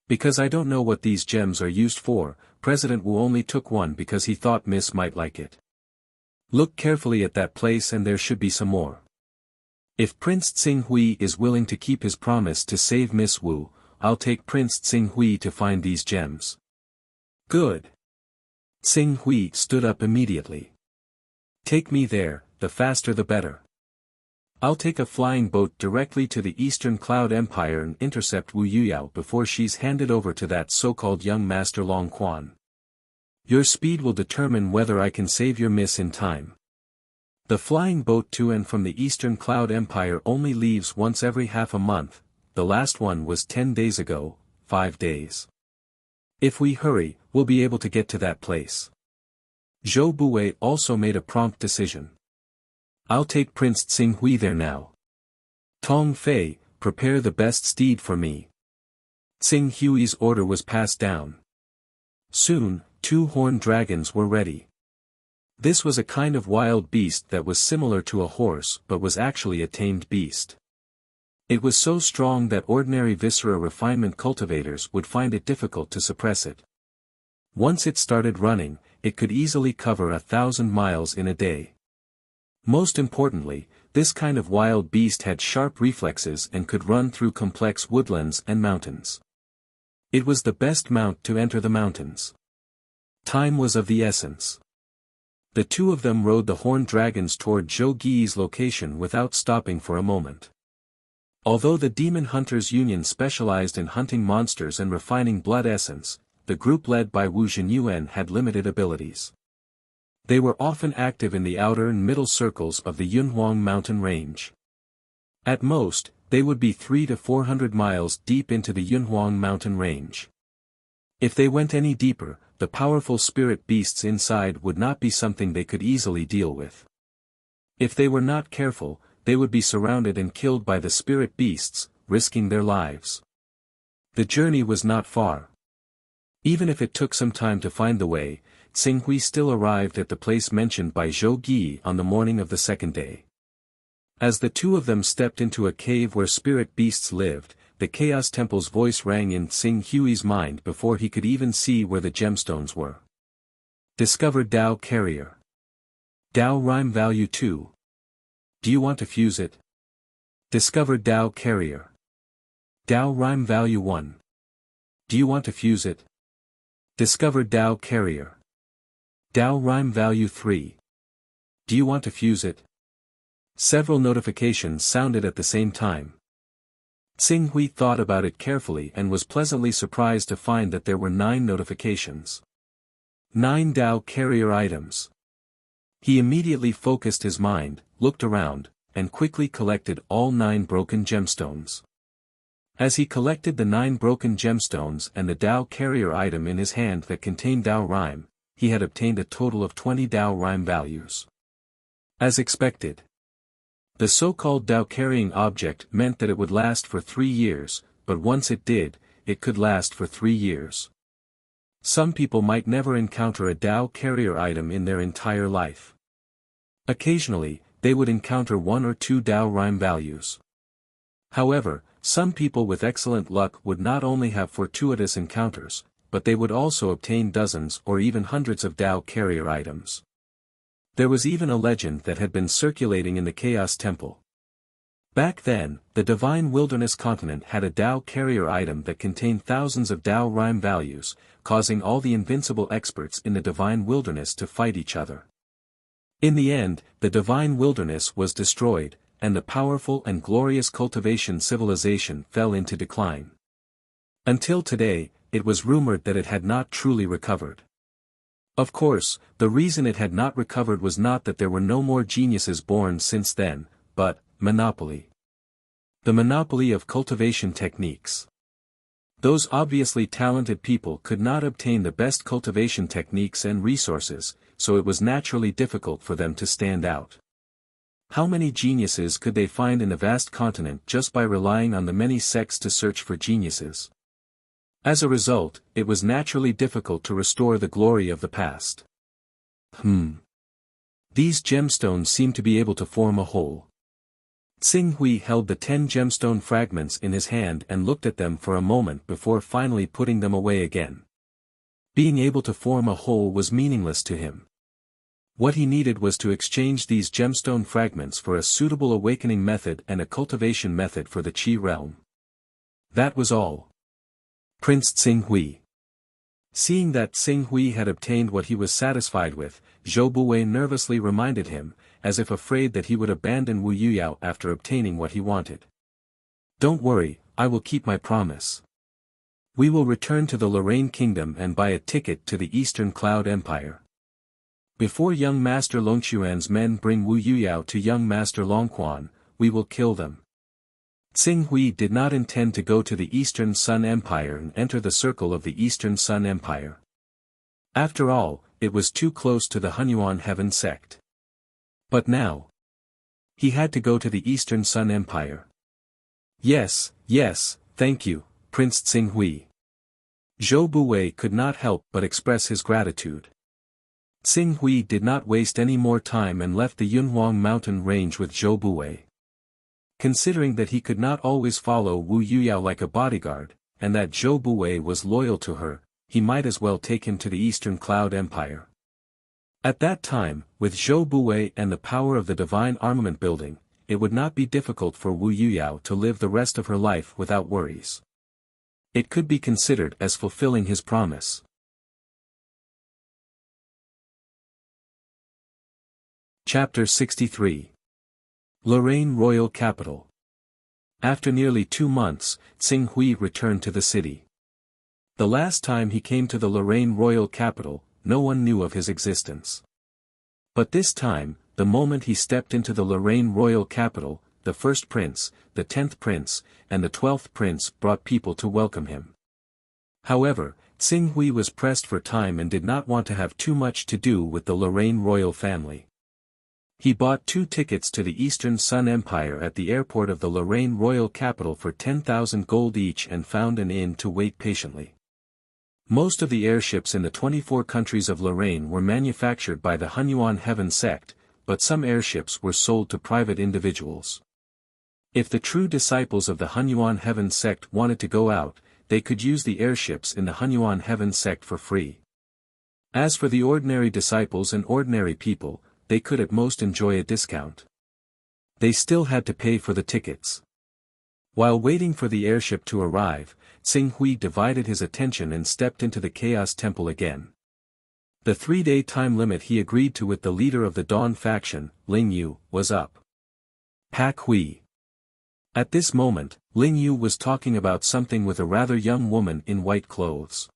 Speaker 1: Because I don't know what these gems are used for, President Wu only took one because he thought Miss might like it. Look carefully at that place and there should be some more. If Prince Tsing-hui is willing to keep his promise to save Miss Wu, I'll take Prince Tsing-hui to find these gems. Good. Tsing-hui stood up immediately. Take me there, the faster the better. I'll take a flying boat directly to the Eastern Cloud Empire and intercept Wu Yuyao before she's handed over to that so-called young Master Longquan. Your speed will determine whether I can save your miss in time. The flying boat to and from the Eastern Cloud Empire only leaves once every half a month, the last one was 10 days ago, 5 days. If we hurry, we'll be able to get to that place. Zhou Buwei also made a prompt decision. I'll take Prince Tsing-hui there now. Tong Fei, prepare the best steed for me. Tsing-hui's order was passed down. Soon, 2 horned dragons were ready. This was a kind of wild beast that was similar to a horse but was actually a tamed beast. It was so strong that ordinary viscera refinement cultivators would find it difficult to suppress it. Once it started running, it could easily cover 1,000 miles in a day. Most importantly, this kind of wild beast had sharp reflexes and could run through complex woodlands and mountains. It was the best mount to enter the mountains. Time was of the essence. The 2 of them rode the horned dragons toward Zhou Gi's location without stopping for a moment. Although the Demon Hunters Union specialized in hunting monsters and refining blood essence, the group led by Wu Hunyuan had limited abilities. They were often active in the outer and middle circles of the Hunyuan mountain range. At most, they would be 300 to 400 miles deep into the Hunyuan mountain range. If they went any deeper, the powerful spirit beasts inside would not be something they could easily deal with. If they were not careful, they would be surrounded and killed by the spirit beasts, risking their lives. The journey was not far. Even if it took some time to find the way, Tsinghui still arrived at the place mentioned by Zhou Gi on the morning of the second day. As the two of them stepped into a cave where spirit beasts lived, the Chaos Temple's voice rang in Tsinghui's mind before he could even see where the gemstones were. Discover Dao Carrier. Dao Rhyme Value 2. Do you want to fuse it? Discover Dao Carrier. Dao Rhyme Value 1. Do you want to fuse it? Discover Dao Carrier. Dao Rhyme Value 3. Do you want to fuse it? Several notifications sounded at the same time. Tsinghui thought about it carefully and was pleasantly surprised to find that there were 9 notifications. 9 Dao Carrier items. He immediately focused his mind, looked around, and quickly collected all 9 broken gemstones. As he collected the 9 broken gemstones and the Dao Carrier item in his hand that contained Dao Rhyme, he had obtained a total of 20 Dao Rhyme values. As expected, the so-called Dao carrying object meant that it would last for 3 years, but once it did, it could last for 3 years. Some people might never encounter a Dao carrier item in their entire life. Occasionally, they would encounter 1 or 2 Dao Rhyme values. However, some people with excellent luck would not only have fortuitous encounters, but they would also obtain dozens or even hundreds of Dao carrier items. There was even a legend that had been circulating in the Chaos Temple. Back then, the Divine Wilderness continent had a Dao carrier item that contained thousands of Dao Rhyme values, causing all the invincible experts in the Divine Wilderness to fight each other. In the end, the Divine Wilderness was destroyed, and the powerful and glorious cultivation civilization fell into decline. Until today, it was rumored that it had not truly recovered. Of course, the reason it had not recovered was not that there were no more geniuses born since then, but monopoly. The monopoly of cultivation techniques. Those obviously talented people could not obtain the best cultivation techniques and resources, so it was naturally difficult for them to stand out. How many geniuses could they find in the vast continent just by relying on the many sects to search for geniuses? As a result, it was naturally difficult to restore the glory of the past. These gemstones seem to be able to form a whole. Tsinghui held the 10 gemstone fragments in his hand and looked at them for a moment before finally putting them away again. Being able to form a whole was meaningless to him. What he needed was to exchange these gemstone fragments for a suitable awakening method and a cultivation method for the Qi realm. That was all. Prince Tsinghui. Seeing that Tsinghui had obtained what he was satisfied with, Zhou Buwei nervously reminded him, as if afraid that he would abandon Wu Yuyao after obtaining what he wanted. Don't worry, I will keep my promise. We will return to the Lorraine Kingdom and buy a ticket to the Eastern Cloud Empire. Before young Master Longquan's men bring Wu Yuyao to young Master Longquan, we will kill them. Tsinghui did not intend to go to the Eastern Sun Empire and enter the circle of the Eastern Sun Empire. After all, it was too close to the Hunyuan heaven sect. But now, he had to go to the Eastern Sun Empire. Yes, thank you, Prince Tsinghui. Zhou Buwei could not help but express his gratitude. Tsinghui did not waste any more time and left the Yunhuang mountain range with Zhou Buwei. Considering that he could not always follow Wu Yuyao like a bodyguard, and that Zhou Buwei was loyal to her, he might as well take him to the Eastern Cloud Empire. At that time, with Zhou Buwei and the power of the divine armament building, it would not be difficult for Wu Yuyao to live the rest of her life without worries. It could be considered as fulfilling his promise. Chapter 63. Lorraine Royal Capital. After nearly 2 months, Tsinghui returned to the city. The last time he came to the Lorraine Royal Capital, no one knew of his existence. But this time, the moment he stepped into the Lorraine Royal Capital, the first prince, the 10th prince, and the 12th prince brought people to welcome him. However, Xing Hui was pressed for time and did not want to have too much to do with the Lorraine royal family. He bought 2 tickets to the Eastern Sun Empire at the airport of the Lorraine royal capital for 10,000 gold each and found an inn to wait patiently. Most of the airships in the 24 countries of Lorraine were manufactured by the Hunyuan Heaven sect, but some airships were sold to private individuals. If the true disciples of the Hunyuan Heaven sect wanted to go out, they could use the airships in the Hunyuan Heaven sect for free. As for the ordinary disciples and ordinary people, they could at most enjoy a discount. They still had to pay for the tickets. While waiting for the airship to arrive, Xing Hui divided his attention and stepped into the Chaos Temple again. The 3-day time limit he agreed to with the leader of the Dawn faction, Ling Yu, was up. Pak Hui. At this moment, Ling Yu was talking about something with a rather young woman in white clothes.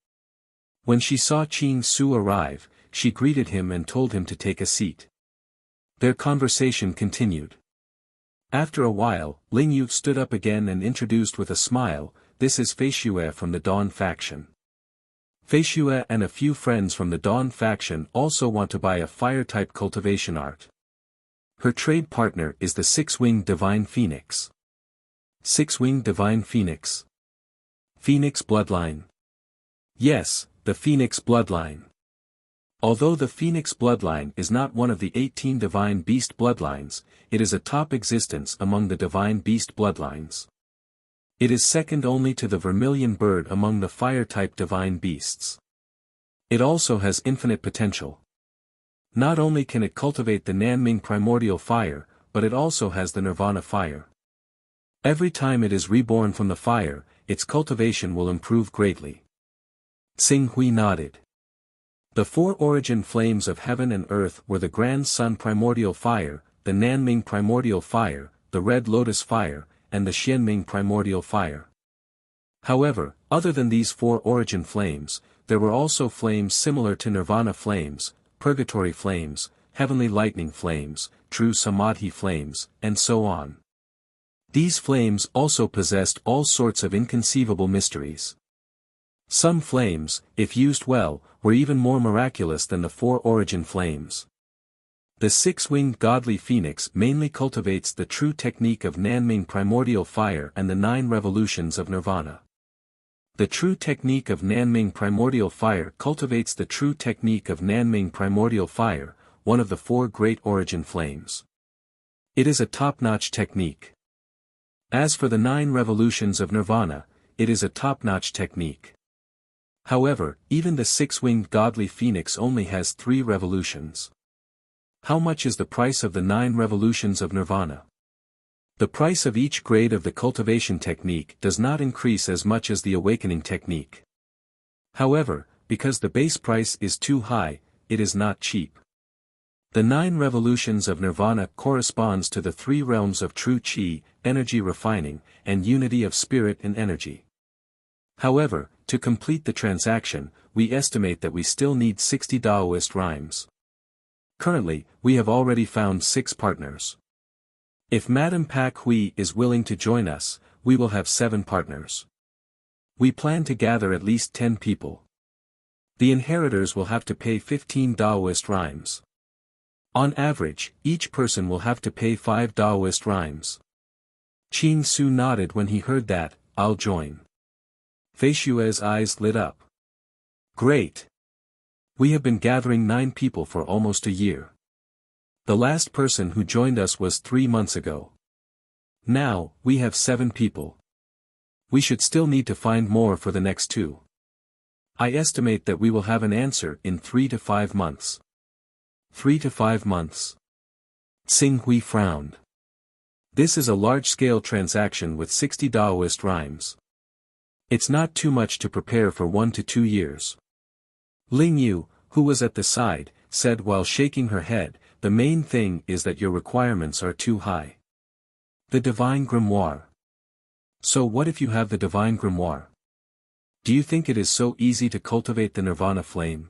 Speaker 1: When she saw Qing Su arrive, she greeted him and told him to take a seat. Their conversation continued. After a while, Ling Yu stood up again and introduced with a smile, "This is Feishue from the Dawn faction." Feishue and a few friends from the Dawn faction also want to buy a fire-type cultivation art. Her trade partner is the 6-winged Divine Phoenix. 6-winged Divine Phoenix. Phoenix bloodline. Yes, the Phoenix bloodline. Although the Phoenix bloodline is not one of the 18 Divine Beast bloodlines, it is a top existence among the Divine Beast bloodlines. It is second only to the Vermilion Bird among the fire-type Divine Beasts. It also has infinite potential. Not only can it cultivate the Nanming primordial fire, but it also has the Nirvana fire. Every time it is reborn from the fire, its cultivation will improve greatly. Xing Hui nodded. The 4 origin flames of heaven and earth were the Grand Sun primordial fire, the Nanming primordial fire, the Red Lotus fire, and the Xianming primordial fire. However, other than these 4 origin flames, there were also flames similar to Nirvana flames, Purgatory flames, Heavenly Lightning flames, True Samadhi flames, and so on. These flames also possessed all sorts of inconceivable mysteries. Some flames, if used well, were even more miraculous than the 4 origin flames. The 6-winged godly phoenix mainly cultivates the true technique of Nanming primordial fire and the 9 revolutions of nirvana. The true technique of Nanming primordial fire cultivates the true technique of Nanming primordial fire, one of the 4 great origin flames. It is a top-notch technique. As for the 9 revolutions of nirvana, it is a top-notch technique. However, even the 6-winged godly phoenix only has 3 revolutions. How much is the price of the 9 revolutions of nirvana? The price of each grade of the cultivation technique does not increase as much as the awakening technique. However, because the base price is too high, it is not cheap. The 9 revolutions of nirvana corresponds to the 3 realms of true qi, energy refining, and unity of spirit and energy. However, to complete the transaction, we estimate that we still need 60 Taoist rhymes. Currently, we have already found 6 partners. If Madame Pak Hui is willing to join us, we will have 7 partners. We plan to gather at least 10 people. The inheritors will have to pay 15 Taoist rhymes. On average, each person will have to pay 5 Taoist rhymes. Qing Su nodded when he heard that. "I'll join." Feishue's eyes lit up. "Great! We have been gathering 9 people for almost a year. The last person who joined us was 3 months ago. Now, we have 7 people. We should still need to find more for the next 2. I estimate that we will have an answer in 3 to 5 months. 3 to 5 months. Xing Hui frowned. This is a large-scale transaction with 60 Taoist rhymes. It's not too much to prepare for 1 to 2 years. Ling Yu, who was at the side, said while shaking her head, "The main thing is that your requirements are too high." The Divine Grimoire. So what if you have the Divine Grimoire? Do you think it is so easy to cultivate the Nirvana flame?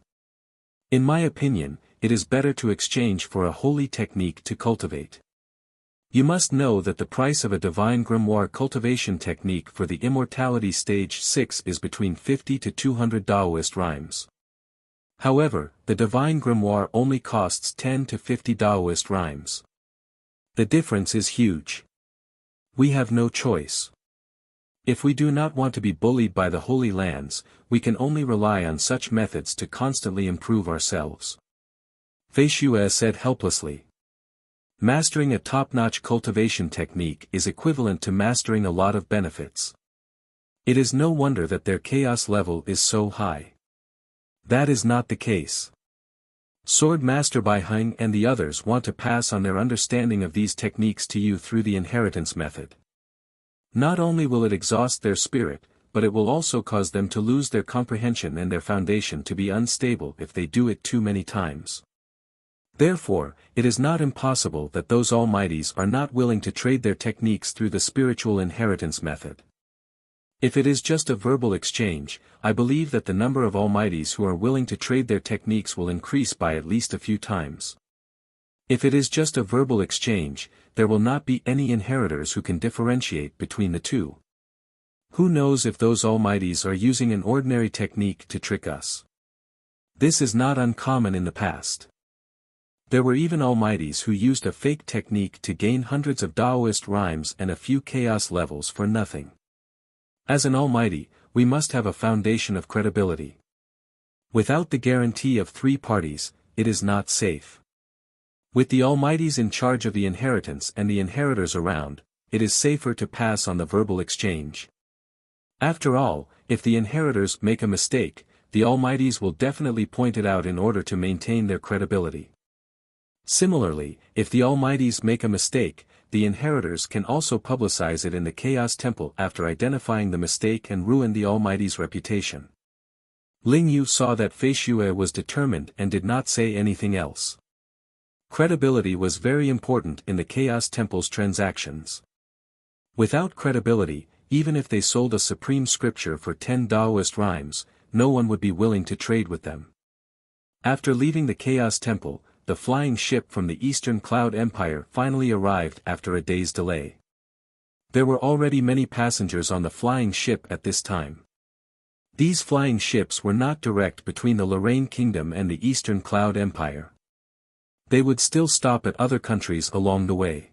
Speaker 1: In my opinion, it is better to exchange for a holy technique to cultivate. You must know that the price of a divine grimoire cultivation technique for the immortality stage 6 is between 50 to 200 Daoist rhymes. However, the divine grimoire only costs 10 to 50 Daoist rhymes. The difference is huge. We have no choice. If we do not want to be bullied by the Holy Lands, we can only rely on such methods to constantly improve ourselves. Feishue said helplessly. Mastering a top-notch cultivation technique is equivalent to mastering a lot of benefits. It is no wonder that their chaos level is so high. That is not the case. Sword Master Bai Heng and the others want to pass on their understanding of these techniques to you through the inheritance method. Not only will it exhaust their spirit, but it will also cause them to lose their comprehension and their foundation to be unstable if they do it too many times. Therefore, it is not impossible that those Almighties are not willing to trade their techniques through the spiritual inheritance method. If it is just a verbal exchange, I believe that the number of Almighties who are willing to trade their techniques will increase by at least a few times. If it is just a verbal exchange, there will not be any inheritors who can differentiate between the two. Who knows if those Almighties are using an ordinary technique to trick us? This is not uncommon in the past. There were even Almighties who used a fake technique to gain hundreds of Daoist rhymes and a few chaos levels for nothing. As an Almighty, we must have a foundation of credibility. Without the guarantee of three parties, it is not safe. With the Almighties in charge of the inheritance and the inheritors around, it is safer to pass on the verbal exchange. After all, if the inheritors make a mistake, the Almighties will definitely point it out in order to maintain their credibility. Similarly, if the Almighties make a mistake, the inheritors can also publicize it in the Chaos Temple after identifying the mistake and ruin the Almighty's reputation. Ling Yu saw that Feishue was determined and did not say anything else. Credibility was very important in the Chaos Temple's transactions. Without credibility, even if they sold a supreme scripture for 10 Daoist rhymes, no one would be willing to trade with them. After leaving the Chaos Temple, the flying ship from the Eastern Cloud Empire finally arrived after a day's delay. There were already many passengers on the flying ship at this time. These flying ships were not direct between the Lorraine Kingdom and the Eastern Cloud Empire. They would still stop at other countries along the way.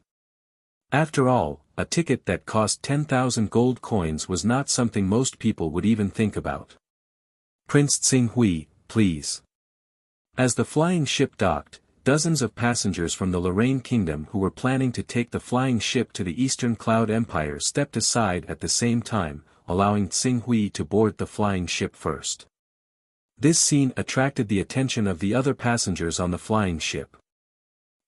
Speaker 1: After all, a ticket that cost 10,000 gold coins was not something most people would even think about. Prince Tsinghui, please. As the flying ship docked, dozens of passengers from the Lorraine Kingdom who were planning to take the flying ship to the Eastern Cloud Empire stepped aside at the same time, allowing Tsinghui to board the flying ship first. This scene attracted the attention of the other passengers on the flying ship.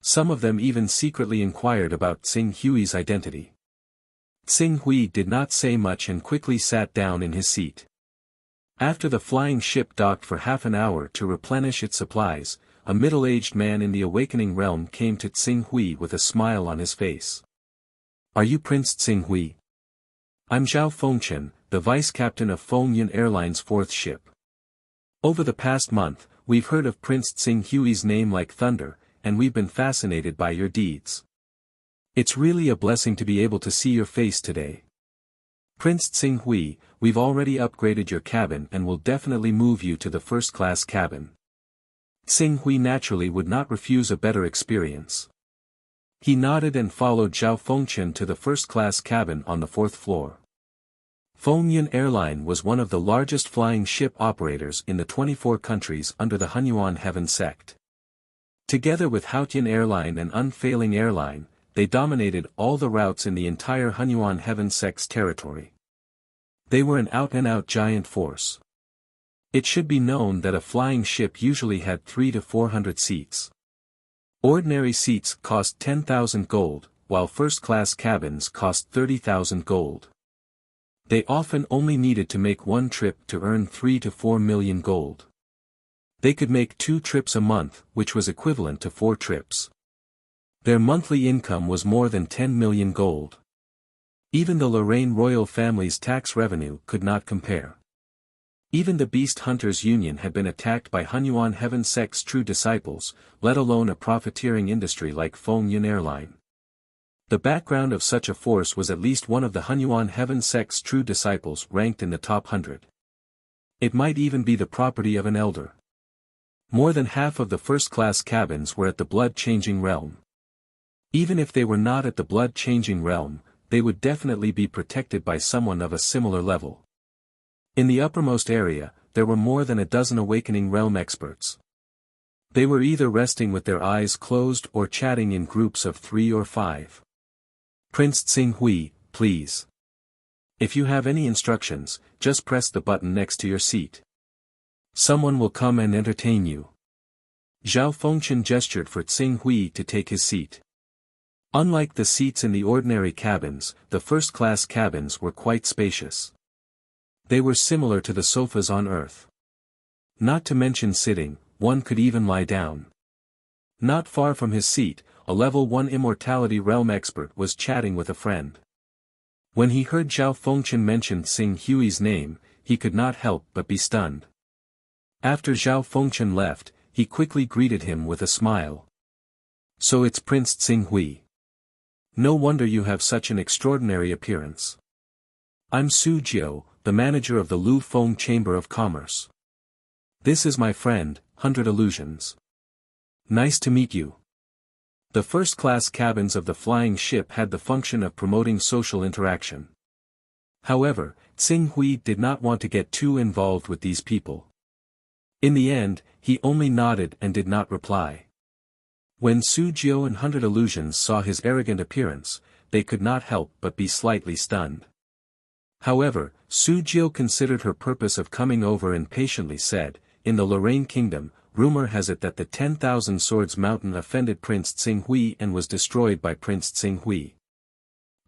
Speaker 1: Some of them even secretly inquired about Tsinghui's identity. Tsinghui did not say much and quickly sat down in his seat. After the flying ship docked for half an hour to replenish its supplies, a middle-aged man in the awakening realm came to Tsinghui with a smile on his face. Are you Prince Tsinghui? I'm Zhao Fengchen, the vice-captain of Hunyuan Airlines' fourth ship. Over the past month, we've heard of Prince Tsinghui's name like thunder, and we've been fascinated by your deeds. It's really a blessing to be able to see your face today. Prince Tsinghui, we've already upgraded your cabin and will definitely move you to the first-class cabin. Tsinghui naturally would not refuse a better experience. He nodded and followed Zhao Fengchen to the first-class cabin on the fourth floor. Hunyuan Airline was one of the largest flying ship operators in the 24 countries under the Hunyuan Heaven sect. Together with Haotian Airline and Unfailing Airline, they dominated all the routes in the entire Hunyuan Heaven sect's territory. They were an out-and-out giant force. It should be known that a flying ship usually had 300 to 400 seats. Ordinary seats cost 10,000 gold, while first-class cabins cost 30,000 gold. They often only needed to make one trip to earn 3 to 4 million gold. They could make 2 trips a month, which was equivalent to 4 trips. Their monthly income was more than 10 million gold. Even the Lorraine royal family's tax revenue could not compare. Even the Beast Hunters Union had been attacked by Hunyuan Heaven sect's true disciples, let alone a profiteering industry like Hunyuan Airline. The background of such a force was at least one of the Hunyuan Heaven sect's true disciples ranked in the top 100. It might even be the property of an elder. More than half of the first-class cabins were at the blood-changing realm. Even if they were not at the blood-changing realm, they would definitely be protected by someone of a similar level. In the uppermost area, there were more than a dozen awakening realm experts. They were either resting with their eyes closed or chatting in groups of 3 or 5. Prince Tsinghui, please. If you have any instructions, just press the button next to your seat. Someone will come and entertain you. Zhao Fengchen gestured for Tsinghui to take his seat. Unlike the seats in the ordinary cabins, the first-class cabins were quite spacious. They were similar to the sofas on Earth. Not to mention sitting, one could even lie down. Not far from his seat, a level 1 immortality realm expert was chatting with a friend. When he heard Zhao Fengchen mention Tsinghui's name, he could not help but be stunned. After Zhao Fengchen left, he quickly greeted him with a smile. So it's Prince Tsinghui. No wonder you have such an extraordinary appearance. I'm Su Jiao, the manager of the Lu Feng Chamber of Commerce. This is my friend, 100 Illusions. Nice to meet you. The first-class cabins of the flying ship had the function of promoting social interaction. However, Tsinghui did not want to get too involved with these people. In the end, he only nodded and did not reply. When Su Jiao and 100 Illusions saw his arrogant appearance, they could not help but be slightly stunned. However, Su Jiao considered her purpose of coming over and patiently said, in the Lorraine Kingdom, rumor has it that the 10,000 Swords Mountain offended Prince Tsinghui and was destroyed by Prince Tsinghui.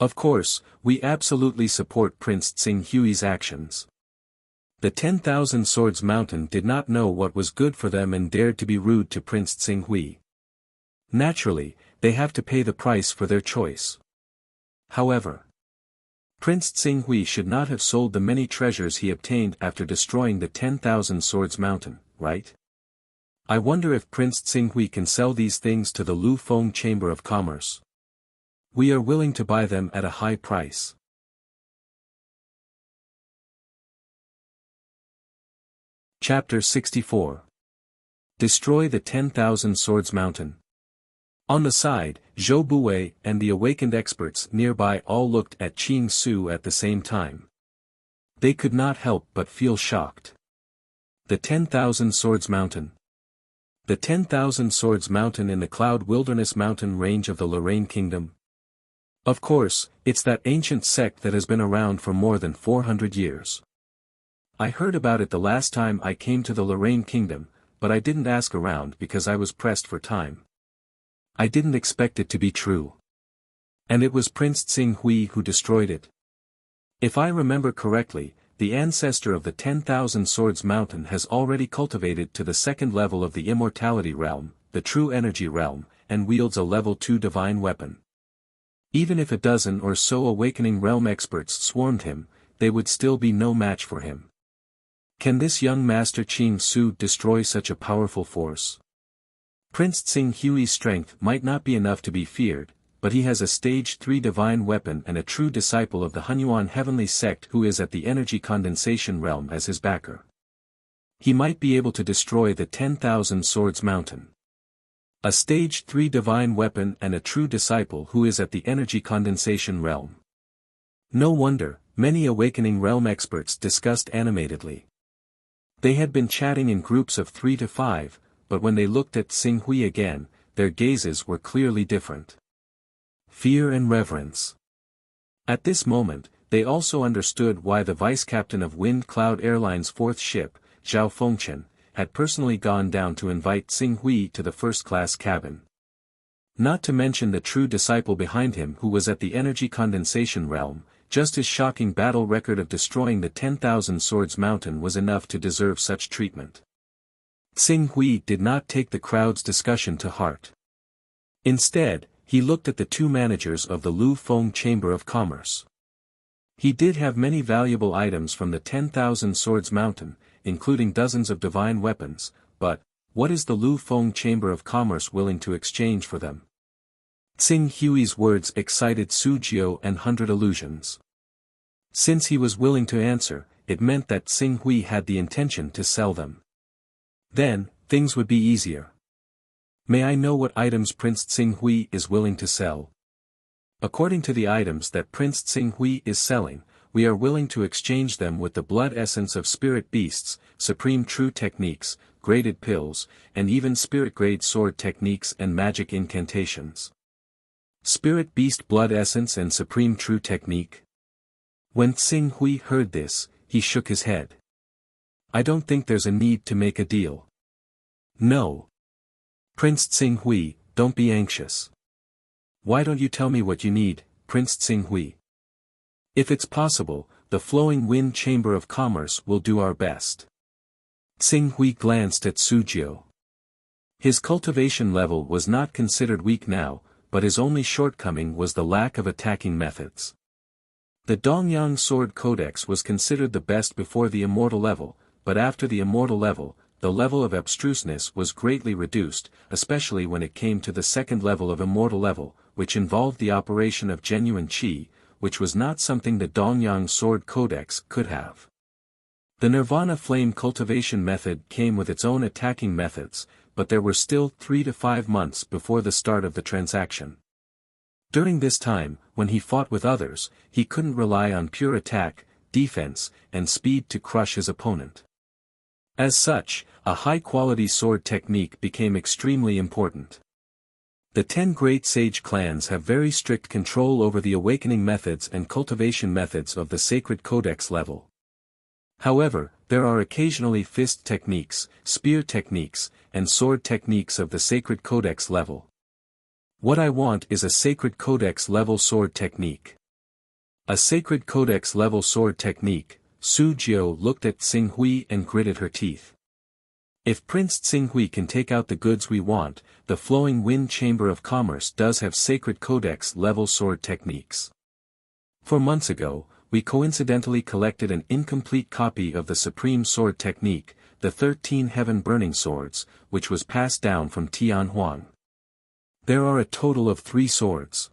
Speaker 1: Of course, we absolutely support Prince Tsinghui's actions. The 10,000 Swords Mountain did not know what was good for them and dared to be rude to Prince Tsinghui. Naturally, they have to pay the price for their choice. However, Prince Tsinghui should not have sold the many treasures he obtained after destroying the 10,000 Swords Mountain, right? I wonder if Prince Tsinghui can sell these things to the Lu Feng Chamber of Commerce. We are willing to buy them at a high price. Chapter 64. Destroy the 10,000 Swords Mountain. On the side, Zhou Buwei and the awakened experts nearby all looked at Qing Su at the same time. They could not help but feel shocked. The 10,000 Swords Mountain. The 10,000 Swords Mountain in the Cloud Wilderness mountain range of the Lorraine Kingdom. Of course, it's that ancient sect that has been around for more than 400 years. I heard about it the last time I came to the Lorraine Kingdom, but I didn't ask around because I was pressed for time. I didn't expect it to be true. And it was Prince Tsinghui who destroyed it. If I remember correctly, the ancestor of the 10,000 Swords Mountain has already cultivated to the second level of the Immortality Realm, the True Energy Realm, and wields a level 2 divine weapon. Even if a dozen or so Awakening Realm experts swarmed him, they would still be no match for him. Can this young Master Qing Su destroy such a powerful force? Prince Tsinghui's strength might not be enough to be feared, but he has a stage 3 divine weapon and a true disciple of the Hunyuan heavenly sect who is at the energy condensation realm as his backer. He might be able to destroy the 10,000 Swords Mountain. A stage 3 divine weapon and a true disciple who is at the energy condensation realm. No wonder, many awakening realm experts discussed animatedly. They had been chatting in groups of 3 to 5, but when they looked at Tsinghui again, their gazes were clearly different. Fear and reverence. At this moment, they also understood why the vice-captain of Wind Cloud Airlines' 4th ship, Zhao Fengchen, had personally gone down to invite Tsinghui to the first-class cabin. Not to mention the true disciple behind him who was at the energy condensation realm, just his shocking battle record of destroying the 10,000 Swords Mountain was enough to deserve such treatment. Tsinghui did not take the crowd's discussion to heart. Instead, he looked at the 2 managers of the Lu Feng Chamber of Commerce. He did have many valuable items from the 10,000 Swords Mountain, including dozens of divine weapons, but, what is the Lu Feng Chamber of Commerce willing to exchange for them? Tsing Hui's words excited Suzhou and 100 illusions. Since he was willing to answer, it meant that Tsing Hui had the intention to sell them. Then, things would be easier. May I know what items Prince Tsing Hui is willing to sell? According to the items that Prince Tsing Hui is selling, we are willing to exchange them with the blood essence of spirit beasts, supreme true techniques, graded pills, and even spirit-grade sword techniques and magic incantations. Spirit beast blood essence and supreme true technique? When Tsing Hui heard this, he shook his head. I don't think there's a need to make a deal. No. Prince Tsing Hui, don't be anxious. Why don't you tell me what you need, Prince Tsing Hui? If it's possible, the flowing wind chamber of commerce will do our best. Tsing Hui glanced at Suzhou. His cultivation level was not considered weak now, but his only shortcoming was the lack of attacking methods. The Dongyang Sword Codex was considered the best before the immortal level, but after the immortal level, the level of abstruseness was greatly reduced, especially when it came to the second level of immortal level, which involved the operation of genuine qi, which was not something the Dongyang Sword Codex could have. The Nirvana Flame cultivation method came with its own attacking methods, but there were still 3 to 5 months before the start of the transaction. During this time, when he fought with others, he couldn't rely on pure attack, defense, and speed to crush his opponent. As such, a high-quality sword technique became extremely important. The 10 great sage clans have very strict control over the awakening methods and cultivation methods of the sacred codex level. However, there are occasionally fist techniques, spear techniques, and sword techniques of the sacred codex level. What I want is a sacred codex level sword technique. A sacred codex level sword technique. Suzhou looked at Tsing Hui and gritted her teeth. If Prince Tsing Hui can take out the goods we want, the flowing wind chamber of commerce does have sacred codex level sword techniques. 4 months ago, we coincidentally collected an incomplete copy of the supreme sword technique, the 13 heaven burning swords, which was passed down from Tianhuang. There are a total of 3 swords.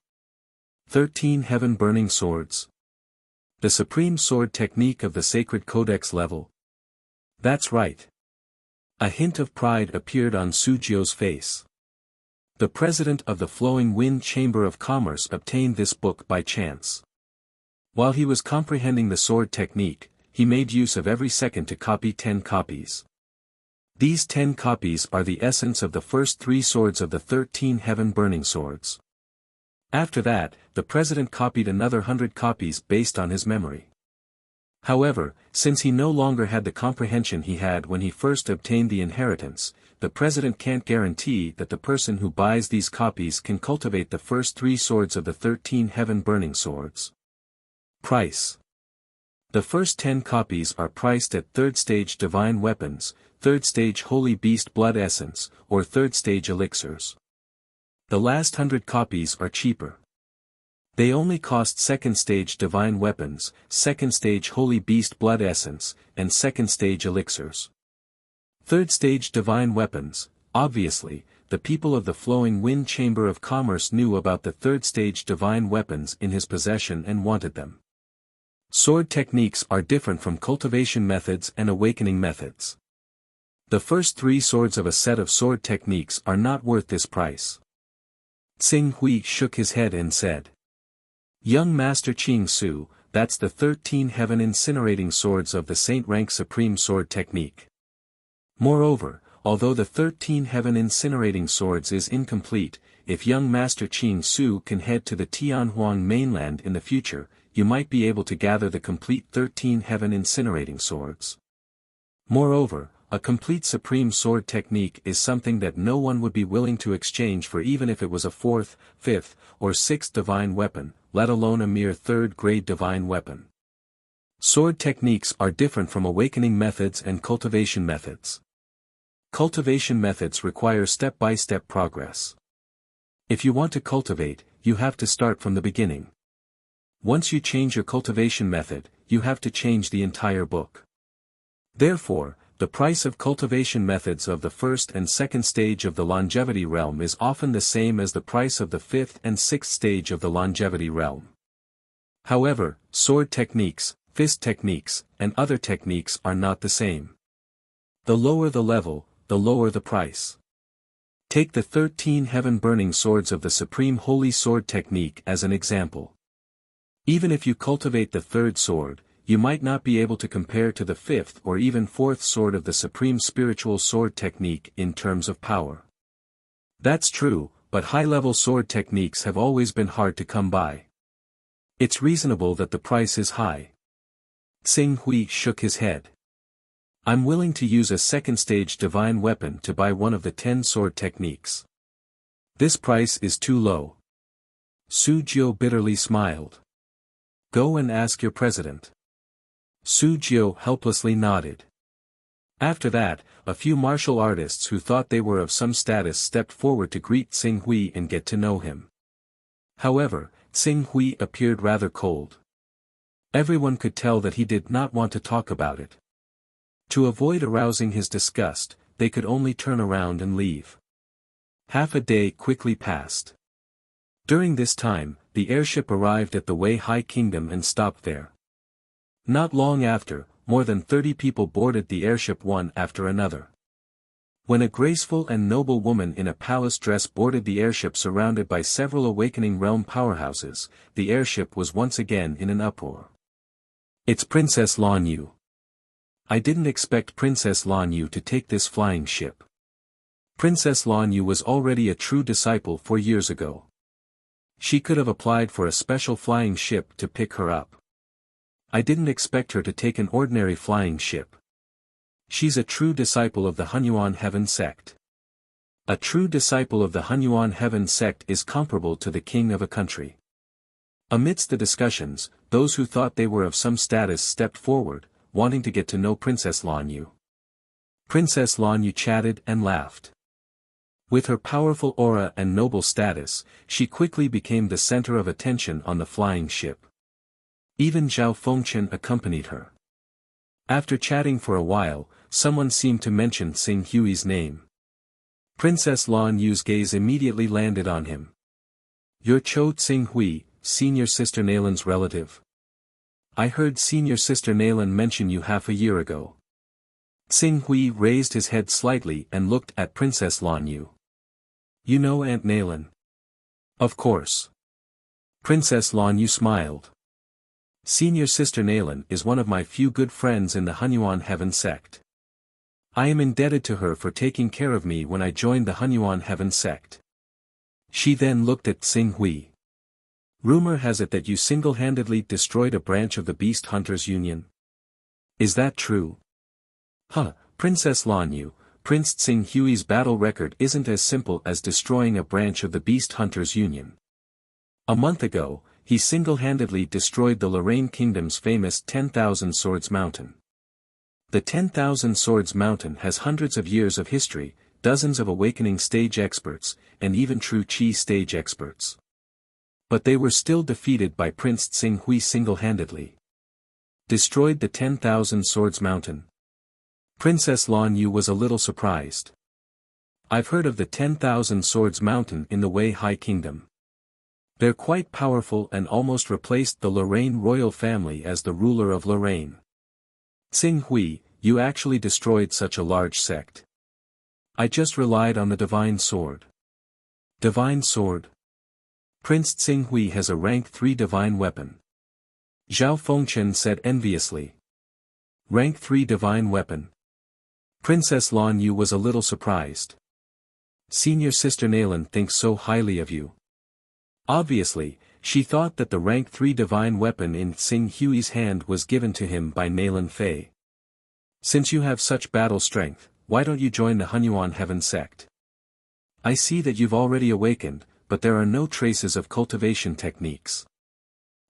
Speaker 1: 13 heaven burning swords. The supreme sword technique of the sacred codex level. That's right. A hint of pride appeared on Suzhou's face. The president of the Flowing Wind Chamber of Commerce obtained this book by chance. While he was comprehending the sword technique, he made use of every second to copy 10 copies. These 10 copies are the essence of the first 3 swords of the 13 heaven burning swords. After that, the president copied another 100 copies based on his memory. However, since he no longer had the comprehension he had when he first obtained the inheritance, the president can't guarantee that the person who buys these copies can cultivate the first 3 swords of the 13 heaven burning swords. Price. The first 10 copies are priced at 3rd stage divine weapons, 3rd stage holy beast blood essence, or 3rd stage elixirs. The last 100 copies are cheaper. They only cost 2nd stage divine weapons, 2nd stage holy beast blood essence, and 2nd stage elixirs. 3rd stage divine weapons. Obviously, the people of the Flowing Wind Chamber of Commerce knew about the 3rd stage divine weapons in his possession and wanted them. Sword techniques are different from cultivation methods and awakening methods. The first 3 swords of a set of sword techniques are not worth this price. Tsing Hui shook his head and said. Young Master Qing Su, that's the 13 heaven incinerating swords of the Saint Rank Supreme Sword Technique. Moreover, although the 13 heaven incinerating swords is incomplete, if young Master Qing Su can head to the Tianhuang mainland in the future, you might be able to gather the complete 13 heaven incinerating swords. Moreover, a complete supreme sword technique is something that no one would be willing to exchange for even if it was a 4th, 5th, or 6th divine weapon, let alone a mere 3rd grade divine weapon. Sword techniques are different from awakening methods and cultivation methods. Cultivation methods require step-by-step progress. If you want to cultivate, you have to start from the beginning. Once you change your cultivation method, you have to change the entire book. Therefore, the price of cultivation methods of the first and second stage of the longevity realm is often the same as the price of the fifth and sixth stage of the longevity realm. However, sword techniques, fist techniques, and other techniques are not the same. The lower the level, the lower the price. Take the 13 heaven-burning swords of the Supreme Holy Sword technique as an example. Even if you cultivate the third sword, you might not be able to compare to the fifth or even fourth sword of the Supreme Spiritual Sword technique in terms of power. That's true, but high-level sword techniques have always been hard to come by. It's reasonable that the price is high. Xing Hui shook his head. I'm willing to use a second-stage divine weapon to buy one of the 10 sword techniques. This price is too low. Su Jiu bitterly smiled. Go and ask your president. Su Jiu helplessly nodded. After that, a few martial artists who thought they were of some status stepped forward to greet Xing Hui and get to know him. However, Xing Hui appeared rather cold. Everyone could tell that he did not want to talk about it. To avoid arousing his disgust, they could only turn around and leave. Half a day quickly passed. During this time, the airship arrived at the Wei Hai Kingdom and stopped there. Not long after, more than 30 people boarded the airship one after another. When a graceful and noble woman in a palace dress boarded the airship surrounded by several awakening realm powerhouses, the airship was once again in an uproar. It's Princess Lan Yu. I didn't expect Princess Lan Yu to take this flying ship. Princess Lan Yu was already a true disciple 4 years ago. She could have applied for a special flying ship to pick her up. I didn't expect her to take an ordinary flying ship. She's a true disciple of the Hunyuan Heaven sect. A true disciple of the Hunyuan Heaven sect is comparable to the king of a country. Amidst the discussions, those who thought they were of some status stepped forward, wanting to get to know Princess Lan Yu. Princess Lan Yu chatted and laughed. With her powerful aura and noble status, she quickly became the center of attention on the flying ship. Even Zhao Fengchen accompanied her. After chatting for a while, someone seemed to mention Xing Hui's name. Princess Lan Yu's gaze immediately landed on him. You're Cho Xing Hui, senior sister Nalan's relative. I heard senior sister Nalan mention you half a year ago. Xing Hui raised his head slightly and looked at Princess Lan Yu. You know Aunt Nalan? Of course. Princess Lan Yu smiled. Senior sister Nalan is one of my few good friends in the Hunyuan Heaven sect. I am indebted to her for taking care of me when I joined the Hunyuan Heaven sect. She then looked at Xing Hui. Rumor has it that you single-handedly destroyed a branch of the Beast Hunters Union. Is that true? Princess Lan Yu, Prince Xing Hui's battle record isn't as simple as destroying a branch of the Beast Hunters Union. A month ago, he single-handedly destroyed the Lorraine Kingdom's famous 10,000 Swords Mountain. The 10,000 Swords Mountain has hundreds of years of history, dozens of awakening stage experts, and even true Qi stage experts. But they were still defeated by Prince Xing Hui single-handedly. Destroyed the 10,000 Swords Mountain. Princess Lan Yu was a little surprised. I've heard of the 10,000 Swords Mountain in the Wei Hai Kingdom. They're quite powerful and almost replaced the Lorraine royal family as the ruler of Lorraine. Xing Hui, you actually destroyed such a large sect. I just relied on the divine sword. Divine sword? Prince Xing Hui has a rank 3 divine weapon. Zhao Fengchen said enviously. Rank 3 divine weapon. Princess Lan Yu was a little surprised. Senior sister Nalan thinks so highly of you. Obviously, she thought that the rank 3 divine weapon in Xing Hui's hand was given to him by Nalan Fei. Since you have such battle strength, why don't you join the Hunyuan Heaven sect? I see that you've already awakened, but there are no traces of cultivation techniques.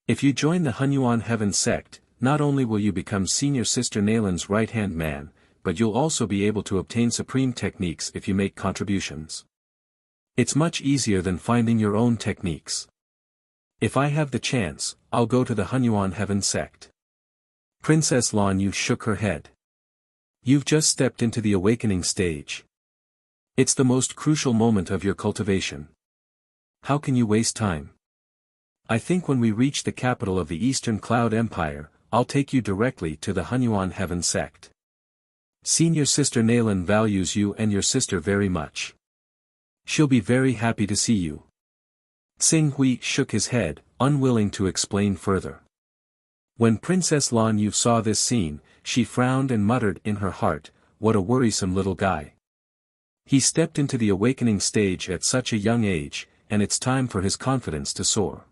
Speaker 1: If you join the Hunyuan Heaven sect, not only will you become senior sister Nalan's right-hand man, but you'll also be able to obtain supreme techniques if you make contributions. It's much easier than finding your own techniques. If I have the chance, I'll go to the Hunyuan Heaven sect. Princess Lan Yu shook her head. You've just stepped into the awakening stage. It's the most crucial moment of your cultivation. How can you waste time? I think when we reach the capital of the Eastern Cloud Empire, I'll take you directly to the Hunyuan Heaven sect. Senior Sister Nalan values you and your sister very much. She'll be very happy to see you. Tsing Hui shook his head, unwilling to explain further. When Princess Lan Yu saw this scene, she frowned and muttered in her heart, "What a worrisome little guy. He stepped into the awakening stage at such a young age, and it's time for his confidence to soar.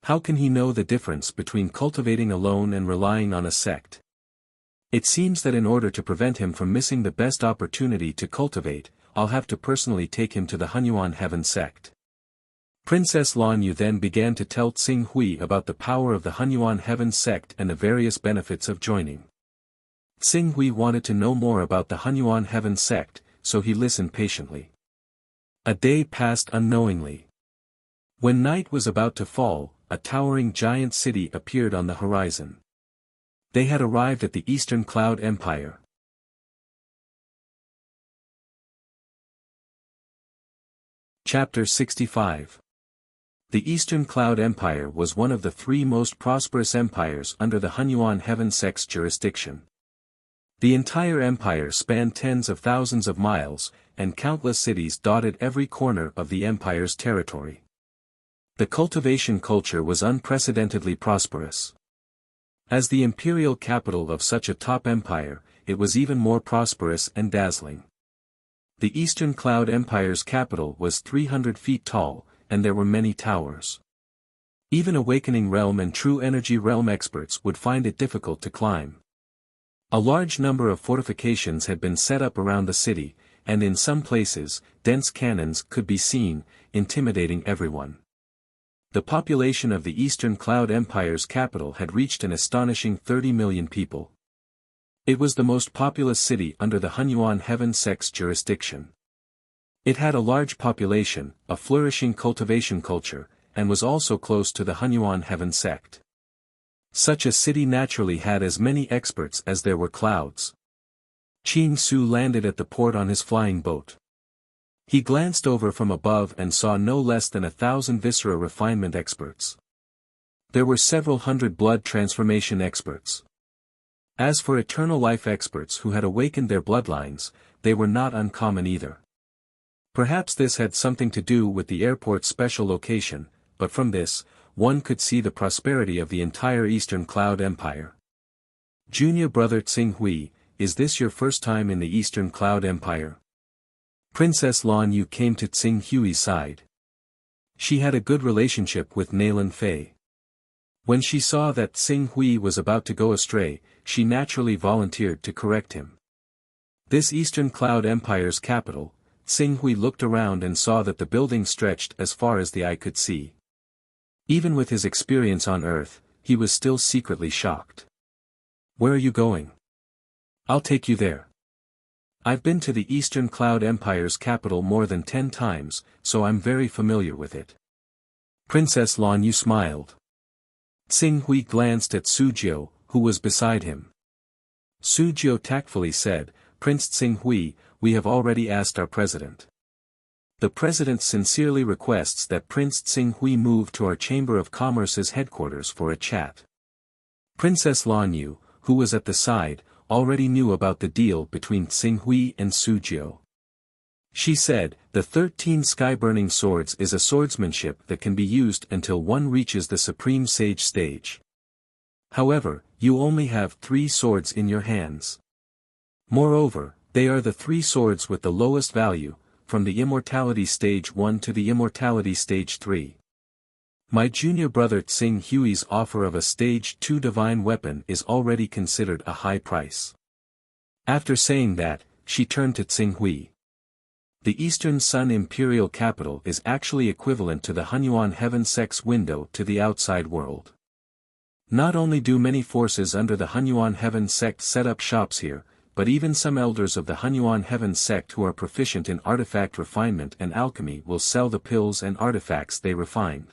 Speaker 1: How can he know the difference between cultivating alone and relying on a sect? It seems that in order to prevent him from missing the best opportunity to cultivate, I'll have to personally take him to the Hunyuan Heaven sect." Princess Lan Yu then began to tell Tsing Hui about the power of the Hunyuan Heaven sect and the various benefits of joining. Tsing Hui wanted to know more about the Hunyuan Heaven sect, so he listened patiently. A day passed unknowingly. When night was about to fall, a towering giant city appeared on the horizon. They had arrived at the Eastern Cloud Empire. Chapter 65. The Eastern Cloud Empire was one of the three most prosperous empires under the Hunyuan Heaven sect's jurisdiction. The entire empire spanned tens of thousands of miles, and countless cities dotted every corner of the empire's territory. The cultivation culture was unprecedentedly prosperous. As the imperial capital of such a top empire, it was even more prosperous and dazzling. The Eastern Cloud Empire's capital was 300 feet tall, and there were many towers. Even Awakening Realm and True Energy Realm experts would find it difficult to climb. A large number of fortifications had been set up around the city, and in some places, dense cannons could be seen, intimidating everyone. The population of the Eastern Cloud Empire's capital had reached an astonishing 30 million people. It was the most populous city under the Hunyuan Heaven sect's jurisdiction. It had a large population, a flourishing cultivation culture, and was also close to the Hunyuan Heaven sect. Such a city naturally had as many experts as there were clouds. Qing Su landed at the port on his flying boat. He glanced over from above and saw no less than 1,000 viscera refinement experts. There were several hundred blood transformation experts. As for eternal life experts who had awakened their bloodlines, they were not uncommon either. Perhaps this had something to do with the airport's special location, but from this, one could see the prosperity of the entire Eastern Cloud Empire. Junior brother Tsing Hui, is this your first time in the Eastern Cloud Empire? Princess Lan Yu came to Tsing Hui's side. She had a good relationship with Nalan Fei. When she saw that Tsing Hui was about to go astray, she naturally volunteered to correct him. This Eastern Cloud Empire's capital, Tsing Hui looked around and saw that the building stretched as far as the eye could see. Even with his experience on Earth, he was still secretly shocked. Where are you going? I'll take you there. I've been to the Eastern Cloud Empire's capital more than 10 times, so I'm very familiar with it. Princess Lan Yu smiled. Tsing Hui glanced at Sujiu, who was beside him. Sujiu tactfully said, "Prince Tsing Hui, we have already asked our president. The president sincerely requests that Prince Tsing Hui move to our Chamber of Commerce's headquarters for a chat." Princess Lan Yu, who was at the side, already knew about the deal between Tsing Hui and Sujiu. She said, "The 13 sky-burning swords is a swordsmanship that can be used until one reaches the Supreme Sage stage. However, you only have 3 swords in your hands. Moreover, they are the 3 swords with the lowest value, from the Immortality Stage 1 to the Immortality Stage 3. My junior brother Tsing Hui's offer of a Stage 2 divine weapon is already considered a high price." After saying that, she turned to Tsing Hui. The Eastern Sun Imperial Capital is actually equivalent to the Hunyuan Heaven sect's window to the outside world. Not only do many forces under the Hunyuan Heaven sect set up shops here, but even some elders of the Hunyuan Heaven sect who are proficient in artifact refinement and alchemy will sell the pills and artifacts they refined.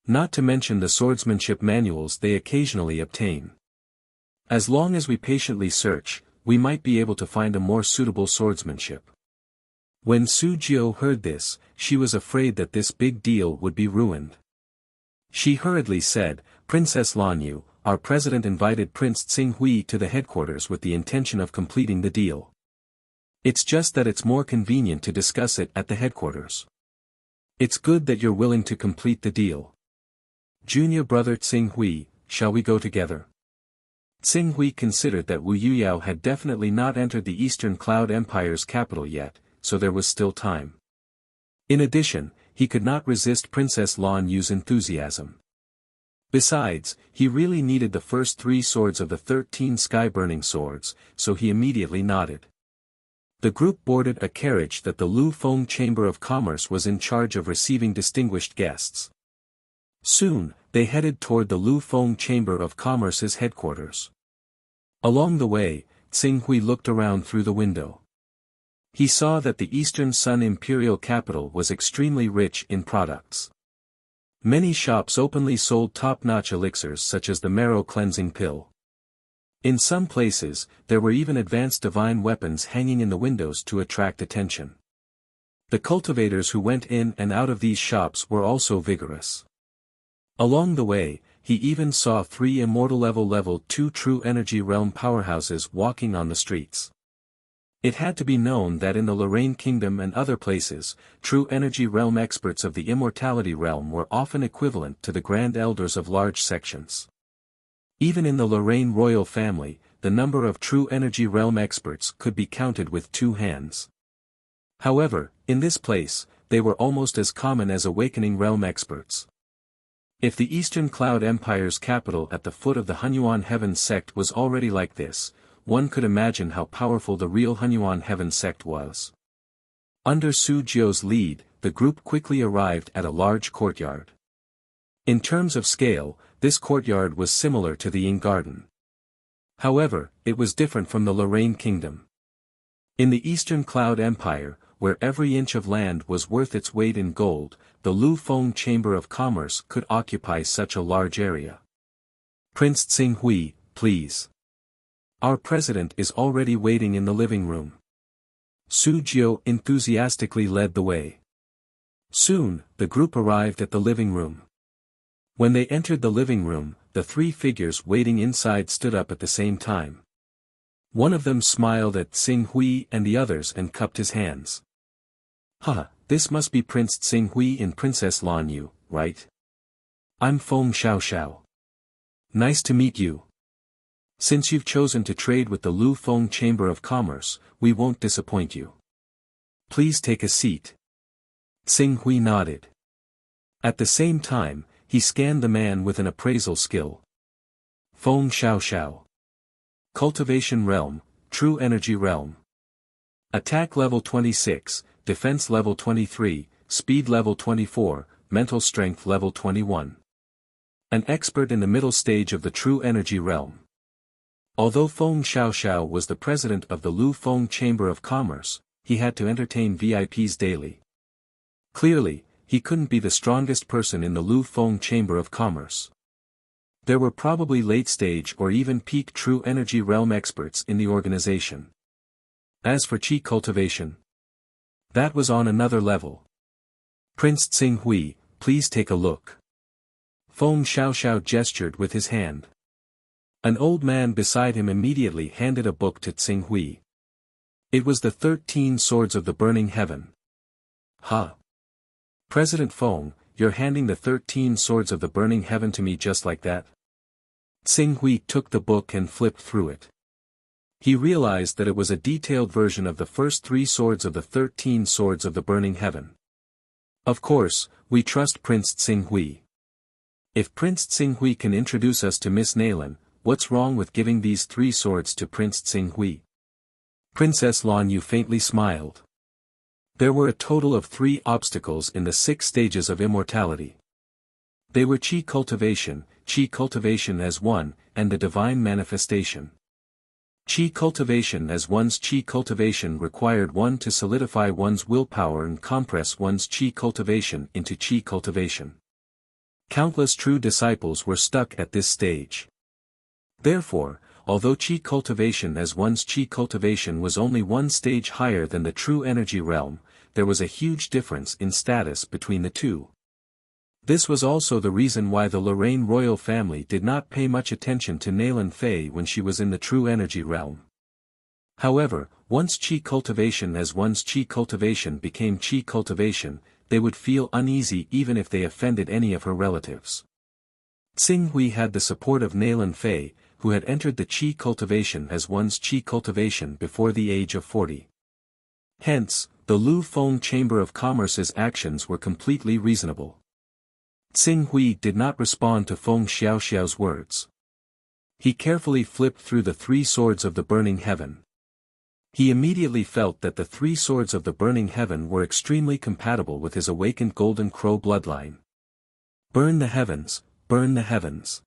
Speaker 1: Not to mention the swordsmanship manuals they occasionally obtain. As long as we patiently search, we might be able to find a more suitable swordsmanship. When Su Jiu heard this, she was afraid that this big deal would be ruined. She hurriedly said, Princess Lanyu, our president invited Prince Tsinghui to the headquarters with the intention of completing the deal. It's just that it's more convenient to discuss it at the headquarters. It's good that you're willing to complete the deal. Junior brother Tsinghui, shall we go together? Tsinghui considered that Wu Yuyao had definitely not entered the Eastern Cloud Empire's capital yet, so there was still time. In addition, he could not resist Princess Lan Yu's enthusiasm. Besides, he really needed the first 3 swords of the 13 sky-burning swords, so he immediately nodded. The group boarded a carriage that the Lu Feng Chamber of Commerce was in charge of receiving distinguished guests. Soon, they headed toward the Lu Feng Chamber of Commerce's headquarters. Along the way, Tsinghui looked around through the window. He saw that the Eastern Sun Imperial capital was extremely rich in products. Many shops openly sold top-notch elixirs such as the marrow cleansing pill. In some places, there were even advanced divine weapons hanging in the windows to attract attention. The cultivators who went in and out of these shops were also vigorous. Along the way, he even saw 3 immortal level 2 true energy realm powerhouses walking on the streets. It had to be known that in the Lorraine Kingdom and other places, true energy realm experts of the immortality realm were often equivalent to the grand elders of large sections. Even in the Lorraine royal family, the number of true energy realm experts could be counted with 2 hands. However, in this place, they were almost as common as awakening realm experts. If the Eastern Cloud Empire's capital at the foot of the Hunyuan Heaven sect was already like this, one could imagine how powerful the real Hunyuan Heaven sect was. Under Su Jiu's lead, the group quickly arrived at a large courtyard. In terms of scale, this courtyard was similar to the Ying Garden. However, it was different from the Lorraine Kingdom. In the Eastern Cloud Empire, where every inch of land was worth its weight in gold, the Lu Feng Chamber of Commerce could occupy such a large area. Prince Tsinghui, please. Our president is already waiting in the living room. Su Jiu enthusiastically led the way. Soon, the group arrived at the living room. When they entered the living room, the 3 figures waiting inside stood up at the same time. One of them smiled at Tsinghui and the others and cupped his hands. Haha, this must be Prince Tsinghui and Princess Lanyu, right? I'm Feng Xiaoxiao. Nice to meet you. Since you've chosen to trade with the Lu Feng Chamber of Commerce, we won't disappoint you. Please take a seat. Tsinghui nodded. At the same time, he scanned the man with an appraisal skill. Feng Xiaoxiao. Cultivation Realm, True Energy Realm. Attack level 26, Defense level 23, Speed level 24, Mental Strength level 21. An expert in the middle stage of the True Energy Realm. Although Feng Xiaoxiao was the president of the Lu Feng Chamber of Commerce, he had to entertain VIPs daily. Clearly, he couldn't be the strongest person in the Lu Feng Chamber of Commerce. There were probably late-stage or even peak true energy realm experts in the organization. As for qi cultivation, that was on another level. Prince Tsinghui, please take a look. Feng Xiaoxiao gestured with his hand. An old man beside him immediately handed a book to Tsinghui. It was the 13 Swords of the Burning Heaven. Ha! President Feng, you're handing the 13 Swords of the Burning Heaven to me just like that? Tsinghui took the book and flipped through it. He realized that it was a detailed version of the first 3 swords of the 13 Swords of the Burning Heaven. Of course, we trust Prince Tsinghui. If Prince Tsinghui can introduce us to Miss Naylan, what's wrong with giving these 3 swords to Prince Tsinghui? Princess Lanyu faintly smiled. There were a total of 3 obstacles in the 6 stages of immortality. They were qi cultivation as one, and the divine manifestation. Qi cultivation as one's qi cultivation required one to solidify one's willpower and compress one's qi cultivation into qi cultivation. Countless true disciples were stuck at this stage. Therefore, although qi cultivation as one's qi cultivation was only one stage higher than the true energy realm, there was a huge difference in status between the two. This was also the reason why the Lorraine royal family did not pay much attention to Naylan Fei when she was in the true energy realm. However, once qi cultivation as one's qi cultivation became qi cultivation, they would feel uneasy even if they offended any of her relatives. Xing Hui had the support of Naylan Fei, who had entered the qi cultivation as one's qi cultivation before the age of 40. Hence, the Lu Feng Chamber of Commerce's actions were completely reasonable. Xing Hui did not respond to Feng Xiaoxiao's words. He carefully flipped through the three swords of the burning heaven. He immediately felt that the three swords of the burning heaven were extremely compatible with his awakened Golden Crow bloodline. Burn the heavens, burn the heavens.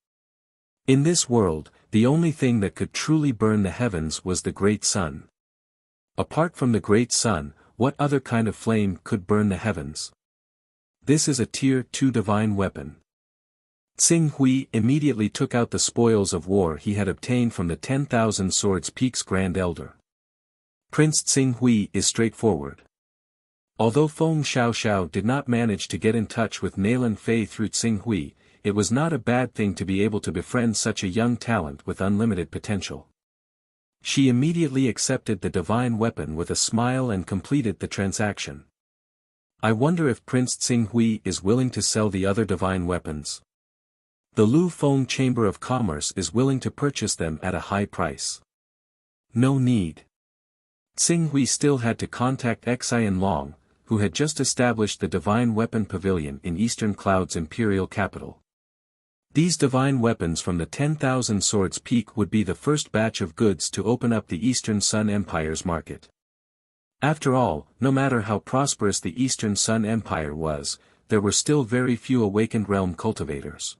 Speaker 1: In this world, the only thing that could truly burn the heavens was the great sun. Apart from the great sun, what other kind of flame could burn the heavens? This is a Tier 2 divine weapon. Xing Hui immediately took out the spoils of war he had obtained from the 10,000 Swords Peak's Grand Elder. Prince Xing Hui is straightforward. Although Feng Xiaoxiao did not manage to get in touch with Naylan Fei through Xing Hui, it was not a bad thing to be able to befriend such a young talent with unlimited potential. She immediately accepted the divine weapon with a smile and completed the transaction. I wonder if Prince Xing Hui is willing to sell the other divine weapons. The Lu Feng Chamber of Commerce is willing to purchase them at a high price. No need. Xing Hui still had to contact Xian Long, who had just established the Divine Weapon Pavilion in Eastern Cloud's imperial capital. These divine weapons from the 10,000 Swords Peak would be the first batch of goods to open up the Eastern Sun Empire's market. After all, no matter how prosperous the Eastern Sun Empire was, there were still very few awakened realm cultivators.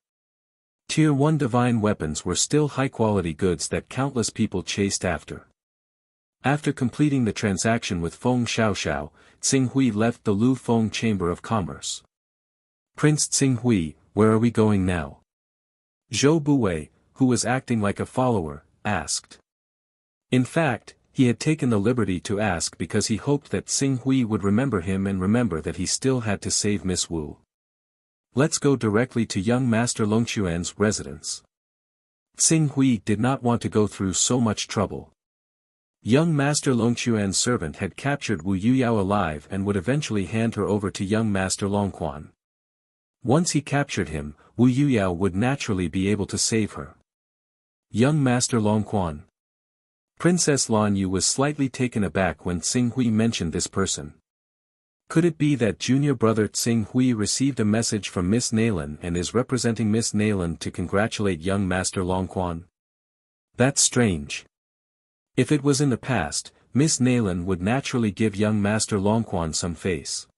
Speaker 1: Tier 1 divine weapons were still high-quality goods that countless people chased after. After completing the transaction with Feng Xiaoxiao, Xing Hui left the Lu Feng Chamber of Commerce. Prince Xing Hui, where are we going now? Zhou Buwei, who was acting like a follower, asked. In fact, he had taken the liberty to ask because he hoped that Xing Hui would remember him and remember that he still had to save Miss Wu. Let's go directly to young Master Longquan's residence. Xing Hui did not want to go through so much trouble. Young Master Longquan's servant had captured Wu Yuyao alive and would eventually hand her over to young Master Longquan. Once he captured him, Wu Yuyao would naturally be able to save her. Young Master Longquan. Princess Lan Yu was slightly taken aback when Xing Hui mentioned this person. Could it be that junior brother Xing Hui received a message from Miss Naylan and is representing Miss Naylan to congratulate young Master Longquan? That's strange. If it was in the past, Miss Naylan would naturally give young Master Longquan some face.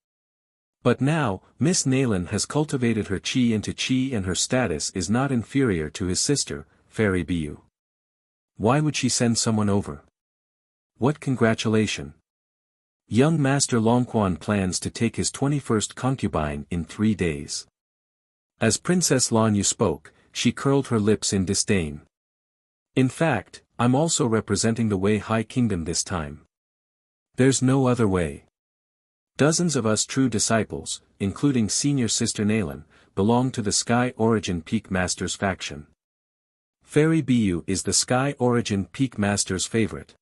Speaker 1: But now, Miss Naylan has cultivated her qi into qi and her status is not inferior to his sister, Fairy Bu. Why would she send someone over? What congratulation! Young Master Longquan plans to take his 21st concubine in 3 days. As Princess Lan Yu spoke, she curled her lips in disdain. In fact, I'm also representing the Wei High Kingdom this time. There's no other way. Dozens of us true disciples, including senior sister Naylan, belong to the Sky Origin Peak Masters faction. Fairy Bu is the Sky Origin Peak Master's favorite.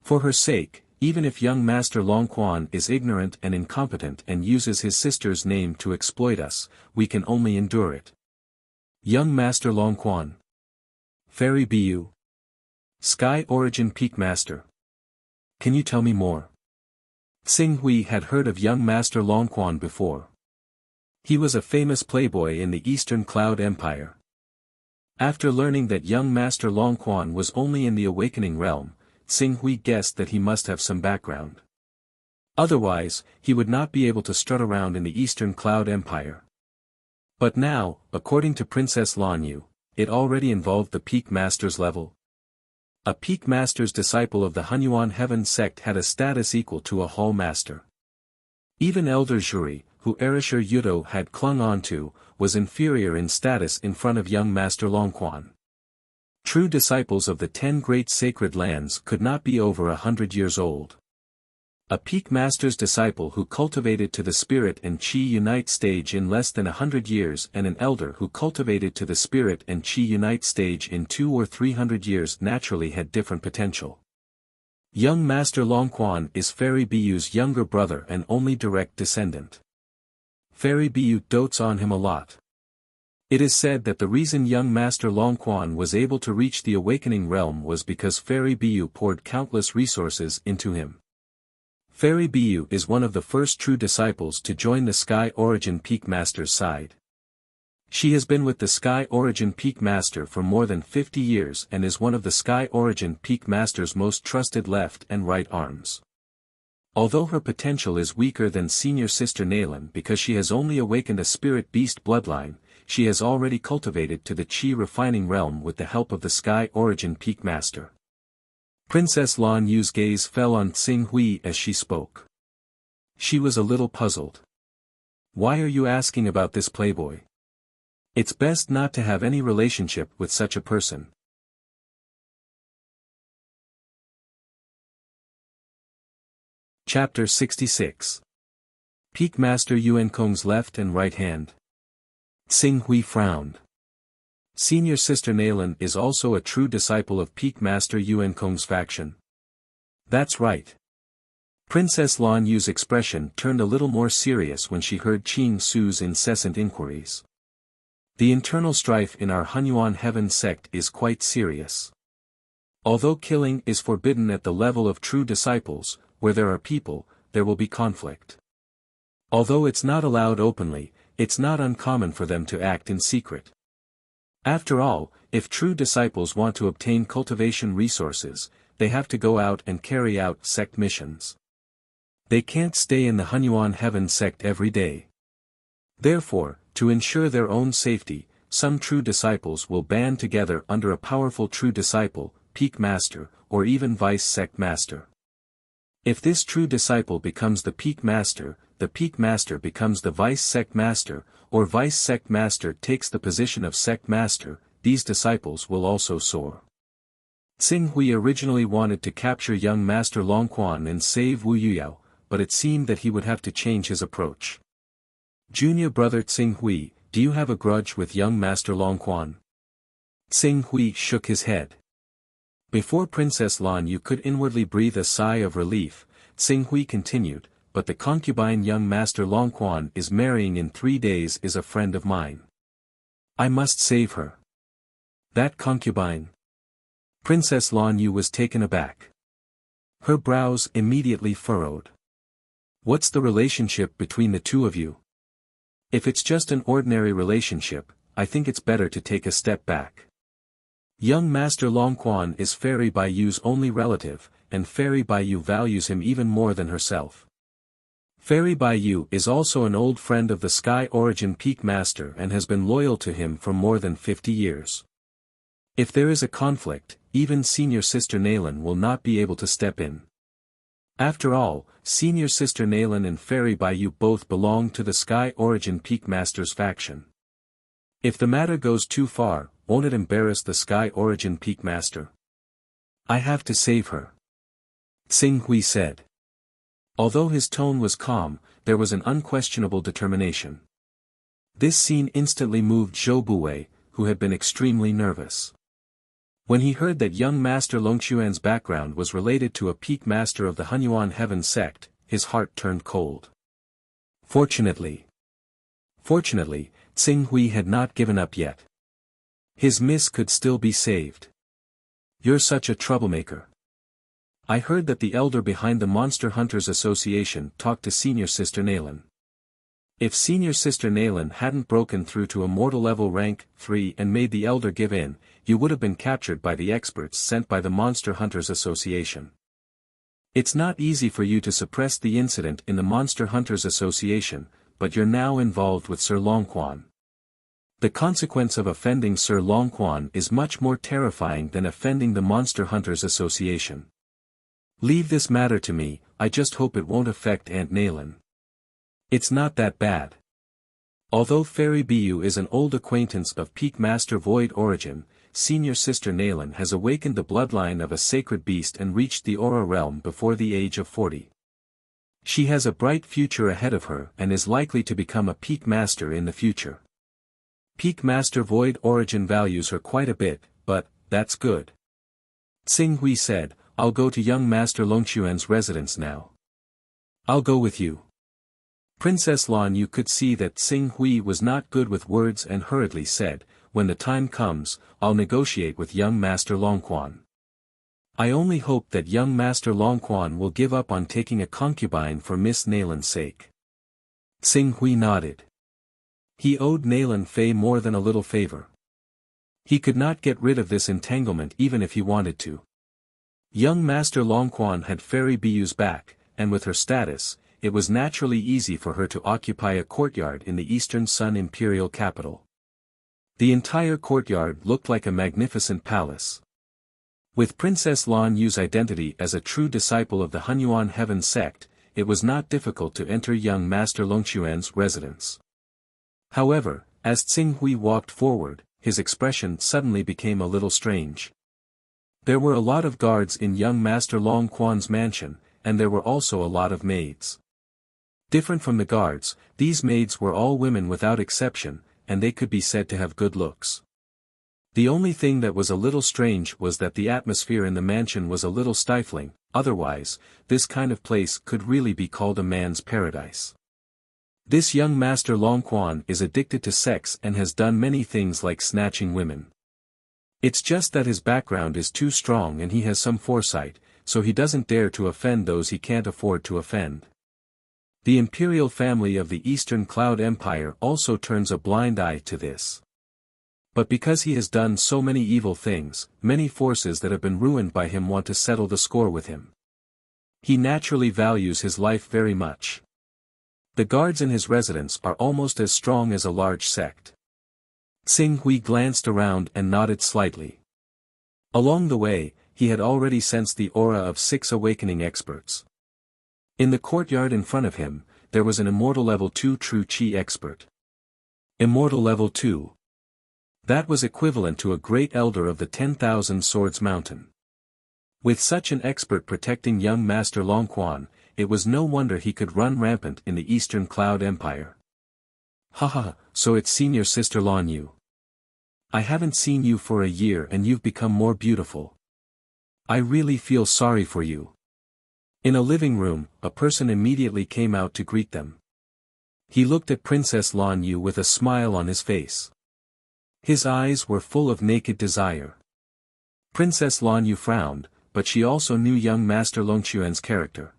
Speaker 1: For her sake, even if young Master Longquan is ignorant and incompetent and uses his sister's name to exploit us, we can only endure it. Young Master Longquan. Fairy Bu. Sky Origin Peak Master. Can you tell me more? Xing Hui had heard of young Master Longquan before. He was a famous playboy in the Eastern Cloud Empire. After learning that young Master Longquan was only in the awakening realm, Xing Hui guessed that he must have some background. Otherwise, he would not be able to strut around in the Eastern Cloud Empire. But now, according to Princess Lan Yu, it already involved the Peak Master's level. A Peak Master's disciple of the Hunyuan Heaven sect had a status equal to a Hall Master. Even Elder Juri, who Erisher Yudo had clung on to, was inferior in status in front of young Master Longquan. True disciples of the 10 great sacred lands could not be over 100 years old. A peak master's disciple who cultivated to the spirit and qi unite stage in less than 100 years and an elder who cultivated to the spirit and qi unite stage in 200 or 300 years naturally had different potential. Young Master Longquan is Fairy Biyu's younger brother and only direct descendant. Fairy Biyu dotes on him a lot. It is said that the reason young Master Longquan was able to reach the awakening realm was because Fairy Biyu poured countless resources into him. Fairy Biyu is one of the first true disciples to join the Sky Origin Peak Master's side. She has been with the Sky Origin Peak Master for more than 50 years and is one of the Sky Origin Peak Master's most trusted left and right arms. Although her potential is weaker than senior sister Nalan because she has only awakened a spirit beast bloodline, she has already cultivated to the Qi refining realm with the help of the Sky Origin Peak Master. Princess Lan Yu's gaze fell on Tsing Hui as she spoke. She was a little puzzled. Why are you asking about this playboy? It's best not to have any relationship with such a person. Chapter 66. Peak Master Yuan Kong's left and right hand. Tsing Hui frowned. Senior sister Nalan is also a true disciple of Peak Master Yuan Kong's faction. That's right. Princess Lan Yu's expression turned a little more serious when she heard Qing Su's incessant inquiries. The internal strife in our Hunyuan heaven sect is quite serious. Although killing is forbidden at the level of true disciples, where there are people, there will be conflict. Although it's not allowed openly, it's not uncommon for them to act in secret. After all, if true disciples want to obtain cultivation resources, they have to go out and carry out sect missions. They can't stay in the Hunyuan heaven sect every day. Therefore, to ensure their own safety, some true disciples will band together under a powerful true disciple, peak master, or even vice sect master. If this true disciple becomes the peak master becomes the vice sect master, or vice sect master takes the position of sect master, these disciples will also soar. Tsing Hui originally wanted to capture young Master Longquan and save Wu Yuyao, but it seemed that he would have to change his approach. Junior brother Tsing Hui, do you have a grudge with young Master Longquan? Tsing Hui shook his head. Before Princess Lan Yu could inwardly breathe a sigh of relief, Tsing Hui continued, but the concubine young Master Longquan is marrying in 3 days is a friend of mine. I must save her. That concubine? Princess Lan Yu was taken aback. Her brows immediately furrowed. What's the relationship between the two of you? If it's just an ordinary relationship, I think it's better to take a step back. Young Master Longquan is Fairy Biyu's only relative, and Fairy Biyu values him even more than herself. Fairy Biyu is also an old friend of the Sky Origin Peak Master and has been loyal to him for more than 50 years. If there is a conflict, even senior sister Nalan will not be able to step in. After all, senior sister Nalan and Fairy Biyu both belong to the Sky Origin Peak Master's faction. If the matter goes too far, won't it embarrass the Sky Origin Peak Master? I have to save her. Tsing Hui said. Although his tone was calm, there was an unquestionable determination. This scene instantly moved Zhou Buwei, who had been extremely nervous. When he heard that young Master Longquan's background was related to a peak master of the Hunyuan heaven sect, his heart turned cold. Fortunately, Tsing Hui had not given up yet. His miss could still be saved. You're such a troublemaker. I heard that the elder behind the Monster Hunters Association talked to senior sister Nalan. If senior sister Nalan hadn't broken through to immortal level rank 3 and made the elder give in, you would have been captured by the experts sent by the Monster Hunters Association. It's not easy for you to suppress the incident in the Monster Hunters Association, but you're now involved with Sir Longquan. The consequence of offending Sir Longquan is much more terrifying than offending the Monster Hunters Association. Leave this matter to me, I just hope it won't affect Aunt Nalan. It's not that bad. Although Fairy Biyu is an old acquaintance of Peak Master Void Origin, senior sister Nalan has awakened the bloodline of a sacred beast and reached the Aura realm before the age of 40. She has a bright future ahead of her and is likely to become a peak master in the future. Peak master void origin values her quite a bit, but, that's good. Xing Hui said, I'll go to young Master Longchuan's residence now. I'll go with you. Princess Lan Yu could see that Xing Hui was not good with words and hurriedly said, when the time comes, I'll negotiate with young Master Longquan. I only hope that young Master Longquan will give up on taking a concubine for Miss Nalan's sake. Xing Hui nodded. He owed Nalan Fei more than a little favor. He could not get rid of this entanglement even if he wanted to. Young Master Longquan had Fairy Biyu's back, and with her status, it was naturally easy for her to occupy a courtyard in the Eastern Sun Imperial capital. The entire courtyard looked like a magnificent palace. With Princess Lan Yu's identity as a true disciple of the Hunyuan Heaven sect, it was not difficult to enter young Master Longchuan's residence. However, as Xing Hui walked forward, his expression suddenly became a little strange. There were a lot of guards in young Master Longquan's mansion, and there were also a lot of maids. Different from the guards, these maids were all women without exception, and they could be said to have good looks. The only thing that was a little strange was that the atmosphere in the mansion was a little stifling, otherwise, this kind of place could really be called a man's paradise. This young Master Longquan is addicted to sex and has done many things like snatching women. It's just that his background is too strong and he has some foresight, so he doesn't dare to offend those he can't afford to offend. The imperial family of the Eastern Cloud Empire also turns a blind eye to this. But because he has done so many evil things, many forces that have been ruined by him want to settle the score with him. He naturally values his life very much. The guards in his residence are almost as strong as a large sect. Xing Hui glanced around and nodded slightly. Along the way, he had already sensed the aura of 6 awakening experts. In the courtyard in front of him, there was an Immortal Level 2 True Qi expert. Immortal Level 2. That was equivalent to a great elder of the 10,000 Swords Mountain. With such an expert protecting young Master Longquan, it was no wonder he could run rampant in the Eastern Cloud Empire. Haha, so it's senior sister Lan Yu. I haven't seen you for a year and you've become more beautiful. I really feel sorry for you. In a living room, a person immediately came out to greet them. He looked at Princess Lan Yu with a smile on his face. His eyes were full of naked desire. Princess Lan Yu frowned, but she also knew young Master Longchuan's character.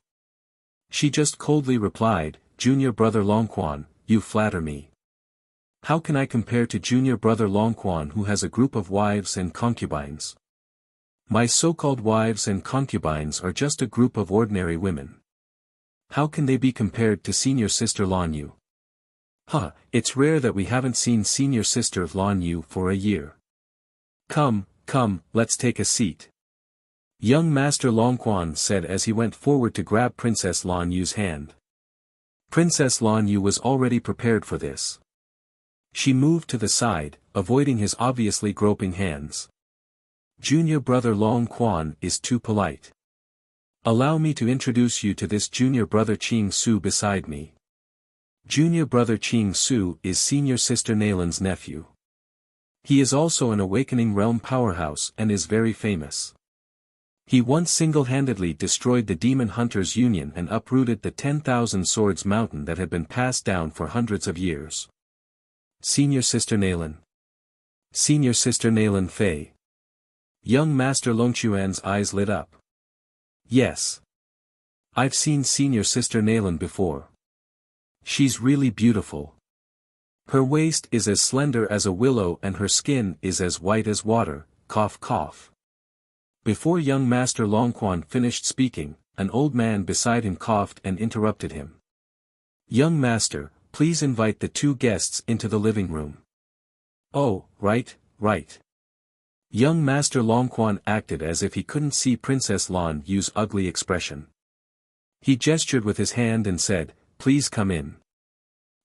Speaker 1: She just coldly replied, Junior Brother Longquan, you flatter me. How can I compare to Junior Brother Longquan who has a group of wives and concubines? My so-called wives and concubines are just a group of ordinary women. How can they be compared to Senior Sister Lan Yu? It's rare that we haven't seen Senior Sister Lan Yu for a year. Come, let's take a seat. Young Master Longquan said as he went forward to grab Princess Lan Yu's hand. Princess Lan Yu was already prepared for this. She moved to the side, avoiding his obviously groping hands. Junior Brother Longquan is too polite. Allow me to introduce you to this Junior Brother Qing Su beside me. Junior Brother Qing Su is Senior Sister Nalan's nephew. He is also an Awakening Realm powerhouse and is very famous. He once single-handedly destroyed the Demon Hunters Union and uprooted the 10,000 Swords Mountain that had been passed down for hundreds of years. Senior Sister Nalan. Senior Sister Nalan Fei. Young Master Longchuan's eyes lit up. Yes. I've seen Senior Sister Nalan before. She's really beautiful. Her waist is as slender as a willow and her skin is as white as water, cough cough. Before young Master Longquan finished speaking, an old man beside him coughed and interrupted him. Young Master, please invite the 2 guests into the living room. Oh, right. Young Master Longquan acted as if he couldn't see Princess Lan Yu's ugly expression. He gestured with his hand and said, please come in.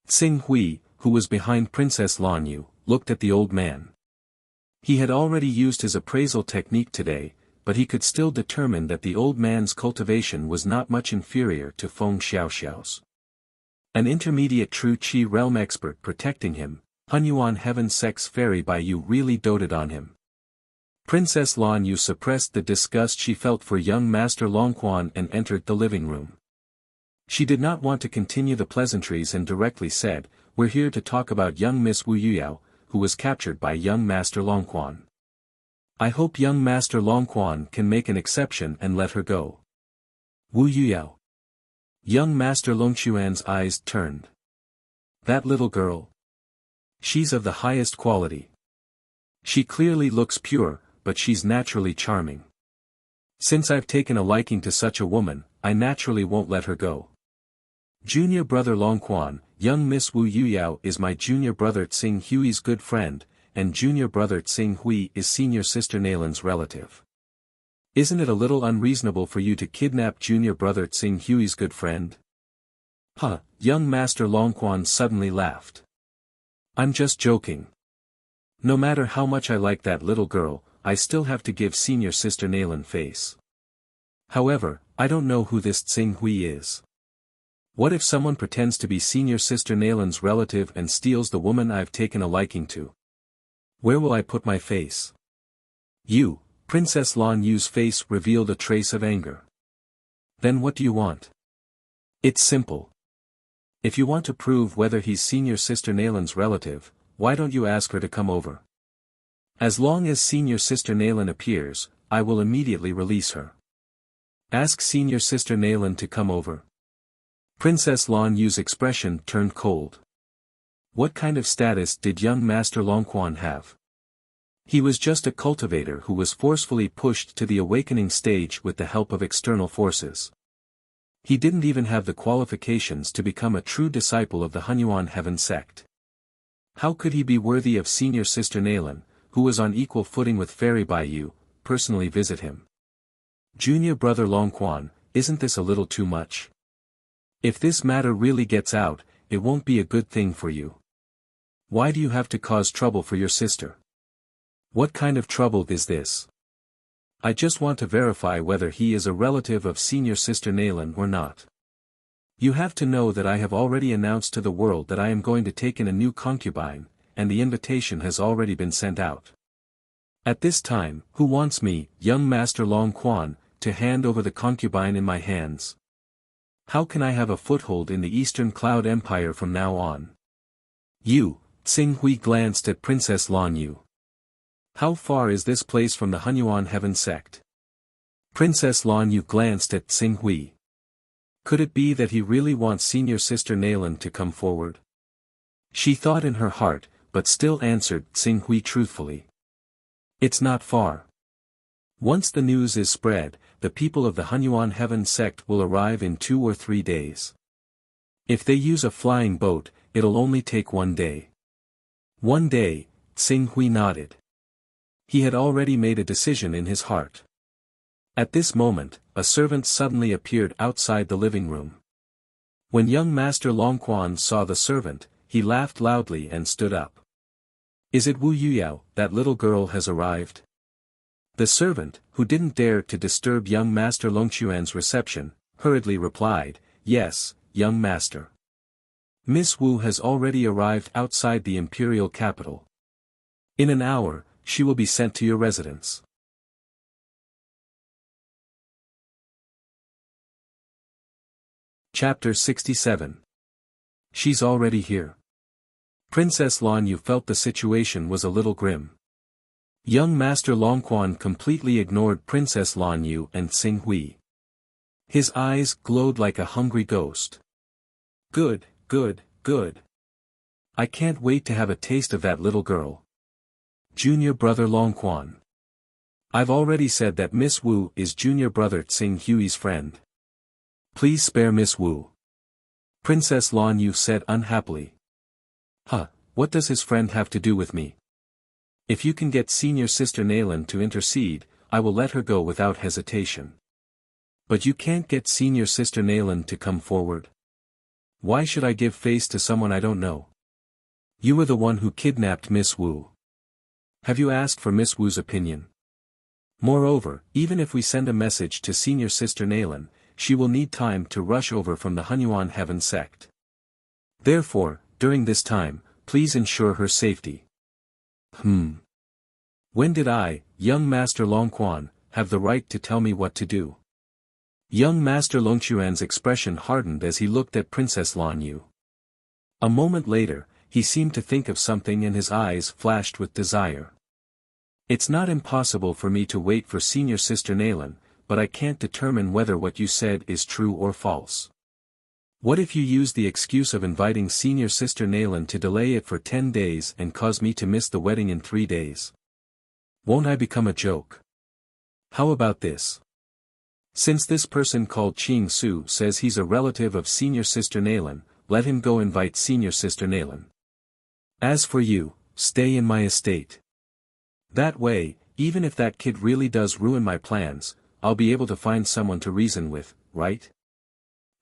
Speaker 1: Xing Hui, who was behind Princess Lan Yu, looked at the old man. He had already used his appraisal technique today, but he could still determine that the old man's cultivation was not much inferior to Feng Xiaoxiao's. An intermediate true Qi realm expert protecting him, Hunyuan Heaven Sex Fairy Baiyu really doted on him. Princess Lan Yu suppressed the disgust she felt for young Master Longquan and entered the living room. She did not want to continue the pleasantries and directly said, "We're here to talk about young Miss Wu Yuyao, who was captured by young Master Longquan. I hope young Master Longquan can make an exception and let her go." Wu Yuyao. Young Master Longquan's eyes turned. That little girl. She's of the highest quality. She clearly looks pure, but she's naturally charming. Since I've taken a liking to such a woman, I naturally won't let her go. Junior brother Longquan, young Miss Wu Yuyao is my junior brother Tsing Hui's good friend, and junior brother Tsing Hui is senior sister Nalan's relative. Isn't it a little unreasonable for you to kidnap junior brother Tsing Hui's good friend? Huh, young Master Longquan suddenly laughed. I'm just joking. No matter how much I like that little girl, I still have to give senior sister Nalan face. However, I don't know who this Tsing Hui is. What if someone pretends to be senior sister Nalan's relative and steals the woman I've taken a liking to? Where will I put my face? You, Princess Lan Yu's face revealed a trace of anger. Then what do you want? It's simple. If you want to prove whether he's senior sister Nalan's relative, why don't you ask her to come over? As long as senior sister Nalan appears, I will immediately release her. Ask senior sister Nalan to come over. Princess Lan Yu's expression turned cold. What kind of status did young Master Longquan have? He was just a cultivator who was forcefully pushed to the awakening stage with the help of external forces. He didn't even have the qualifications to become a true disciple of the Hunyuan Heaven sect. How could he be worthy of senior sister Nalan, who was on equal footing with Fairy Baiyu, personally visit him? Junior brother Longquan, isn't this a little too much? If this matter really gets out, it won't be a good thing for you. Why do you have to cause trouble for your sister? What kind of trouble is this? I just want to verify whether he is a relative of senior sister Nalan or not. You have to know that I have already announced to the world that I am going to take in a new concubine, and the invitation has already been sent out. At this time, who wants me, young Master Longquan, to hand over the concubine in my hands? How can I have a foothold in the Eastern Cloud Empire from now on? You, Tsing Hui glanced at Princess Lan Yu. How far is this place from the Hunyuan Heaven sect? Princess Lan Yu glanced at Tsing Hui. Could it be that he really wants senior sister Nalan to come forward? She thought in her heart, but still answered Tsing Hui truthfully. It's not far. Once the news is spread, the people of the Hunyuan Heaven sect will arrive in 2 or 3 days. If they use a flying boat, it'll only take 1 day. 1 day, Tsing Hui nodded. He had already made a decision in his heart. At this moment, a servant suddenly appeared outside the living room. When young Master Longquan saw the servant, he laughed loudly and stood up. Is it Wu Yuyao, that little girl has arrived? The servant, who didn't dare to disturb young Master Longquan's reception, hurriedly replied, Yes, young master. Miss Wu has already arrived outside the imperial capital. In an hour, she will be sent to your residence. Chapter 67. She's already here. Princess Lan Yu felt the situation was a little grim. Young Master Longquan completely ignored Princess Lan Yu and Tsing Hui. His eyes glowed like a hungry ghost. Good, good, good. I can't wait to have a taste of that little girl. Junior brother Longquan. I've already said that Miss Wu is junior brother Tsing Hui's friend. Please spare Miss Wu. Princess Lan Yu said unhappily. What does his friend have to do with me? If you can get senior sister Nalan to intercede, I will let her go without hesitation. But you can't get senior sister Nalan to come forward. Why should I give face to someone I don't know? You were the one who kidnapped Miss Wu. Have you asked for Miss Wu's opinion? Moreover, even if we send a message to Senior Sister Nalan, she will need time to rush over from the Hunyuan Heaven sect. Therefore, during this time, please ensure her safety. When did I, young Master Longquan, have the right to tell me what to do? Young Master Longquan's expression hardened as he looked at Princess Lan Yu. A moment later, he seemed to think of something and his eyes flashed with desire. It's not impossible for me to wait for Senior Sister Nalan, but I can't determine whether what you said is true or false. What if you use the excuse of inviting Senior Sister Nalan to delay it for 10 days and cause me to miss the wedding in 3 days? Won't I become a joke? How about this? Since this person called Ching Su says he's a relative of Senior Sister Nalan, let him go invite Senior Sister Nalan. As for you, stay in my estate. That way, even if that kid really does ruin my plans, I'll be able to find someone to reason with, right?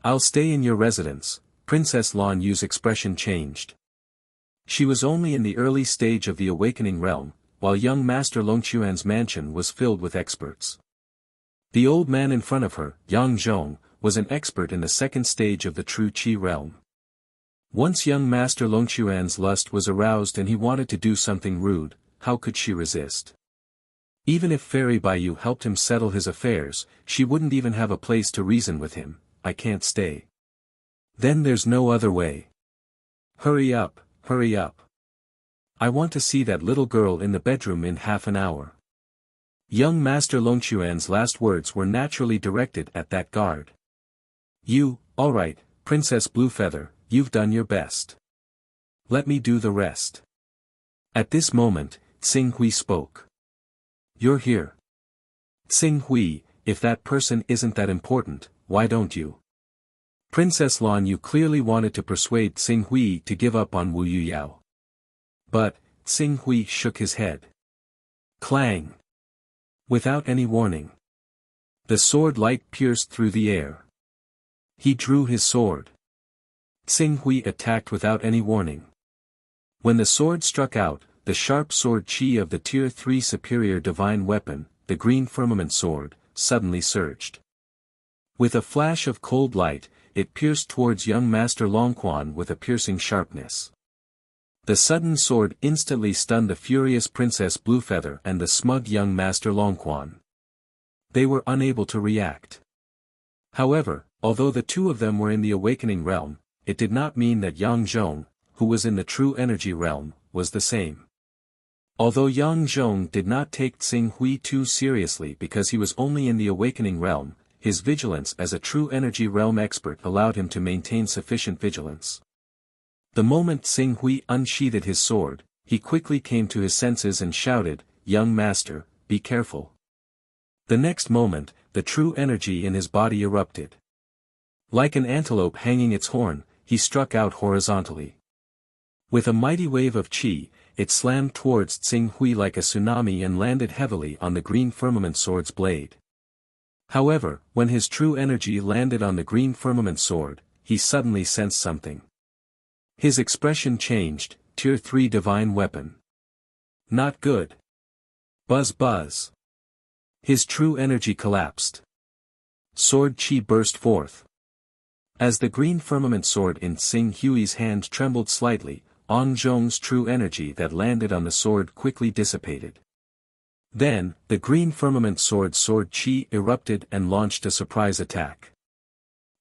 Speaker 1: I'll stay in your residence. Princess Lan Yu's expression changed. She was only in the early stage of the awakening realm, while young Master Longquan's mansion was filled with experts. The old man in front of her, Yang Zhong, was an expert in the second stage of the true Qi realm. Once young Master Longquan's lust was aroused and he wanted to do something rude, how could she resist? Even if Fairy Baiyu helped him settle his affairs, she wouldn't even have a place to reason with him. I can't stay. Then there's no other way. Hurry up, hurry up. I want to see that little girl in the bedroom in half an hour. Young Master Longquan's last words were naturally directed at that guard. You, alright, Princess Bluefeather, you've done your best. Let me do the rest. At this moment, Tsing Hui spoke. You're here. Tsing Hui, if that person isn't that important, why don't you? Princess Lan Yu clearly wanted to persuade Tsing Hui to give up on Wu Yuyao. But, Tsing Hui shook his head. Clang! Without any warning. The sword light pierced through the air. He drew his sword. Tsing Hui attacked without any warning. When the sword struck out, the sharp sword Qi of the Tier 3 superior divine weapon, the green firmament sword, suddenly surged. With a flash of cold light, it pierced towards young Master Longquan with a piercing sharpness. The sudden sword instantly stunned the furious Princess Bluefeather and the smug young Master Longquan. They were unable to react. However, although the two of them were in the awakening realm, it did not mean that Yang Zhong, who was in the true energy realm, was the same. Although Yang Zhong did not take Tsing Hui too seriously because he was only in the awakening realm, his vigilance as a true energy realm expert allowed him to maintain sufficient vigilance. The moment Tsing Hui unsheathed his sword, he quickly came to his senses and shouted, "Young master, be careful." The next moment, the true energy in his body erupted. Like an antelope hanging its horn, he struck out horizontally. With a mighty wave of qi, it slammed towards Tsing Hui like a tsunami and landed heavily on the green firmament sword's blade. However, when his true energy landed on the green firmament sword, he suddenly sensed something. His expression changed. Tier 3 divine weapon. Not good. Buzz buzz. His true energy collapsed. Sword qi burst forth. As the green firmament sword in Tsing Hui's hand trembled slightly, On Zhong's true energy that landed on the sword quickly dissipated. Then, the green firmament sword qi erupted and launched a surprise attack.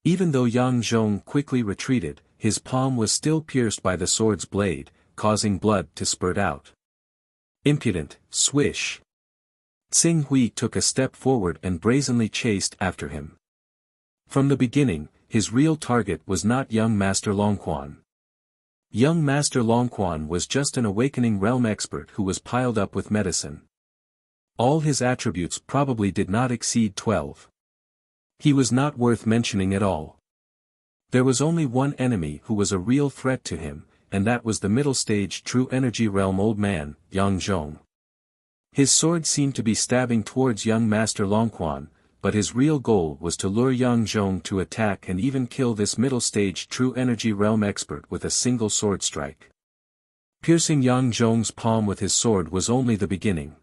Speaker 1: Even though Yang Zhong quickly retreated, his palm was still pierced by the sword's blade, causing blood to spurt out. Impudent, swish. Tsing Hui took a step forward and brazenly chased after him. From the beginning, his real target was not young Master Longquan. Young Master Longquan was just an awakening realm expert who was piled up with medicine. All his attributes probably did not exceed 12. He was not worth mentioning at all. There was only one enemy who was a real threat to him, and that was the middle stage true energy realm old man, Yang Zhong. His sword seemed to be stabbing towards young Master Longquan, but his real goal was to lure Yang Zhong to attack and even kill this middle stage true energy realm expert with a single sword strike. Piercing Yang Zhong's palm with his sword was only the beginning.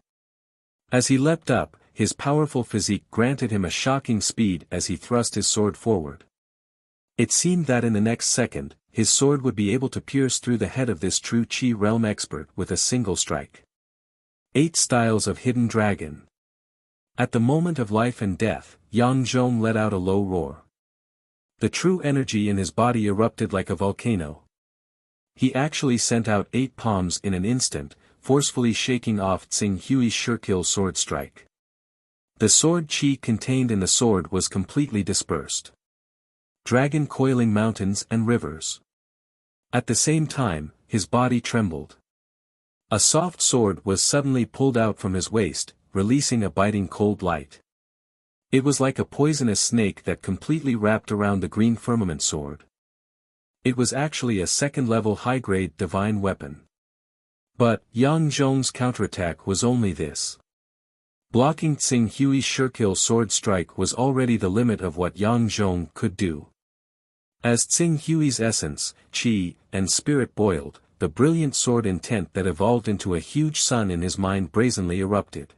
Speaker 1: As he leapt up, his powerful physique granted him a shocking speed as he thrust his sword forward. It seemed that in the next second, his sword would be able to pierce through the head of this true Qi realm expert with a single strike. 8 Styles of Hidden Dragon. At the moment of life and death, Yang Zhong let out a low roar. The true energy in his body erupted like a volcano. He actually sent out 8 palms in an instant, forcefully shaking off Tsing Hui's sure-kill sword strike. The sword Qi contained in the sword was completely dispersed. Dragon coiling mountains and rivers. At the same time, his body trembled. A soft sword was suddenly pulled out from his waist, releasing a biting cold light. It was like a poisonous snake that completely wrapped around the green firmament sword. It was actually a second-level high-grade divine weapon. But, Yang Zhong's counterattack was only this. Blocking Tsing Hui's sure-kill sword strike was already the limit of what Yang Zhong could do. As Tsing Hui's essence, qi, and spirit boiled, the brilliant sword intent that evolved into a huge sun in his mind brazenly erupted.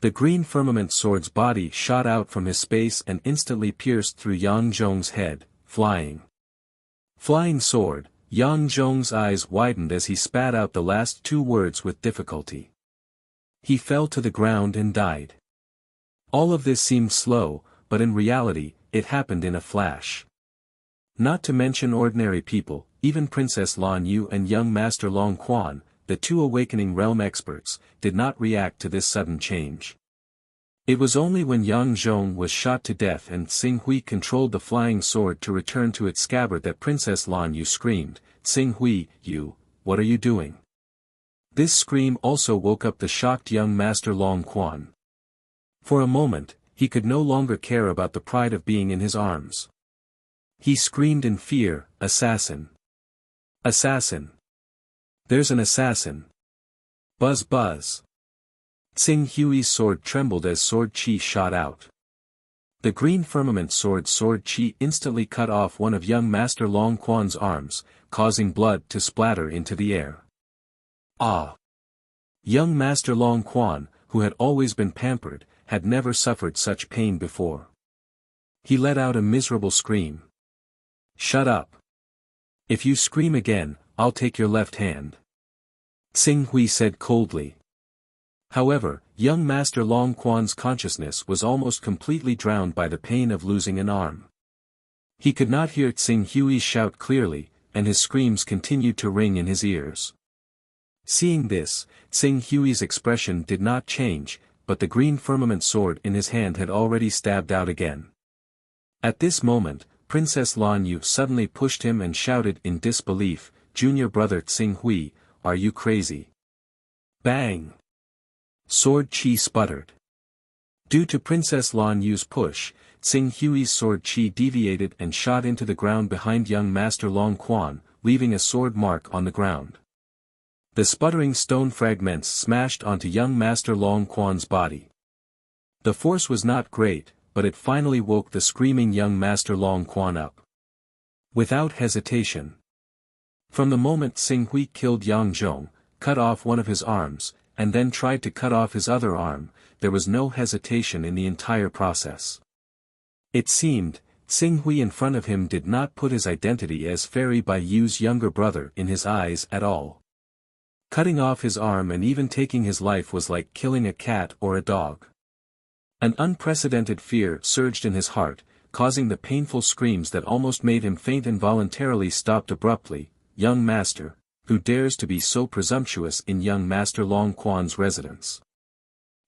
Speaker 1: The green firmament sword's body shot out from his space and instantly pierced through Yang Zhong's head, flying. Flying sword. Yang Zhong's eyes widened as he spat out the last 2 words with difficulty. He fell to the ground and died. All of this seemed slow, but in reality, it happened in a flash. Not to mention ordinary people, even Princess Lan Yu and young Master Long Quan, the 2 awakening realm experts, did not react to this sudden change. It was only when Yang Zhong was shot to death and Tsing Hui controlled the flying sword to return to its scabbard that Princess Lan Yu screamed, "Tsing Hui, what are you doing?" This scream also woke up the shocked young Master Long Quan. For a moment, he could no longer care about the pride of being in his arms. He screamed in fear, "Assassin! Assassin! There's an assassin!" Buzz buzz. Tsing Hui's sword trembled as sword qi shot out. The green firmament sword qi instantly cut off one of young Master Long Quan's arms, causing blood to splatter into the air. Ah! Young Master Long Quan, who had always been pampered, had never suffered such pain before. He let out a miserable scream. "Shut up! If you scream again, I'll take your left hand," Tsing Hui said coldly. However, young Master Long Quan's consciousness was almost completely drowned by the pain of losing an arm. He could not hear Tsing Hui's shout clearly, and his screams continued to ring in his ears. Seeing this, Tsing Hui's expression did not change, but the green firmament sword in his hand had already stabbed out again. At this moment, Princess Lan Yu suddenly pushed him and shouted in disbelief, "Junior brother Tsing Hui, are you crazy?" Bang! Sword qi sputtered. Due to Princess Lan Yu's push, Tsing Hui's sword qi deviated and shot into the ground behind young Master Long Quan, leaving a sword mark on the ground. The sputtering stone fragments smashed onto young Master Long Quan's body. The force was not great, but it finally woke the screaming young Master Long Quan up. Without hesitation. From the moment Tsing Hui killed Yang Zhong, cut off one of his arms, and then tried to cut off his other arm, there was no hesitation in the entire process. It seemed, Tsing Hui in front of him did not put his identity as Fairy Bai Yu's younger brother in his eyes at all. Cutting off his arm and even taking his life was like killing a cat or a dog. An unprecedented fear surged in his heart, causing the painful screams that almost made him faint involuntarily stopped abruptly. "Young Master, who dares to be so presumptuous in young Master Long Quan's residence?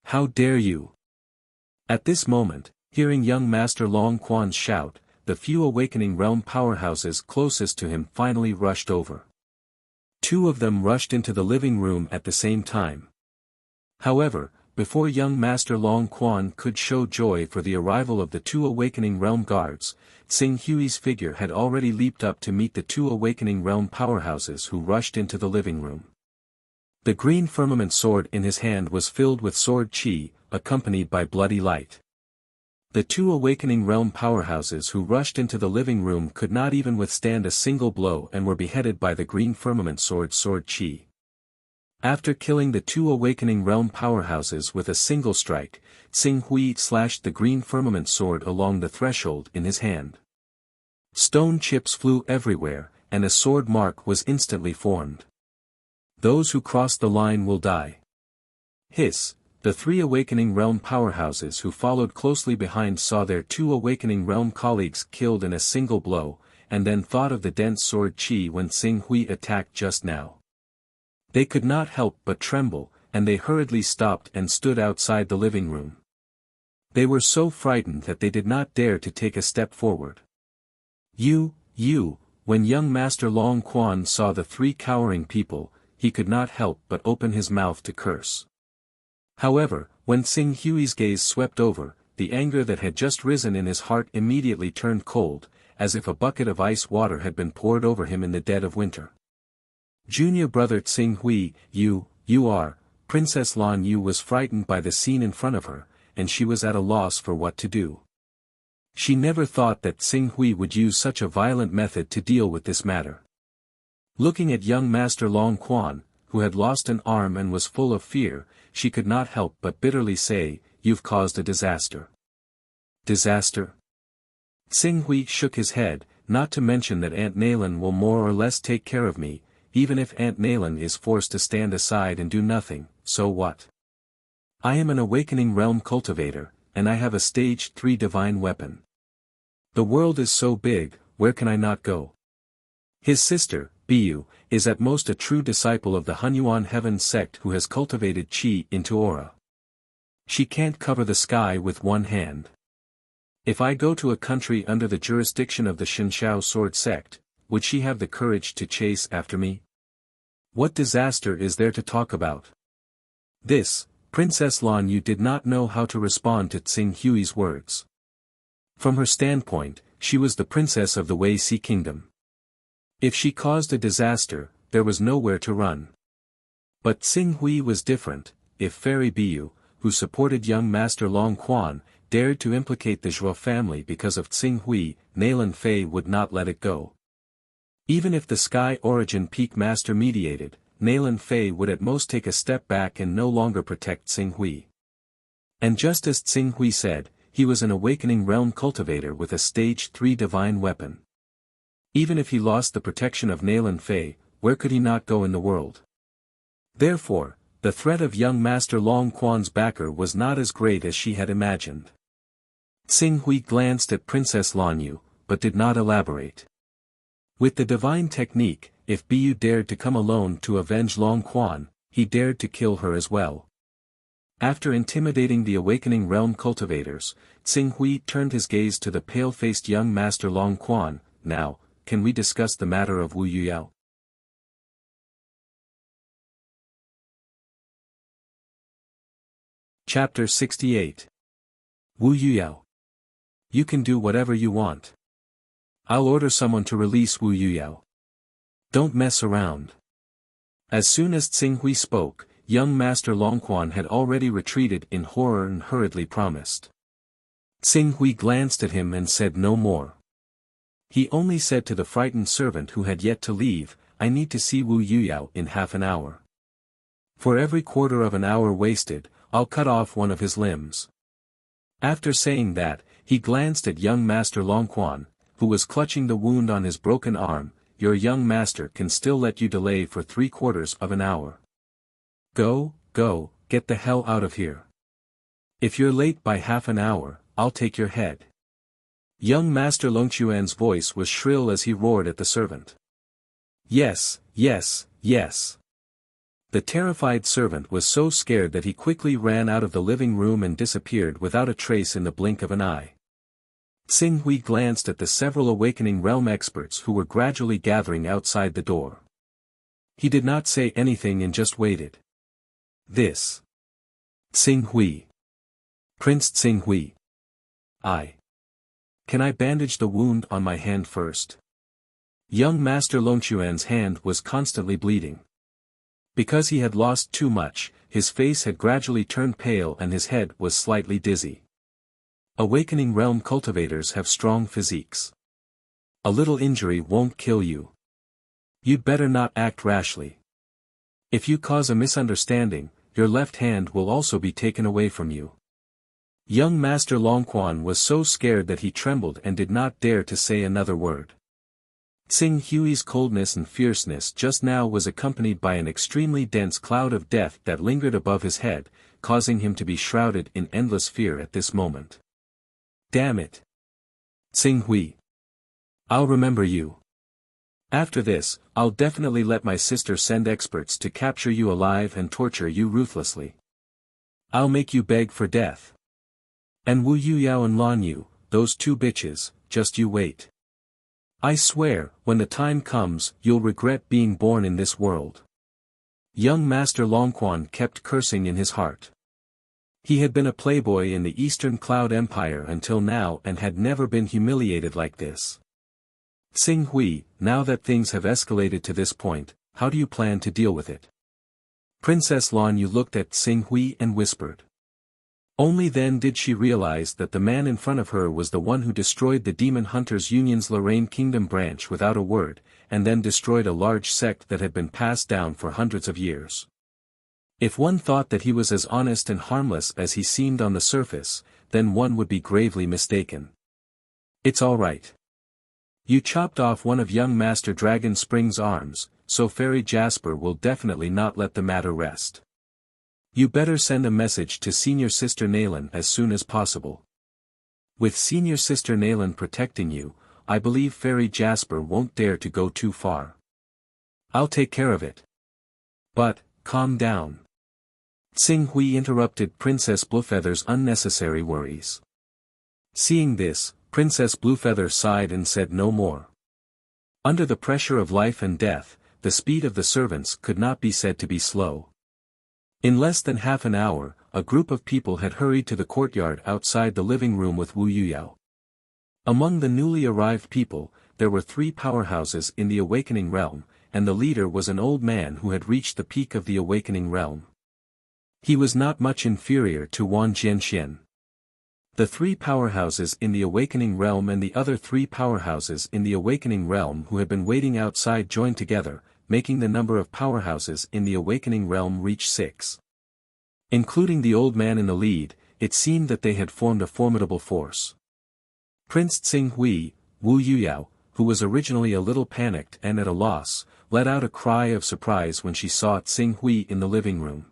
Speaker 1: How dare you?" At this moment, hearing young Master Long Quan's shout, the few awakening realm powerhouses closest to him finally rushed over. 2 of them rushed into the living room at the same time. However, before young Master Long Quan could show joy for the arrival of the 2 awakening realm guards, Tsing Hui's figure had already leaped up to meet the 2 awakening realm powerhouses who rushed into the living room. The green firmament sword in his hand was filled with sword qi, accompanied by bloody light. The two awakening realm powerhouses who rushed into the living room could not even withstand a single blow and were beheaded by the green firmament sword Qi. After killing the two awakening realm powerhouses with a single strike, Xing Hui slashed the green firmament sword along the threshold in his hand. Stone chips flew everywhere, and a sword mark was instantly formed. Those who cross the line will die. Hiss. The three awakening realm powerhouses who followed closely behind saw their two awakening realm colleagues killed in a single blow, and then thought of the dense sword Qi when Xing Hui attacked just now. They could not help but tremble, and they hurriedly stopped and stood outside the living room. They were so frightened that they did not dare to take a step forward. When young Master Long Quan saw the three cowering people, he could not help but open his mouth to curse. However, when Xing Hui's gaze swept over, the anger that had just risen in his heart immediately turned cold, as if a bucket of ice water had been poured over him in the dead of winter. Junior brother Xing Hui, Princess Lan Yu was frightened by the scene in front of her, and she was at a loss for what to do. She never thought that Xing Hui would use such a violent method to deal with this matter. Looking at young Master Long Quan, who had lost an arm and was full of fear, she could not help but bitterly say, "You've caused a disaster." Disaster? Xing Hui shook his head, "Not to mention that Aunt Nalan will more or less take care of me, even if Aunt Nalan is forced to stand aside and do nothing, so what? I am an awakening realm cultivator, and I have a stage 3 divine weapon. The world is so big, where can I not go?" His sister, Biyu, is at most a true disciple of the Hunyuan heaven sect who has cultivated Qi into aura. She can't cover the sky with one hand. If I go to a country under the jurisdiction of the Shinshao sword sect, would she have the courage to chase after me? What disaster is there to talk about? Princess Lan Yu did not know how to respond to Xing Hui's words. From her standpoint, she was the princess of the Wei Si kingdom. If she caused a disaster, there was nowhere to run. But Xing Hui was different. If Fairy Biyu, who supported young Master Long Quan, dared to implicate the Zhuo family because of Xing Hui, Nalan Fei would not let it go. Even if the Sky Origin Peak Master mediated, Nalan Fei would at most take a step back and no longer protect Xing Hui. And just as Xing Hui said, he was an awakening realm cultivator with a stage 3 divine weapon. Even if he lost the protection of Nalan Fei, where could he not go in the world? Therefore, the threat of young Master Long Quan's backer was not as great as she had imagined. Xing Hui glanced at Princess Lan Yu, but did not elaborate. With the divine technique, if Biyu dared to come alone to avenge Long Quan, he dared to kill her as well. After intimidating the awakening realm cultivators, Xing Hui turned his gaze to the pale-faced young Master Long Quan. "Now, can we discuss the matter of Wu Yuyao?" Chapter 68. Wu Yuyao. You can do whatever you want. I'll order someone to release Wu Yuyao. Don't mess around. As soon as Xing Hui spoke, young Master Long Quan had already retreated in horror and hurriedly promised. Xing Hui glanced at him and said no more. He only said to the frightened servant who had yet to leave, "I need to see Wu Yuyao in half an hour. For every quarter of an hour wasted, I'll cut off one of his limbs." After saying that, he glanced at young Master Long Quan, who was clutching the wound on his broken arm. "Your young master can still let you delay for 3/4 of an hour. Go, get the hell out of here. If you're late by half an hour, I'll take your head." Young Master Longquan's voice was shrill as he roared at the servant. Yes. The terrified servant was so scared that he quickly ran out of the living room and disappeared without a trace in the blink of an eye. Xing Hui glanced at the several awakening realm experts who were gradually gathering outside the door. He did not say anything and just waited. Xing Hui. Prince Xing Hui. Can I bandage the wound on my hand first? Young Master Longquan's hand was constantly bleeding. Because he had lost too much, his face had gradually turned pale and his head was slightly dizzy. Awakening Realm cultivators have strong physiques. A little injury won't kill you. You'd better not act rashly. If you cause a misunderstanding, your left hand will also be taken away from you. Young Master Longquan was so scared that he trembled and did not dare to say another word. Tsing Hui's coldness and fierceness just now was accompanied by an extremely dense cloud of death that lingered above his head, causing him to be shrouded in endless fear at this moment. Damn it! Tsing Hui. I'll remember you. After this, I'll definitely let my sister send experts to capture you alive and torture you ruthlessly. I'll make you beg for death. And Wu Yuyao and Lan Yu, those two bitches, just you wait. I swear, when the time comes, you'll regret being born in this world. Young Master Longquan kept cursing in his heart. He had been a playboy in the Eastern Cloud Empire until now and had never been humiliated like this. Tsing Hui, now that things have escalated to this point, how do you plan to deal with it? Princess Lan Yu looked at Tsing Hui and whispered. Only then did she realize that the man in front of her was the one who destroyed the Demon Hunters Union's Lorraine Kingdom branch without a word, and then destroyed a large sect that had been passed down for hundreds of years. If one thought that he was as honest and harmless as he seemed on the surface, then one would be gravely mistaken. It's all right. You chopped off one of young Master Dragon Spring's arms, so Fairy Jasper will definitely not let the matter rest. You better send a message to Senior Sister Nalan as soon as possible. With Senior Sister Nalan protecting you, I believe Fairy Jasper won't dare to go too far. I'll take care of it. But, calm down. Tsing Hui interrupted Princess Bluefeather's unnecessary worries. Seeing this, Princess Bluefeather sighed and said no more. Under the pressure of life and death, the speed of the servants could not be said to be slow. In less than half an hour, a group of people had hurried to the courtyard outside the living room with Wu Yuyao. Among the newly arrived people, there were 3 powerhouses in the Awakening Realm, and the leader was an old man who had reached the peak of the Awakening Realm. He was not much inferior to Wan Jianxian. The 3 powerhouses in the Awakening Realm and the other 3 powerhouses in the Awakening Realm who had been waiting outside joined together, making the number of powerhouses in the Awakening Realm reach 6. Including the old man in the lead, it seemed that they had formed a formidable force. Prince Tsing Hui, Wu Yuyao, who was originally a little panicked and at a loss, let out a cry of surprise when she saw Tsing Hui in the living room.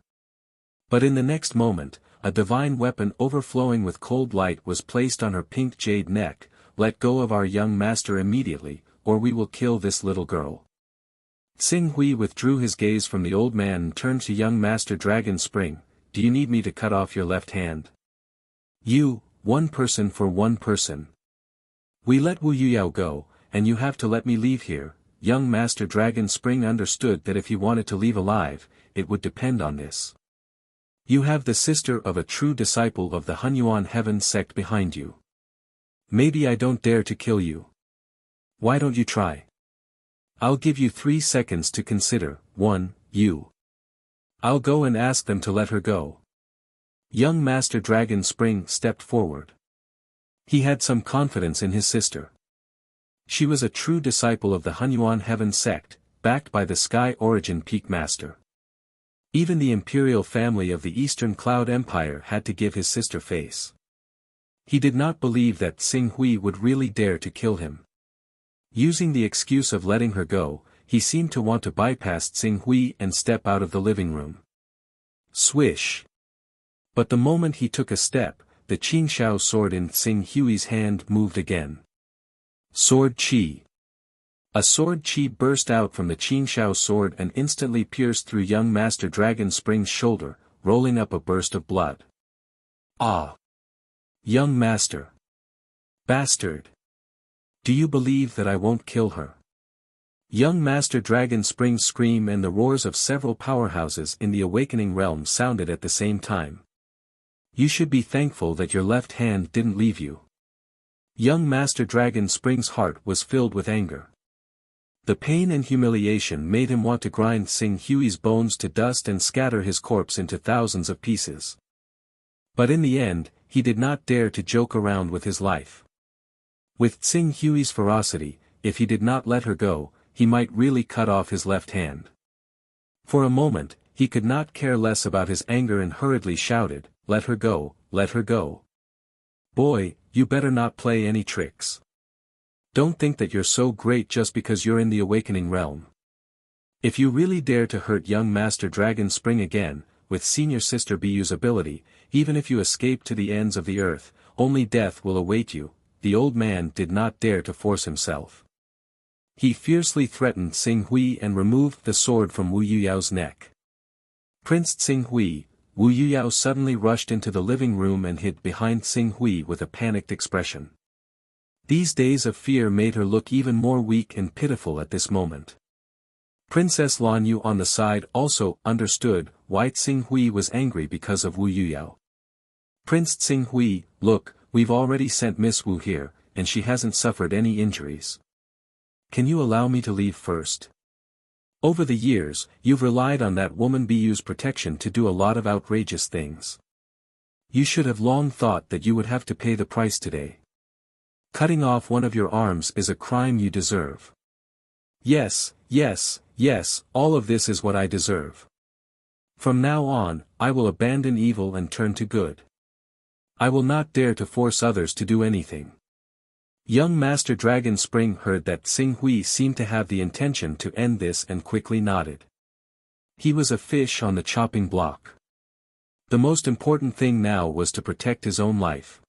Speaker 1: But in the next moment, a divine weapon overflowing with cold light was placed on her pink jade neck. Let go of our young master immediately, or we will kill this little girl. Tsing Hui withdrew his gaze from the old man and turned to young Master Dragon Spring. Do you need me to cut off your left hand? You, one person for one person. We let Wu Yuyao go, and you have to let me leave here. Young Master Dragon Spring understood that if he wanted to leave alive, it would depend on this. You have the sister of a true disciple of the Hunyuan Heaven sect behind you. Maybe I don't dare to kill you. Why don't you try? I'll give you 3 seconds to consider. 1, you. I'll go and ask them to let her go. Young Master Dragon Spring stepped forward. He had some confidence in his sister. She was a true disciple of the Hunyuan Heaven sect, backed by the Sky Origin Peak Master. Even the imperial family of the Eastern Cloud Empire had to give his sister face. He did not believe that Tsing Hui would really dare to kill him. Using the excuse of letting her go, he seemed to want to bypass Tsing Hui and step out of the living room. Swish! But the moment he took a step, the Qingxiao sword in Tsing Hui's hand moved again. Sword Qi. A sword Qi burst out from the Qingxiao sword and instantly pierced through young Master Dragon Spring's shoulder, rolling up a burst of blood. Ah! Young Master! Bastard! Do you believe that I won't kill her? Young Master Dragon Spring's scream and the roars of several powerhouses in the Awakening Realm sounded at the same time. You should be thankful that your left hand didn't leave you. Young Master Dragon Spring's heart was filled with anger. The pain and humiliation made him want to grind Tsing Hui's bones to dust and scatter his corpse into thousands of pieces. But in the end, he did not dare to joke around with his life. With Tsing Hui's ferocity, if he did not let her go, he might really cut off his left hand. For a moment, he could not care less about his anger and hurriedly shouted, "Let her go, let her go. Boy, you better not play any tricks. Don't think that you're so great just because you're in the awakening realm. If you really dare to hurt young Master Dragon Spring again, with Senior Sister Biyu's ability, even if you escape to the ends of the earth, only death will await you." The old man did not dare to force himself. He fiercely threatened Tsing Hui and removed the sword from Wu Yuyao's neck. Prince Tsing Hui, Wu Yuyao suddenly rushed into the living room and hid behind Tsing Hui with a panicked expression. These days of fear made her look even more weak and pitiful at this moment. Princess Lan Yu on the side also understood why Tsing Hui was angry because of Wu Yuyao. "Prince Tsing Hui, look, we've already sent Miss Wu here, and she hasn't suffered any injuries. Can you allow me to leave first? Over the years, you've relied on that woman Biyu's protection to do a lot of outrageous things. You should have long thought that you would have to pay the price today. Cutting off one of your arms is a crime you deserve." "Yes, yes, yes, all of this is what I deserve. From now on, I will abandon evil and turn to good. I will not dare to force others to do anything." Young Master Dragon Spring heard that Tsing Hui seemed to have the intention to end this and quickly nodded. He was a fish on the chopping block. The most important thing now was to protect his own life.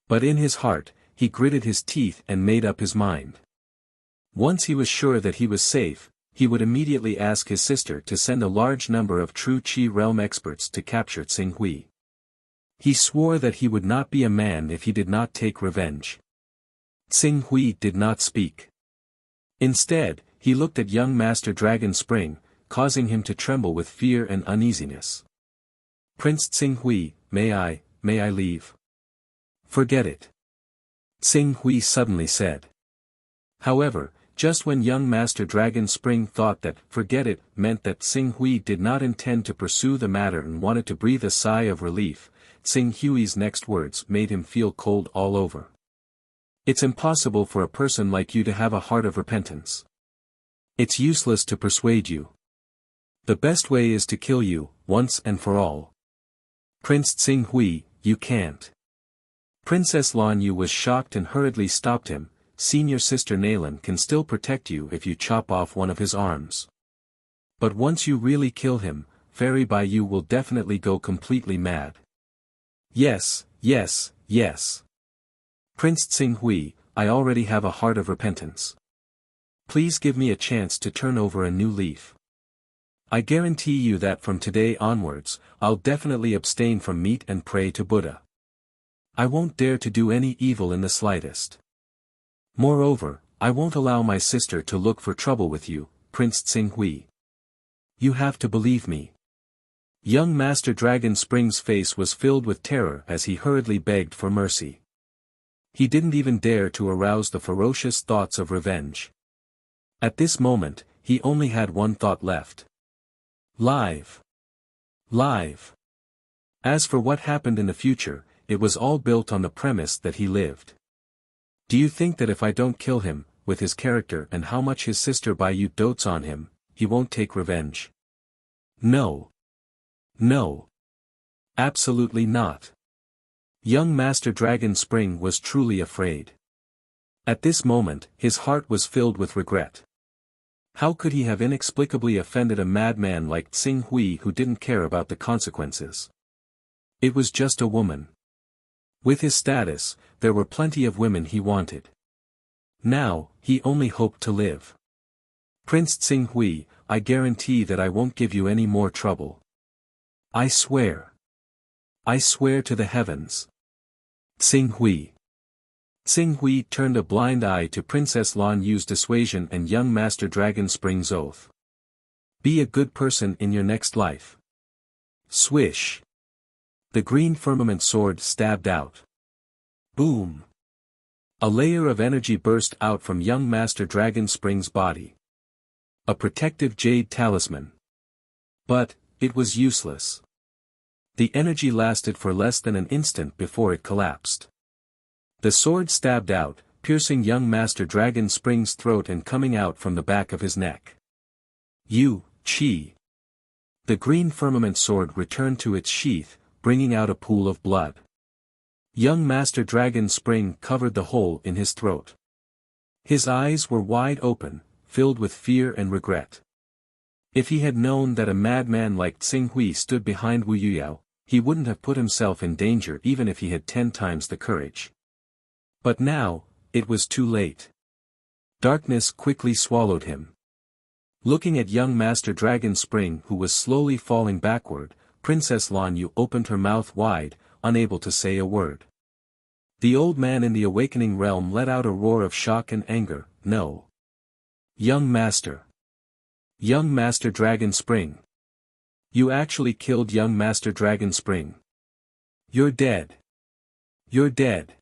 Speaker 1: But in his heart, he gritted his teeth and made up his mind. Once he was sure that he was safe, he would immediately ask his sister to send a large number of true Qi realm experts to capture Tsing Hui. He swore that he would not be a man if he did not take revenge. Tsing Hui did not speak. Instead, he looked at young Master Dragon Spring, causing him to tremble with fear and uneasiness. "Prince Tsing Hui, may I leave?" "Forget it," Tsing Hui suddenly said. However, just when young Master Dragon Spring thought that "forget it" meant that Tsing Hui did not intend to pursue the matter and wanted to breathe a sigh of relief, Tsing Hui's next words made him feel cold all over. "It's impossible for a person like you to have a heart of repentance. It's useless to persuade you. The best way is to kill you, once and for all. Prince Tsing Hui, you can't." Princess Lan Yu was shocked and hurriedly stopped him. "Senior Sister Nalan can still protect you if you chop off one of his arms. But once you really kill him, Fairy Baiyu will definitely go completely mad." "Yes, yes, yes. Prince Tsing Hui, I already have a heart of repentance. Please give me a chance to turn over a new leaf. I guarantee you that from today onwards, I'll definitely abstain from meat and pray to Buddha. I won't dare to do any evil in the slightest. Moreover, I won't allow my sister to look for trouble with you, Prince Tsing Hui. You have to believe me." Young Master Dragon Spring's face was filled with terror as he hurriedly begged for mercy. He didn't even dare to arouse the ferocious thoughts of revenge. At this moment, he only had one thought left. Live. Live. As for what happened in the future, it was all built on the premise that he lived. Do you think that if I don't kill him, with his character and how much his sister Baiyu dotes on him, he won't take revenge? No. No. Absolutely not. Young Master Dragon Spring was truly afraid. At this moment, his heart was filled with regret. How could he have inexplicably offended a madman like Tsing Hui who didn't care about the consequences? It was just a woman. With his status, there were plenty of women he wanted. Now, he only hoped to live. Prince Tsing Hui, I guarantee that I won't give you any more trouble. I swear. I swear to the heavens. Tsing Hui. Tsing Hui turned a blind eye to Princess Lan Yu's dissuasion and young Master Dragon Spring's oath. Be a good person in your next life. Swish. The green firmament sword stabbed out. Boom. A layer of energy burst out from young Master Dragon Spring's body. A protective jade talisman. But, it was useless. The energy lasted for less than an instant before it collapsed. The sword stabbed out, piercing young Master Dragon Spring's throat and coming out from the back of his neck. You, Chi. The green firmament sword returned to its sheath, bringing out a pool of blood. Young Master Dragon Spring covered the hole in his throat. His eyes were wide open, filled with fear and regret. If he had known that a madman like Xing Hui stood behind Wu Yuyao, he wouldn't have put himself in danger even if he had 10 times the courage. But now, it was too late. Darkness quickly swallowed him. Looking at young Master Dragon Spring who was slowly falling backward, Princess Lan Yu opened her mouth wide, unable to say a word. The old man in the awakening realm let out a roar of shock and anger. No. Young Master. Young Master Dragon Spring. You actually killed young Master Dragon Spring. You're dead. You're dead.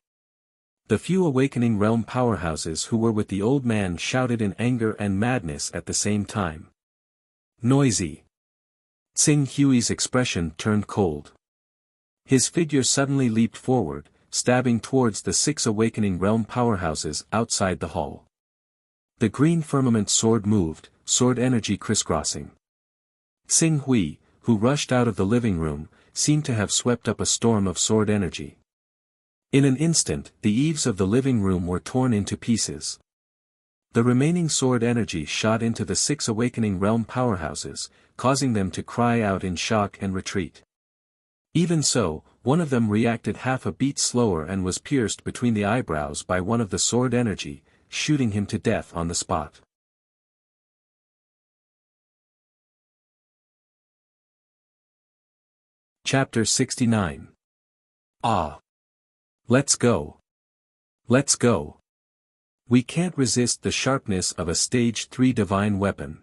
Speaker 1: The few awakening realm powerhouses who were with the old man shouted in anger and madness at the same time. Noisy. Xing Hui's expression turned cold. His figure suddenly leaped forward, stabbing towards the 6 awakening realm powerhouses outside the hall. The green firmament sword moved, sword energy crisscrossing. Xing Hui, who rushed out of the living room, seemed to have swept up a storm of sword energy. In an instant, the eaves of the living room were torn into pieces. The remaining sword energy shot into the 6 awakening realm powerhouses, causing them to cry out in shock and retreat. Even so, one of them reacted half a beat slower and was pierced between the eyebrows by one of the sword energy, shooting him to death on the spot. Chapter 69. Ah! Let's go. Let's go. We can't resist the sharpness of a stage 3 divine weapon.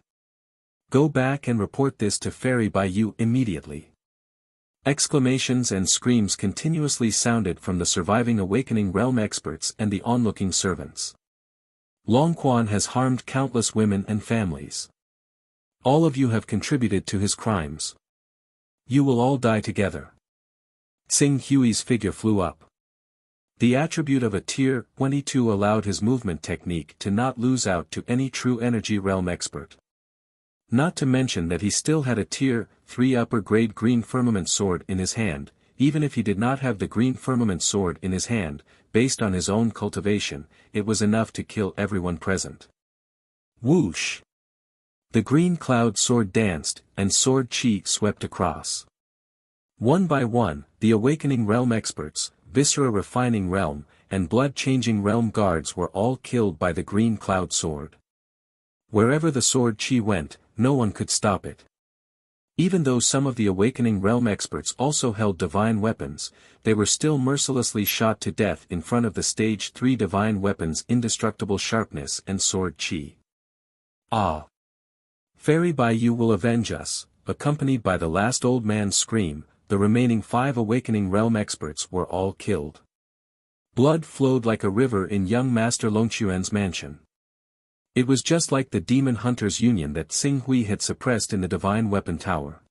Speaker 1: Go back and report this to Fairy Baiyu immediately. Exclamations and screams continuously sounded from the surviving awakening realm experts and the onlooking servants. Longquan has harmed countless women and families. All of you have contributed to his crimes. You will all die together. Xing Hui's figure flew up. The attribute of a Tier 22 allowed his movement technique to not lose out to any true energy realm expert. Not to mention that he still had a Tier 3 upper grade green firmament sword in his hand. Even if he did not have the green firmament sword in his hand, based on his own cultivation, it was enough to kill everyone present. Whoosh! The green cloud sword danced, and sword chi swept across. One by one, the awakening realm experts, Viscera refining realm, and blood-changing realm guards were all killed by the green cloud sword. Wherever the sword chi went, no one could stop it. Even though some of the awakening realm experts also held divine weapons, they were still mercilessly shot to death in front of the stage 3 divine weapons' indestructible sharpness and sword chi. Ah! Fairy Baiyu will avenge us. Accompanied by the last old man's scream, the remaining 5 awakening realm experts were all killed. Blood flowed like a river in young Master Longquan's mansion. It was just like the Demon Hunters Union that Xing Hui had suppressed in the Divine Weapon Tower.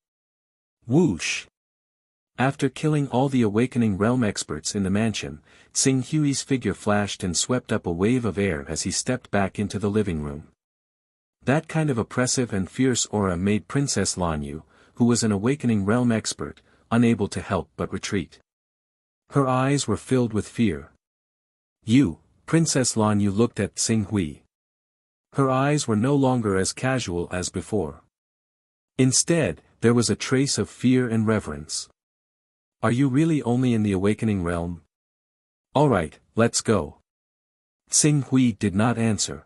Speaker 1: Whoosh! After killing all the awakening realm experts in the mansion, Xing Hui's figure flashed and swept up a wave of air as he stepped back into the living room. That kind of oppressive and fierce aura made Princess Lan Yu, who was an awakening realm expert, unable to help but retreat. Her eyes were filled with fear. You, Princess Lan Yu looked at Xing Hui. Her eyes were no longer as casual as before. Instead, there was a trace of fear and reverence. Are you really only in the awakening realm? Alright, let's go. Xing Hui did not answer.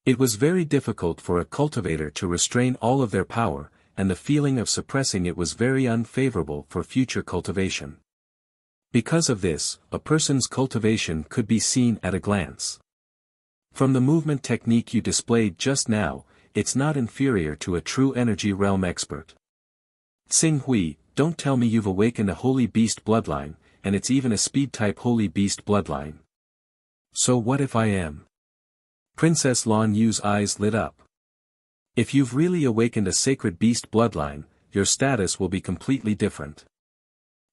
Speaker 1: It was very difficult for a cultivator to restrain all of their power, and the feeling of suppressing it was very unfavorable for future cultivation. Because of this, a person's cultivation could be seen at a glance. From the movement technique you displayed just now, it's not inferior to a true energy realm expert. Xing Hui, don't tell me you've awakened a holy beast bloodline, and it's even a speed-type holy beast bloodline. So what if I am? Princess Lan Yu's eyes lit up. If you've really awakened a sacred beast bloodline, your status will be completely different.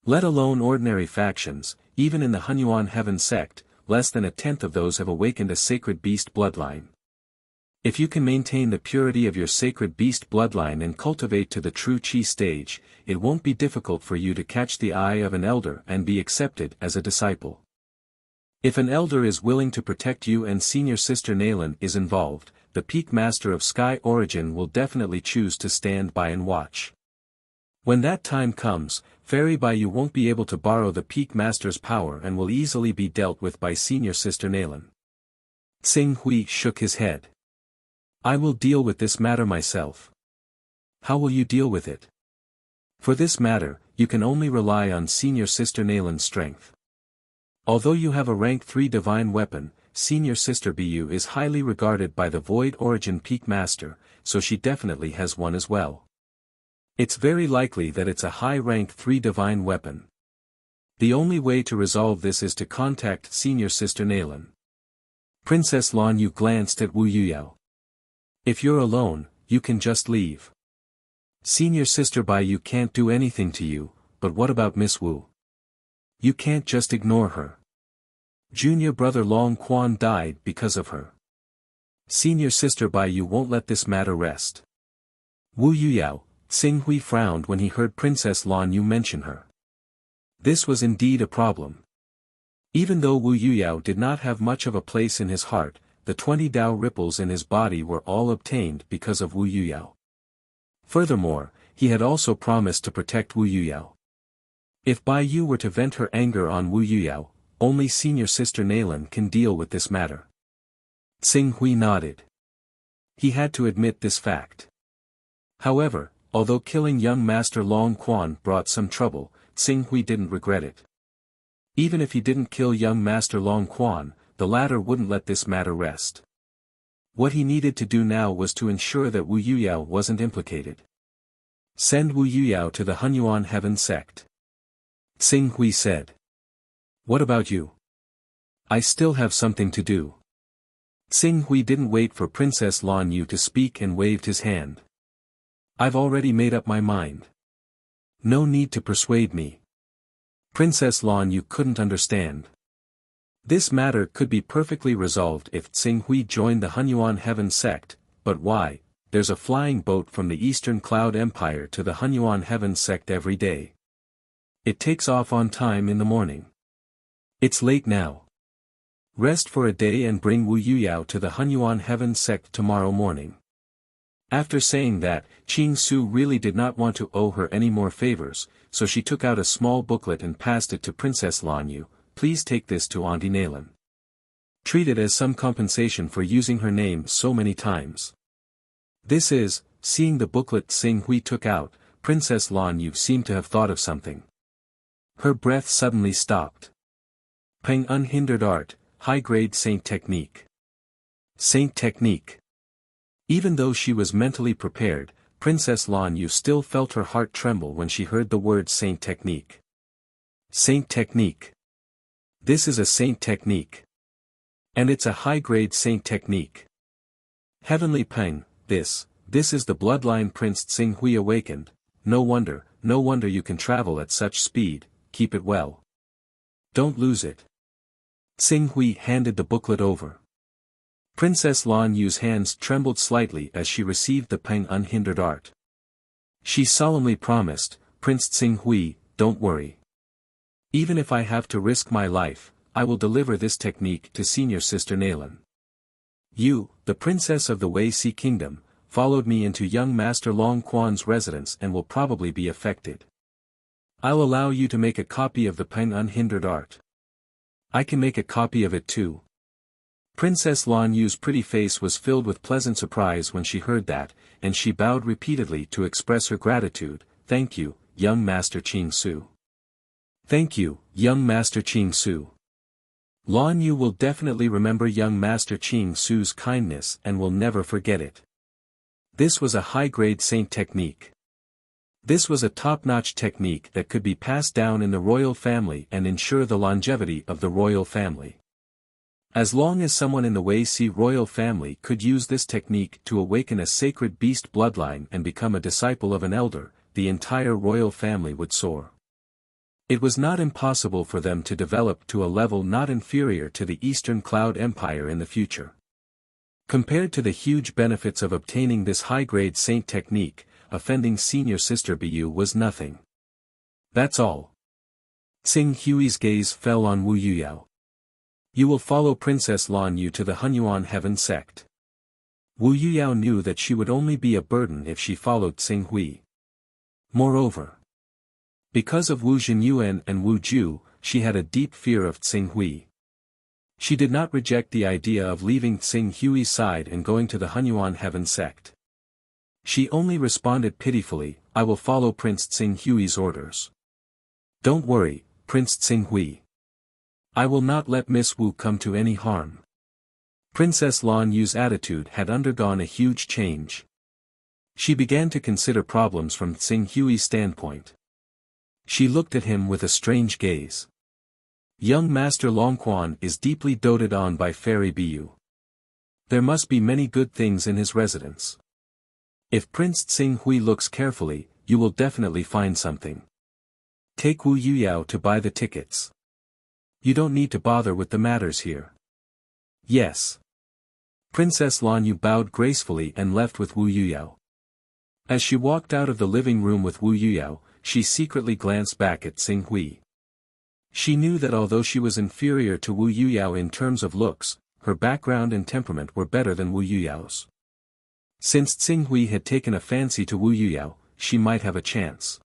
Speaker 1: Let alone ordinary factions, even in the Hunyuan heaven sect, less than 1/10 of those have awakened a sacred beast bloodline. If you can maintain the purity of your sacred beast bloodline and cultivate to the true Qi stage, it won't be difficult for you to catch the eye of an elder and be accepted as a disciple. If an elder is willing to protect you and senior sister Nalan is involved, the peak master of sky origin will definitely choose to stand by and watch. When that time comes, Fairy Baiyu won't be able to borrow the peak master's power and will easily be dealt with by senior sister Nalan. Tsing Hui shook his head. I will deal with this matter myself. How will you deal with it? For this matter, you can only rely on senior sister Nalan's strength. Although you have a rank 3 divine weapon, senior sister Baiyu is highly regarded by the Void Origin Peak Master, so she definitely has one as well. It's very likely that it's a high rank 3 divine weapon. The only way to resolve this is to contact senior sister Nalan. Princess Lan Yu glanced at Wu Yuyao. If you're alone, you can just leave. Senior sister Baiyu can't do anything to you, but what about Miss Wu? You can't just ignore her. Junior brother Long Quan died because of her. Senior sister Baiyu won't let this matter rest. Wu Yuyao, Tsing Hui frowned when he heard Princess Lan Yu mention her. This was indeed a problem. Even though Wu Yuyao did not have much of a place in his heart, the 20 Dao ripples in his body were all obtained because of Wu Yuyao. Furthermore, he had also promised to protect Wu Yuyao. If Baiyu were to vent her anger on Wu Yuyao, only senior sister Nalan can deal with this matter. Tsing Hui nodded. He had to admit this fact. However, although killing young Master Long Quan brought some trouble, Tsing Hui didn't regret it. Even if he didn't kill young Master Long Quan, the latter wouldn't let this matter rest. What he needed to do now was to ensure that Wu Yuyao wasn't implicated. Send Wu Yuyao to the Hunyuan heaven sect. Tsing Hui said. What about you? I still have something to do. Tsing Hui didn't wait for Princess Lan Yu to speak and waved his hand. I've already made up my mind. No need to persuade me. Princess Lan Yu couldn't understand. This matter could be perfectly resolved if Tsing Hui joined the Hunyuan heaven sect, but why? There's a flying boat from the Eastern Cloud Empire to the Hunyuan heaven sect every day. It takes off on time in the morning. It's late now. Rest for a day and bring Wu Yuyao to the Hunyuan heaven sect tomorrow morning. After saying that, Qing Su really did not want to owe her any more favors, so she took out a small booklet and passed it to Princess Lan Yu. Please take this to Auntie Nalan. Treat it as some compensation for using her name so many times. This is, seeing the booklet Tsing Hui took out, Princess Lan Yu seemed to have thought of something. Her breath suddenly stopped. Peng Unhindered Art, High-Grade Saint Technique. Saint Technique. Even though she was mentally prepared, Princess Lan Yu still felt her heart tremble when she heard the word Saint Technique. Saint Technique. This is a Saint Technique. And it's a high-grade Saint Technique. Heavenly Peng, this is the bloodline Prince Tsing Hui awakened. No wonder you can travel at such speed, keep it well. Don't lose it. Tsing Hui handed the booklet over. Princess Lan Yu's hands trembled slightly as she received the Peng Unhindered Art. She solemnly promised, Prince Tsing Hui, don't worry. Even if I have to risk my life, I will deliver this technique to senior sister Nalan. You, the princess of the Wei Si Kingdom, followed me into young Master Long Quan's residence and will probably be affected. I'll allow you to make a copy of the Peng Unhindered Art. I can make a copy of it too. Princess Lan Yu's pretty face was filled with pleasant surprise when she heard that, and she bowed repeatedly to express her gratitude. Thank you, young Master Qing Su. Thank you, young Master Qing Su. Lan Yu will definitely remember young Master Qing Su's kindness and will never forget it. This was a high-grade saint technique. This was a top-notch technique that could be passed down in the royal family and ensure the longevity of the royal family. As long as someone in the Wei Si royal family could use this technique to awaken a sacred beast bloodline and become a disciple of an elder, the entire royal family would soar. It was not impossible for them to develop to a level not inferior to the Eastern Cloud Empire in the future. Compared to the huge benefits of obtaining this high-grade saint technique, offending senior sister Bu was nothing. That's all. Tsing Hui's gaze fell on Wu Yuyao. You will follow Princess Lan Yu to the Hunyuan Heaven sect. Wu Yuyao knew that she would only be a burden if she followed Tsing Hui. Moreover, because of Wu Hunyuan and Wu Ju, she had a deep fear of Tsing Hui. She did not reject the idea of leaving Tsing Hui's side and going to the Hunyuan Heaven sect. She only responded pitifully, I will follow Prince Tsing Hui's orders. Don't worry, Prince Tsing Hui. I will not let Miss Wu come to any harm. Princess Lan Yu's attitude had undergone a huge change. She began to consider problems from Tsing Hui's standpoint. She looked at him with a strange gaze. Young Master Longquan is deeply doted on by Fairy Bu. There must be many good things in his residence. If Prince Tsing Hui looks carefully, you will definitely find something. Take Wu Yuyao to buy the tickets. You don't need to bother with the matters here. Yes. Princess Lan Yu bowed gracefully and left with Wu Yuyao. As she walked out of the living room with Wu Yuyao, she secretly glanced back at Tsing Hui. She knew that although she was inferior to Wu Yuyao in terms of looks, her background and temperament were better than Wu Yuyao's. Since Tsing Hui had taken a fancy to Wu Yuyao, she might have a chance.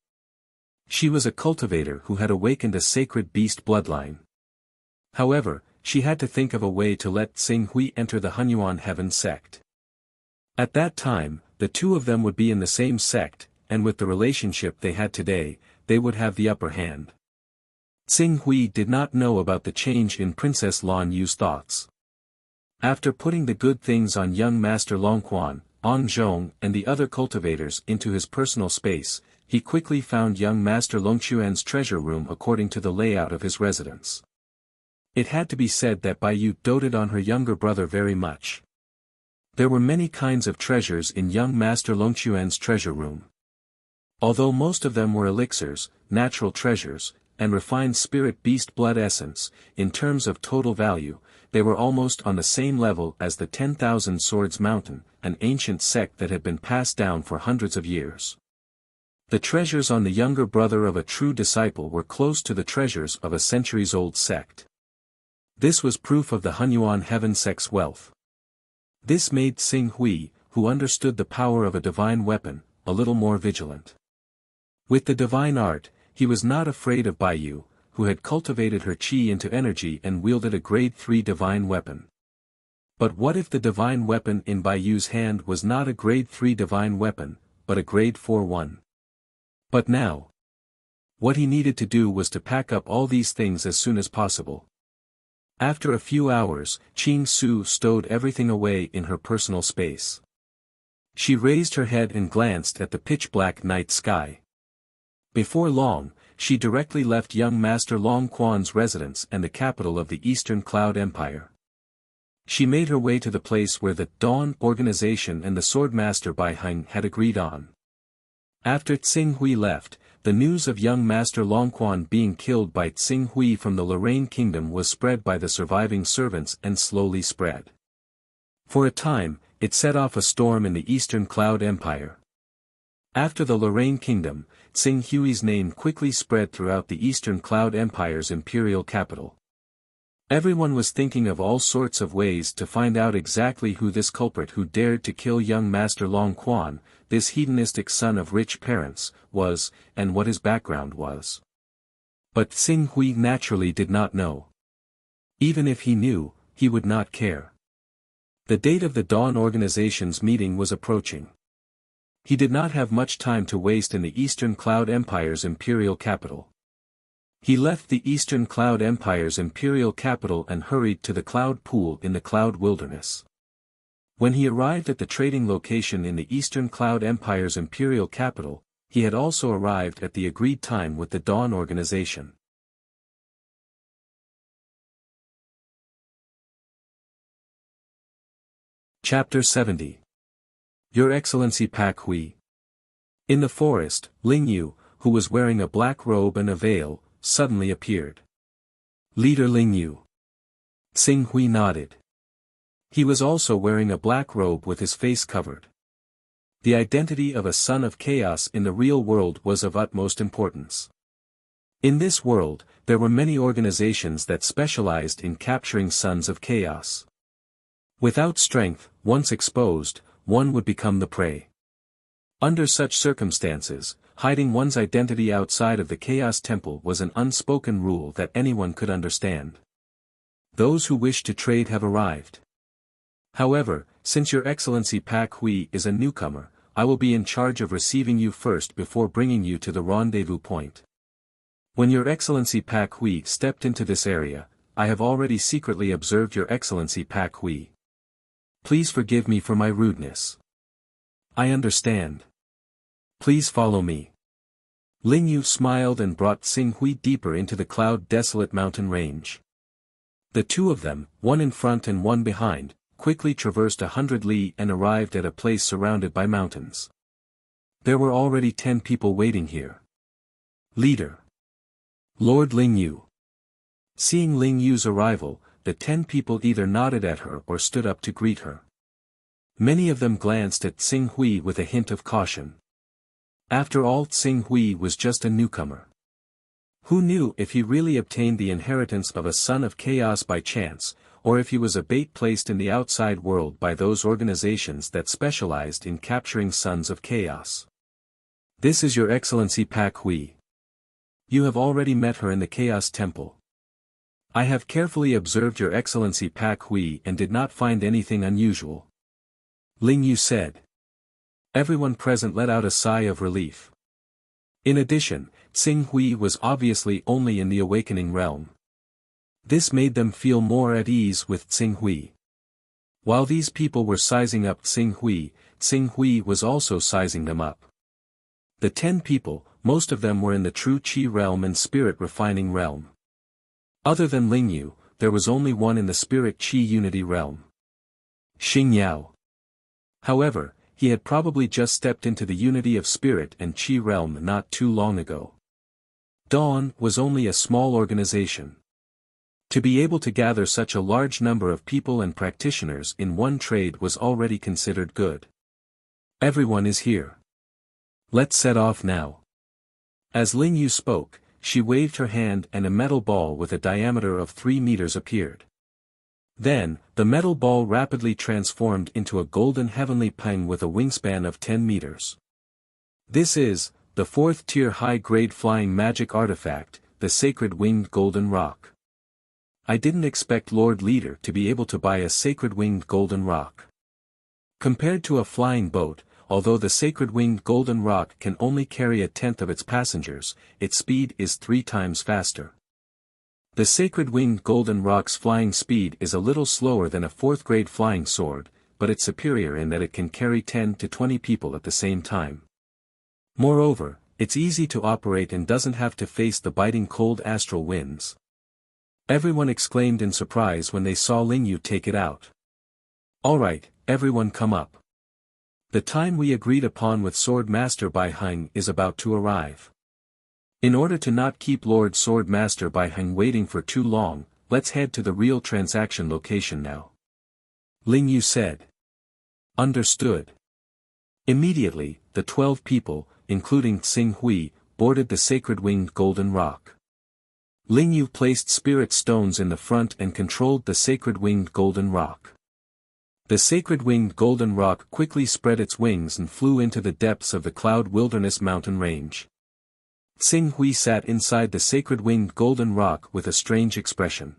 Speaker 1: She was a cultivator who had awakened a sacred beast bloodline. However, she had to think of a way to let Tsing Hui enter the Hunyuan Heaven sect. At that time, the two of them would be in the same sect, and with the relationship they had today, they would have the upper hand. Tsing Hui did not know about the change in Princess Lan Yu's thoughts. After putting the good things on young Master Longquan, An Zhong and the other cultivators into his personal space, he quickly found young Master Longquan's treasure room according to the layout of his residence. It had to be said that Bai Yu doted on her younger brother very much. There were many kinds of treasures in young Master Longquan's treasure room. Although most of them were elixirs, natural treasures, and refined spirit beast blood essence, in terms of total value, they were almost on the same level as the 10,000 Swords Mountain, an ancient sect that had been passed down for hundreds of years. The treasures on the younger brother of a true disciple were close to the treasures of a centuries-old sect. This was proof of the Hunyuan Heaven sect's wealth. This made Tsing Hui, who understood the power of a divine weapon, a little more vigilant. With the divine art, he was not afraid of Bai Yu, who had cultivated her qi into energy and wielded a grade 3 divine weapon. But what if the divine weapon in Bai Yu's hand was not a grade 3 divine weapon, but a grade 4 one? But now, what he needed to do was to pack up all these things as soon as possible. After a few hours, Qing Su stowed everything away in her personal space. She raised her head and glanced at the pitch-black night sky. Before long, she directly left young Master Longquan's residence and the capital of the Eastern Cloud Empire. She made her way to the place where the Dawn organization and the Swordmaster Bai Heng had agreed on. After Tsing Hui left, the news of young Master Longquan being killed by Tsing Hui from the Lorraine Kingdom was spread by the surviving servants and slowly spread. For a time, it set off a storm in the Eastern Cloud Empire. After the Lorraine Kingdom, Tsing Hui's name quickly spread throughout the Eastern Cloud Empire's imperial capital. Everyone was thinking of all sorts of ways to find out exactly who this culprit who dared to kill young Master Longquan, this hedonistic son of rich parents, was, and what his background was. But Tsing Hui naturally did not know. Even if he knew, he would not care. The date of the Dawn organization's meeting was approaching. He did not have much time to waste in the Eastern Cloud Empire's imperial capital. He left the Eastern Cloud Empire's imperial capital and hurried to the Cloud Pool in the Cloud Wilderness. When he arrived at the trading location in the Eastern Cloud Empire's imperial capital, he had also arrived at the agreed time with the Dawn organization. Chapter 70. Your Excellency Pak Hui. In the forest, Ling Yu, who was wearing a black robe and a veil, suddenly appeared. Leader Lingyu. Xing Hui nodded. He was also wearing a black robe with his face covered. The identity of a son of chaos in the real world was of utmost importance. In this world, there were many organizations that specialized in capturing sons of chaos. Without strength, once exposed, one would become the prey. Under such circumstances, hiding one's identity outside of the Chaos Temple was an unspoken rule that anyone could understand. Those who wish to trade have arrived. However, since Your Excellency Pak Hui is a newcomer, I will be in charge of receiving you first before bringing you to the rendezvous point. When Your Excellency Pak Hui stepped into this area, I have already secretly observed Your Excellency Pak Hui. Please forgive me for my rudeness. I understand. Please follow me. Lingyu smiled and brought Xing Hui deeper into the cloud-desolate mountain range. The two of them, one in front and one behind, quickly traversed 100 li and arrived at a place surrounded by mountains. There were already 10 people waiting here. Leader. Lord Lingyu. Seeing Lingyu's arrival, the 10 people either nodded at her or stood up to greet her. Many of them glanced at Xing Hui with a hint of caution. After all, Xing Hui was just a newcomer. Who knew if he really obtained the inheritance of a son of chaos by chance, or if he was a bait placed in the outside world by those organizations that specialized in capturing sons of chaos. This is Your Excellency Pak Hui. You have already met her in the Chaos Temple. I have carefully observed Your Excellency Pak Hui and did not find anything unusual. Lingyu said. Everyone present let out a sigh of relief. In addition, Xing Hui was obviously only in the awakening realm. This made them feel more at ease with Xing Hui. While these people were sizing up Xing Hui was also sizing them up. The 10 people, most of them were in the true Qi realm and spirit refining realm. Other than Lingyu, there was only one in the spirit Qi unity realm. Xing Yao. However, he had probably just stepped into the unity of spirit and Qi realm not too long ago. Dawn was only a small organization. To be able to gather such a large number of people and practitioners in one trade was already considered good. Everyone is here. Let's set off now. As Lingyu spoke, she waved her hand and a metal ball with a diameter of 3 meters appeared. Then, the metal ball rapidly transformed into a golden heavenly peng with a wingspan of 10 meters. This is, the 4th tier high-grade flying magic artifact, the Sacred Winged Golden Rock. I didn't expect Lord Leader to be able to buy a Sacred Winged Golden Rock. Compared to a flying boat, although the Sacred Winged Golden Rock can only carry 1/10 of its passengers, its speed is 3 times faster. The Sacred Winged Golden Rock's flying speed is a little slower than a 4th grade flying sword, but it's superior in that it can carry 10 to 20 people at the same time. Moreover, it's easy to operate and doesn't have to face the biting cold astral winds. Everyone exclaimed in surprise when they saw Lingyu take it out. Alright, everyone come up. The time we agreed upon with Sword Master Bai Heng is about to arrive. In order to not keep Lord Sword Master Bai Heng waiting for too long, let's head to the real transaction location now. Lingyu said. Understood. Immediately, the 12 people, including Xing Hui, boarded the Sacred Winged Golden Rock. Lingyu placed spirit stones in the front and controlled the Sacred Winged Golden Rock. The Sacred Winged Golden Rock quickly spread its wings and flew into the depths of the Cloud Wilderness mountain range. Xing Hui sat inside the Sacred Winged Golden Rock with a strange expression.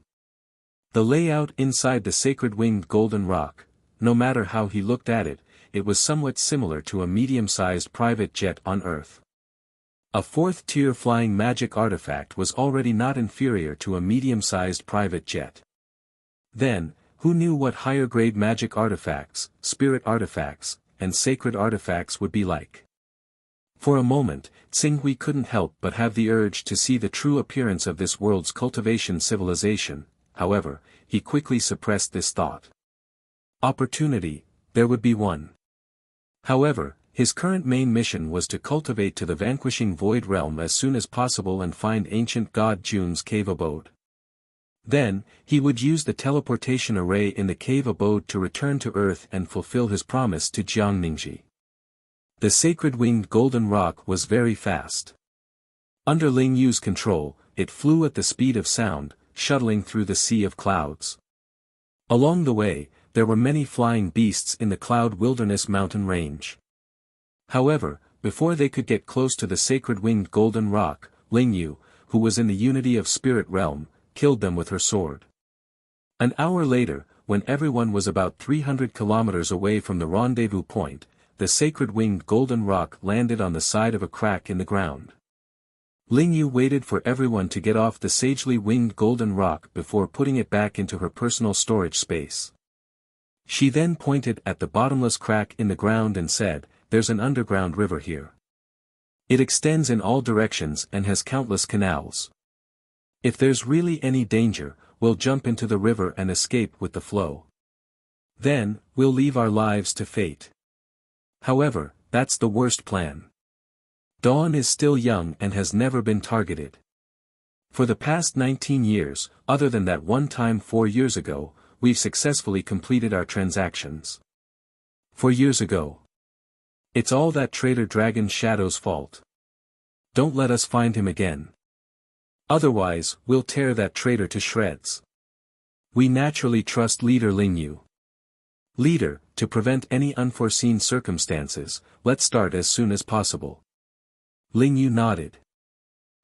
Speaker 1: The layout inside the Sacred Winged Golden Rock, no matter how he looked at it, it was somewhat similar to a medium-sized private jet on Earth. A 4th tier flying magic artifact was already not inferior to a medium-sized private jet. Then, who knew what higher-grade magic artifacts, spirit artifacts, and sacred artifacts would be like? For a moment, Xing Hui couldn't help but have the urge to see the true appearance of this world's cultivation civilization. However, he quickly suppressed this thought. Opportunity, there would be one. However, His current main mission was to cultivate to the vanquishing Void Realm as soon as possible and find ancient god Jun's cave abode. Then, he would use the teleportation array in the cave abode to return to Earth and fulfill his promise to Jiangmingji. The sacred winged golden rock was very fast. Under Ling Yu's control, it flew at the speed of sound, shuttling through the sea of clouds. Along the way, there were many flying beasts in the Cloud Wilderness mountain range. However, before they could get close to the sacred winged golden rock, Ling Yu, who was in the unity of spirit realm, killed them with her sword. An hour later, when everyone was about 300 kilometers away from the rendezvous point, the sacred winged golden rock landed on the side of a crack in the ground. Ling Yu waited for everyone to get off the sagely winged golden rock before putting it back into her personal storage space. She then pointed at the bottomless crack in the ground and said, "There's an underground river here. It extends in all directions and has countless canals. If there's really any danger, we'll jump into the river and escape with the flow. Then, we'll leave our lives to fate. However, that's the worst plan. Dawn is still young and has never been targeted. For the past 19 years, other than that one time 4 years ago, we've successfully completed our transactions. 4 years ago. It's all that traitor Dragon Shadow's fault. Don't let us find him again. Otherwise, we'll tear that traitor to shreds. We naturally trust Leader Ling Yu. Leader, to prevent any unforeseen circumstances, let's start as soon as possible." Ling Yu nodded.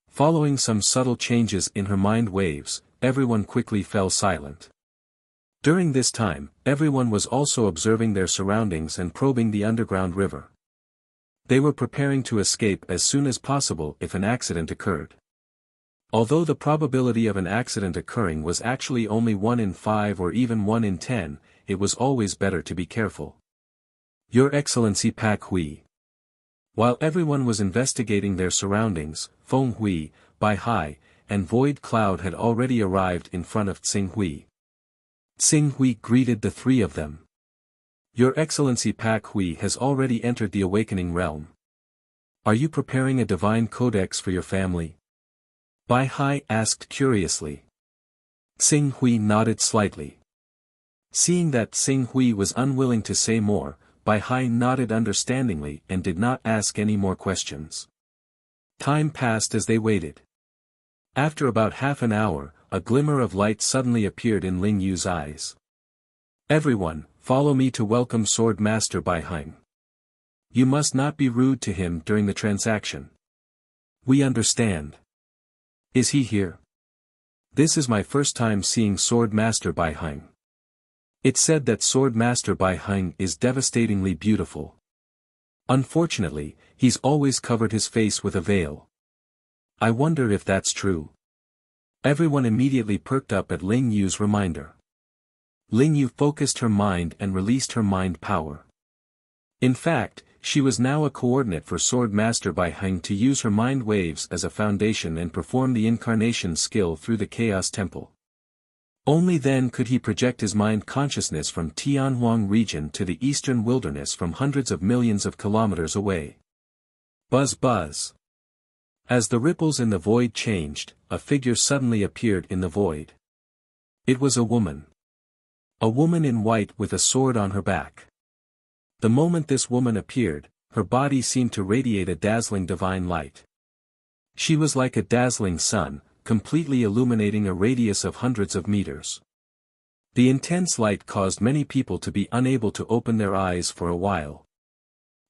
Speaker 1: Following some subtle changes in her mind waves, everyone quickly fell silent. During this time, everyone was also observing their surroundings and probing the underground river. They were preparing to escape as soon as possible if an accident occurred. Although the probability of an accident occurring was actually only 1 in 5 or even 1 in 10, it was always better to be careful. Your Excellency Pak Hui. While everyone was investigating their surroundings, Feng Hui, Bai Hai, and Void Cloud had already arrived in front of Tsing Hui. Tsing Hui greeted the three of them. Your Excellency Pak Hui has already entered the awakening realm. Are you preparing a divine codex for your family? Bai Hai asked curiously. Tsing Hui nodded slightly. Seeing that Tsing Hui was unwilling to say more, Bai Hai nodded understandingly and did not ask any more questions. Time passed as they waited. After about half an hour, a glimmer of light suddenly appeared in Ling Yu's eyes. Everyone, follow me to welcome Sword Master Bai Hai. You must not be rude to him during the transaction. We understand. Is he here? This is my first time seeing Sword Master Bai Hai. It's said that Sword Master Bai Hai is devastatingly beautiful. Unfortunately, he's always covered his face with a veil. I wonder if that's true. Everyone immediately perked up at Ling Yu's reminder. Ling Yu focused her mind and released her mind power. In fact, she was now a coordinate for Sword Master Bai Hai to use her mind waves as a foundation and perform the incarnation skill through the Chaos Temple. Only then could he project his mind consciousness from Tianhuang region to the eastern wilderness from hundreds of millions of kilometers away. Buzz buzz. As the ripples in the void changed, a figure suddenly appeared in the void. It was a woman. A woman in white with a sword on her back. The moment this woman appeared, her body seemed to radiate a dazzling divine light. She was like a dazzling sun, completely illuminating a radius of hundreds of meters. The intense light caused many people to be unable to open their eyes for a while.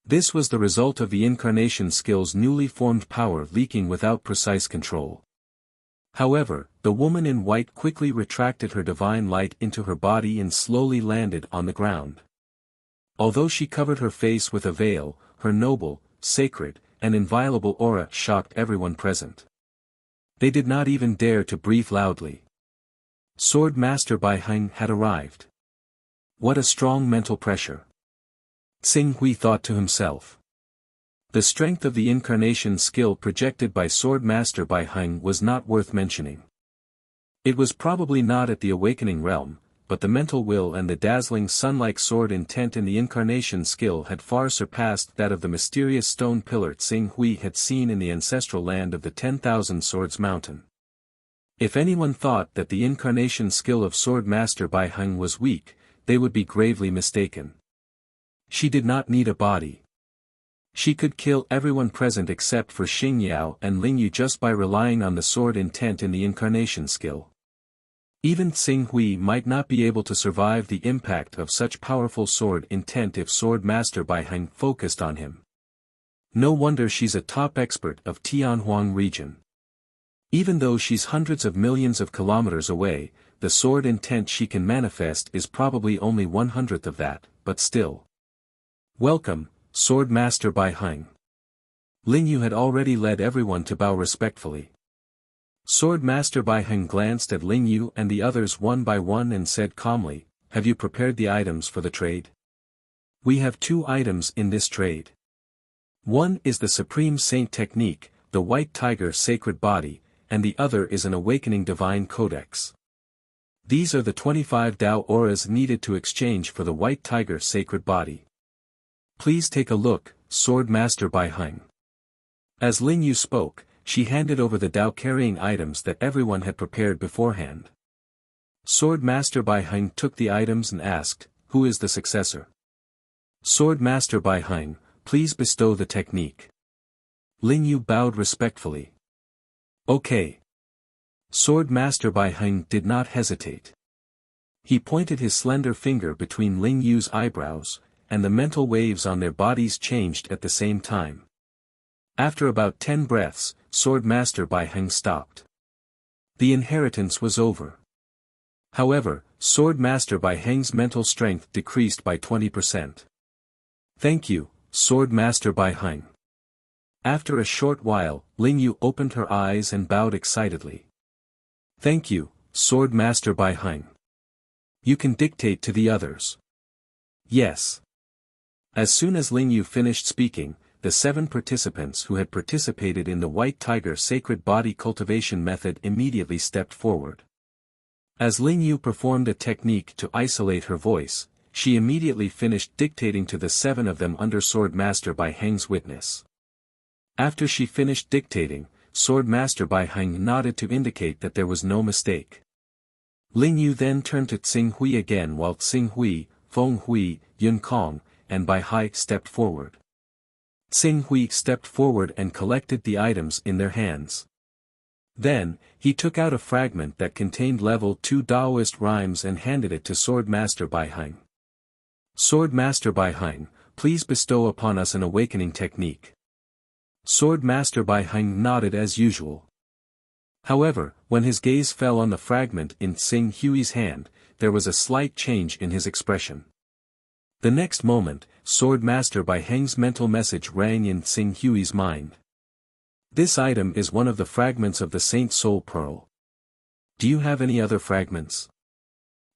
Speaker 1: This was the result of the incarnation skill's newly formed power leaking without precise control. However, the woman in white quickly retracted her divine light into her body and slowly landed on the ground. Although she covered her face with a veil, her noble, sacred, and inviolable aura shocked everyone present. They did not even dare to breathe loudly. Sword Master Bai Hai had arrived. What a strong mental pressure. Tsing Hui thought to himself. The strength of the incarnation skill projected by Sword Master Bai Hai was not worth mentioning. It was probably not at the awakening realm, but the mental will and the dazzling sun-like sword intent in the incarnation skill had far surpassed that of the mysterious stone pillar Tsing Hui had seen in the ancestral land of the 10,000 Swords Mountain. If anyone thought that the incarnation skill of Sword Master Bai Heng was weak, they would be gravely mistaken. She did not need a body. She could kill everyone present except for Xing Yao and Ling Yu just by relying on the sword intent in the incarnation skill. Even Tsing Hui might not be able to survive the impact of such powerful sword intent if Sword Master Bai Heng focused on him. No wonder she's a top expert of Tianhuang region. Even though she's hundreds of millions of kilometers away, the sword intent she can manifest is probably only 1/100th of that, but still. Welcome, Sword Master Bai Heng. Ling Yu had already led everyone to bow respectfully. Sword Master Bai Heng glanced at Ling Yu and the others one by one and said calmly, "Have you prepared the items for the trade? We have 2 items in this trade. One is the Supreme Saint Technique, the White Tiger Sacred Body, and the other is an Awakening Divine Codex. These are the 25 Dao auras needed to exchange for the White Tiger Sacred Body. Please take a look, Sword Master Bai Heng." As Ling Yu spoke, she handed over the Dao-carrying items that everyone had prepared beforehand. Sword Master Bai Heng took the items and asked, "Who is the successor?" "Sword Master Bai Heng, please bestow the technique." Ling Yu bowed respectfully. "Okay." Sword Master Bai Heng did not hesitate. He pointed his slender finger between Ling Yu's eyebrows, and the mental waves on their bodies changed at the same time. After about 10 breaths, Sword Master Bai Heng stopped. The inheritance was over. However, Sword Master Bai Heng's mental strength decreased by 20%. "Thank you, Sword Master Bai Heng." After a short while, Ling Yu opened her eyes and bowed excitedly. "Thank you, Sword Master Bai Heng. You can dictate to the others." "Yes." As soon as Ling Yu finished speaking, the 7 participants who had participated in the White Tiger Sacred Body Cultivation Method immediately stepped forward. As Ling Yu performed a technique to isolate her voice, she immediately finished dictating to the 7 of them under Sword Master Bai Heng's witness. After she finished dictating, Sword Master Bai Heng nodded to indicate that there was no mistake. Ling Yu then turned to Tsing Hui again while Tsing Hui, Feng Hui, Yun Kong, and Bai Hai stepped forward. Tsing Hui stepped forward and collected the items in their hands. Then, he took out a fragment that contained level 2 Daoist rhymes and handed it to Sword Master Bai Heng. "Sword Master Bai Heng, please bestow upon us an awakening technique." Sword Master Bai Heng nodded as usual. However, when his gaze fell on the fragment in Tsing Hui's hand, there was a slight change in his expression. The next moment, Sword Master Bai Heng's mental message rang in Tsing Hui's mind. "This item is one of the fragments of the Saint Soul Pearl. Do you have any other fragments?"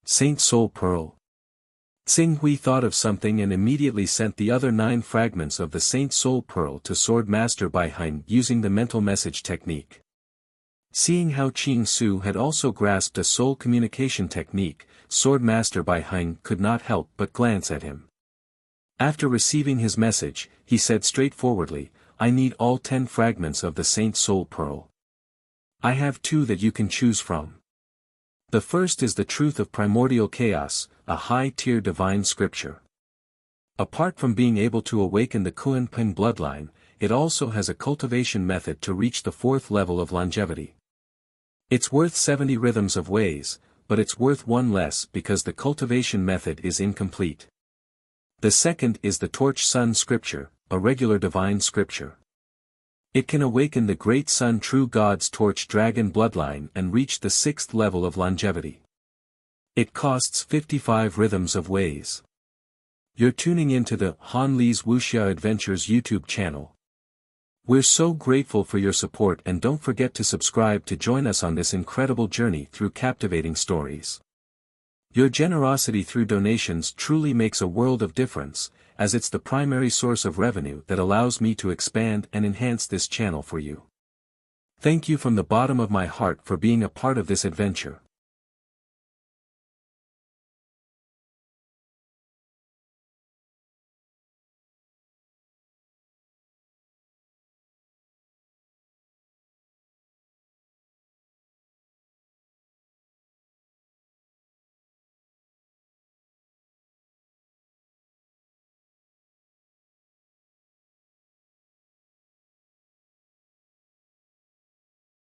Speaker 1: "Saint Soul Pearl?" Tsing Hui thought of something and immediately sent the other 9 fragments of the Saint Soul Pearl to Sword Master Bai Heng using the mental message technique. Seeing how Qing Su had also grasped a soul communication technique, Sword Master Bai Heng could not help but glance at him. After receiving his message, he said straightforwardly, "I need all 10 fragments of the Saint Soul Pearl. I have 2 that you can choose from. The first is the Truth of Primordial Chaos, a high-tier divine scripture. Apart from being able to awaken the Kuan-Ping bloodline, it also has a cultivation method to reach the 4th level of longevity. It's worth 70 rhythms of ways, but it's worth 1 less because the cultivation method is incomplete. The second is the Torch Sun Scripture, a regular divine scripture. It can awaken the Great Sun True God's Torch Dragon bloodline and reach the 6th level of longevity. It costs 55 rhythms of ways." You're tuning into the Han Li's Wuxia Adventures YouTube channel. We're so grateful for your support and don't forget to subscribe to join us on this incredible journey through captivating stories. Your generosity through donations truly makes a world of difference, as it's the primary source of revenue that allows me to expand and enhance this channel for you. Thank you from the bottom of my heart for being a part of this adventure.